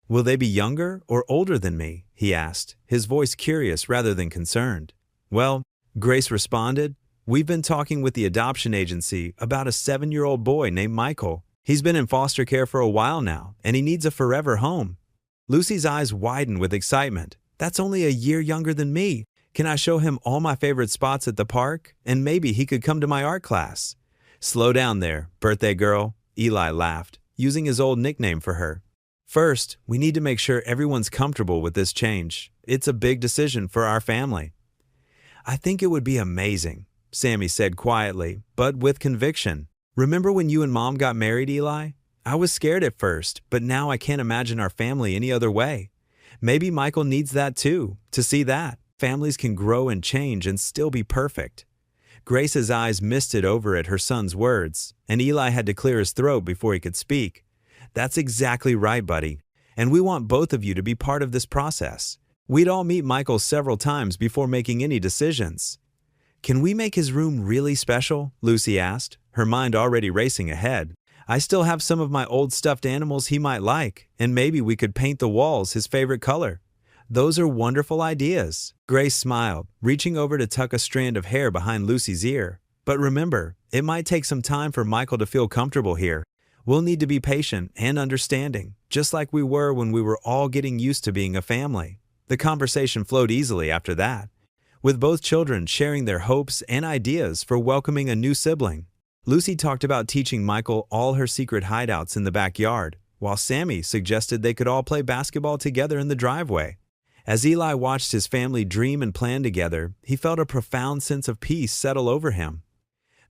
"Will they be younger or older than me?" he asked, his voice curious rather than concerned. "Well," Grace responded, "we've been talking with the adoption agency about a 7-year-old boy named Michael. He's been in foster care for a while now, and he needs a forever home." Lucy's eyes widened with excitement. "That's only a year younger than me. Can I show him all my favorite spots at the park? And maybe he could come to my art class." "Slow down there, birthday girl," Eli laughed, using his old nickname for her. "First, we need to make sure everyone's comfortable with this change. It's a big decision for our family." "I think it would be amazing," Sammy said quietly, but with conviction. "Remember when you and Mom got married, Eli? I was scared at first, but now I can't imagine our family any other way. Maybe Michael needs that too, to see that families can grow and change and still be perfect." Grace's eyes misted over at her son's words, and Eli had to clear his throat before he could speak. "That's exactly right, buddy. And we want both of you to be part of this process. We'd all meet Michael several times before making any decisions." "Can we make his room really special?" Lucy asked, her mind already racing ahead. "I still have some of my old stuffed animals he might like, and maybe we could paint the walls his favorite color." "Those are wonderful ideas." Grace smiled, reaching over to tuck a strand of hair behind Lucy's ear. "But remember, it might take some time for Michael to feel comfortable here. We'll need to be patient and understanding, just like we were when we were all getting used to being a family." The conversation flowed easily after that. with both children sharing their hopes and ideas for welcoming a new sibling. Lucy talked about teaching Michael all her secret hideouts in the backyard, while Sammy suggested they could all play basketball together in the driveway. As Eli watched his family dream and plan together, he felt a profound sense of peace settle over him.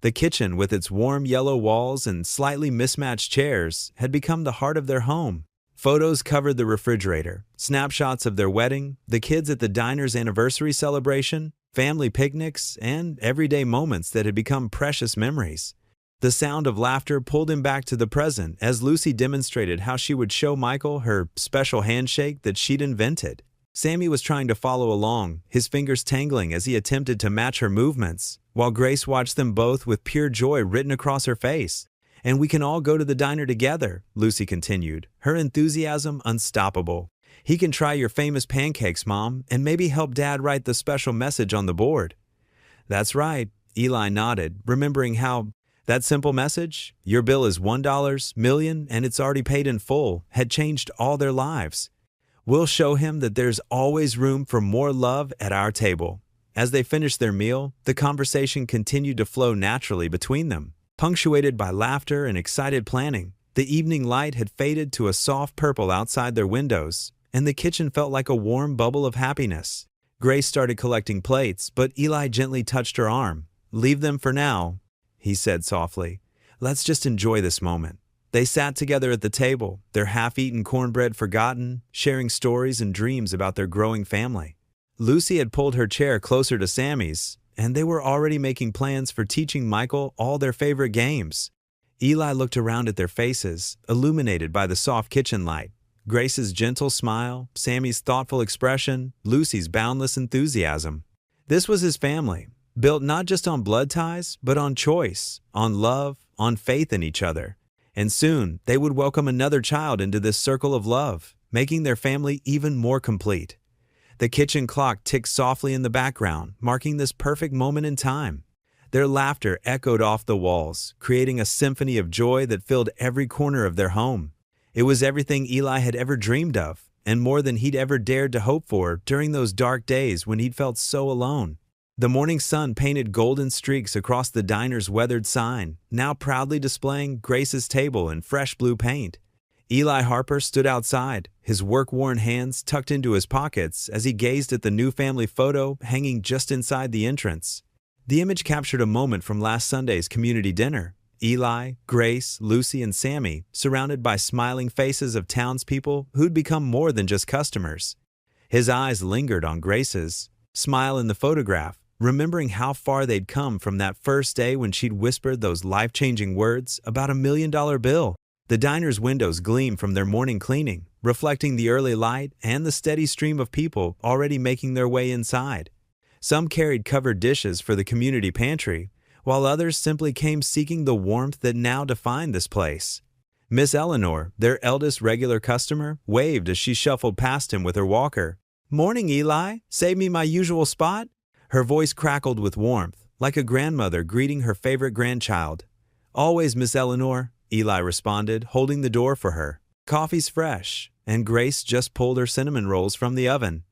The kitchen, with its warm yellow walls and slightly mismatched chairs, had become the heart of their home. Photos covered the refrigerator, snapshots of their wedding, the kids at the diner's anniversary celebration, family picnics, and everyday moments that had become precious memories. The sound of laughter pulled him back to the present as Lucy demonstrated how she would show Michael her special handshake that she'd invented. Sammy was trying to follow along, his fingers tangling as he attempted to match her movements, while Grace watched them both with pure joy written across her face. "And we can all go to the diner together," Lucy continued, her enthusiasm unstoppable. "He can try your famous pancakes, Mom, and maybe help Dad write the special message on the board." "That's right," Eli nodded, remembering how that simple message, "Your bill is $1 million and it's already paid in full," had changed all their lives. "We'll show him that there's always room for more love at our table." As they finished their meal, the conversation continued to flow naturally between them, punctuated by laughter and excited planning. The evening light had faded to a soft purple outside their windows, and the kitchen felt like a warm bubble of happiness. Grace started collecting plates, but Eli gently touched her arm. "Leave them for now," he said softly. "Let's just enjoy this moment." They sat together at the table, their half-eaten cornbread forgotten, sharing stories and dreams about their growing family. Lucy had pulled her chair closer to Sammy's, and they were already making plans for teaching Michael all their favorite games. Eli looked around at their faces, illuminated by the soft kitchen light. Grace's gentle smile, Sammy's thoughtful expression, Lucy's boundless enthusiasm. This was his family, built not just on blood ties, but on choice, on love, on faith in each other. And soon, they would welcome another child into this circle of love, making their family even more complete. The kitchen clock ticked softly in the background, marking this perfect moment in time. Their laughter echoed off the walls, creating a symphony of joy that filled every corner of their home. It was everything Eli had ever dreamed of, and more than he'd ever dared to hope for during those dark days when he'd felt so alone. The morning sun painted golden streaks across the diner's weathered sign, now proudly displaying Grace's table in fresh blue paint. Eli Harper stood outside, his work-worn hands tucked into his pockets as he gazed at the new family photo hanging just inside the entrance. The image captured a moment from last Sunday's community dinner. Eli, Grace, Lucy, and Sammy, surrounded by smiling faces of townspeople who'd become more than just customers. His eyes lingered on Grace's smile in the photograph, remembering how far they'd come from that first day when she'd whispered those life-changing words about $1 million bill. The diner's windows gleamed from their morning cleaning, reflecting the early light and the steady stream of people already making their way inside. Some carried covered dishes for the community pantry, while others simply came seeking the warmth that now defined this place. Miss Eleanor, their eldest regular customer, waved as she shuffled past him with her walker. "Morning, Eli. Save me my usual spot?" Her voice crackled with warmth, like a grandmother greeting her favorite grandchild. "Always, Miss Eleanor," Eli responded, holding the door for her. "Coffee's fresh," and Grace just pulled her cinnamon rolls from the oven.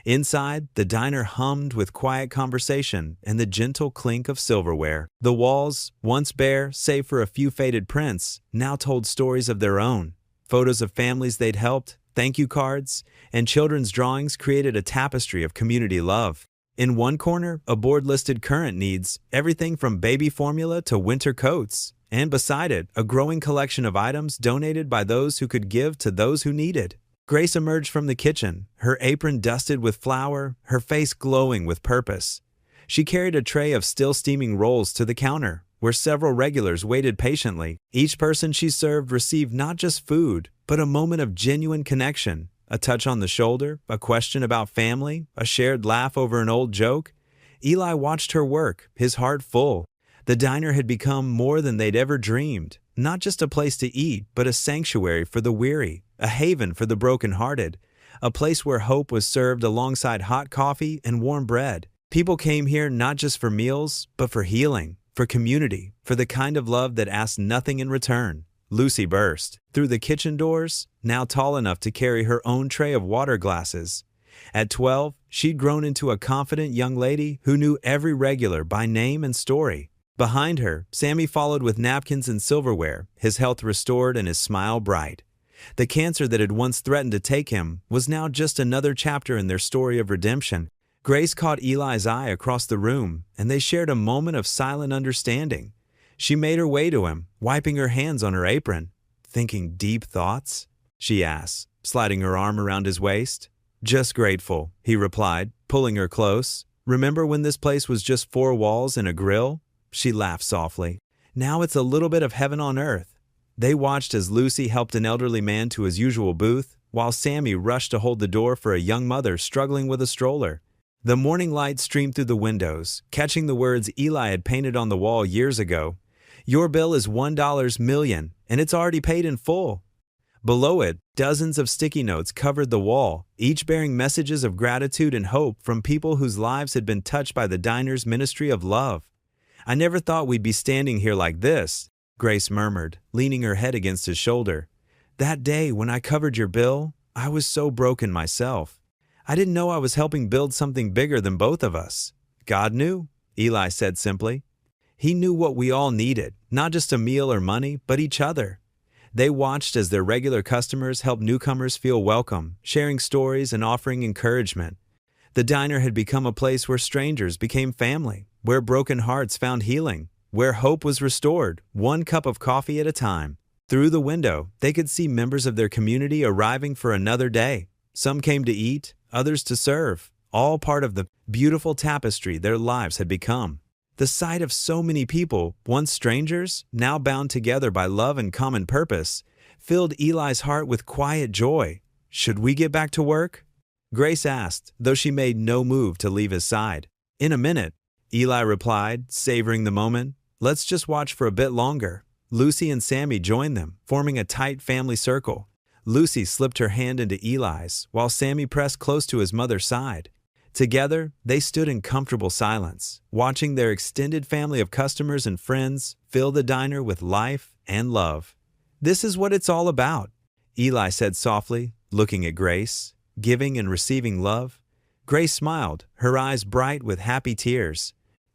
Inside, the diner hummed with quiet conversation and the gentle clink of silverware. The walls, once bare save for a few faded prints, now told stories of their own. Photos of families they'd helped, thank you cards, and children's drawings created a tapestry of community love. In one corner, a board listed current needs, everything from baby formula to winter coats. And beside it, a growing collection of items donated by those who could give to those who needed. Grace emerged from the kitchen, her apron dusted with flour, her face glowing with purpose. She carried a tray of still steaming rolls to the counter, where several regulars waited patiently. Each person she served received not just food, but a moment of genuine connection. A touch on the shoulder, a question about family, a shared laugh over an old joke. Eli watched her work, his heart full. The diner had become more than they'd ever dreamed, not just a place to eat, but a sanctuary for the weary, a haven for the brokenhearted, a place where hope was served alongside hot coffee and warm bread. People came here not just for meals, but for healing, for community, for the kind of love that asked nothing in return. Lucy burst through the kitchen doors, now tall enough to carry her own tray of water glasses. At 12, she'd grown into a confident young lady who knew every regular by name and story. Behind her, Sammy followed with napkins and silverware, his health restored and his smile bright. The cancer that had once threatened to take him was now just another chapter in their story of redemption. Grace caught Eli's eye across the room, and they shared a moment of silent understanding. She made her way to him, wiping her hands on her apron. "Thinking deep thoughts?" she asked, sliding her arm around his waist. "Just grateful," he replied, pulling her close. "Remember when this place was just four walls and a grill?" She laughed softly. "Now it's a little bit of heaven on earth." They watched as Lucy helped an elderly man to his usual booth, while Sammy rushed to hold the door for a young mother struggling with a stroller. The morning light streamed through the windows, catching the words Eli had painted on the wall years ago. "Your bill is $1 million, and it's already paid in full." Below it, dozens of sticky notes covered the wall, each bearing messages of gratitude and hope from people whose lives had been touched by the diner's ministry of love. "I never thought we'd be standing here like this," Grace murmured, leaning her head against his shoulder. "That day when I covered your bill, I was so broken myself. I didn't know I was helping build something bigger than both of us." "God knew," Eli said simply. "He knew what we all needed, not just a meal or money, but each other." They watched as their regular customers helped newcomers feel welcome, sharing stories and offering encouragement. The diner had become a place where strangers became family, where broken hearts found healing, where hope was restored, one cup of coffee at a time. Through the window, they could see members of their community arriving for another day. Some came to eat, others to serve, all part of the beautiful tapestry their lives had become. The sight of so many people, once strangers, now bound together by love and common purpose, filled Eli's heart with quiet joy. "Should we get back to work?" Grace asked, though she made no move to leave his side. "In a minute," Eli replied, savoring the moment. "Let's just watch for a bit longer." Lucy and Sammy joined them, forming a tight family circle. Lucy slipped her hand into Eli's, while Sammy pressed close to his mother's side. Together, they stood in comfortable silence, watching their extended family of customers and friends fill the diner with life and love. "This is what it's all about," Eli said softly, looking at Grace. "Giving and receiving love." Grace smiled, her eyes bright with happy tears.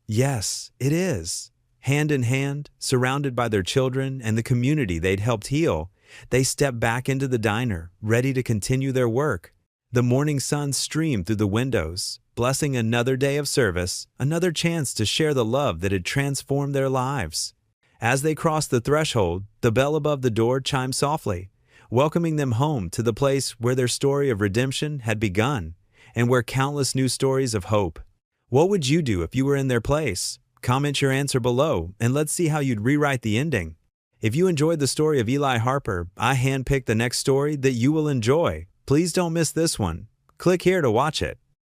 "Yes, it is." Hand in hand, surrounded by their children and the community they'd helped heal, they stepped back into the diner, ready to continue their work. The morning sun streamed through the windows, blessing another day of service, another chance to share the love that had transformed their lives. As they crossed the threshold, the bell above the door chimed softly, welcoming them home to the place where their story of redemption had begun, and where countless new stories of hope. What would you do if you were in their place? Comment your answer below, and let's see how you'd rewrite the ending. If you enjoyed the story of Eli Harper, I handpicked the next story that you will enjoy. Please don't miss this one. Click here to watch it.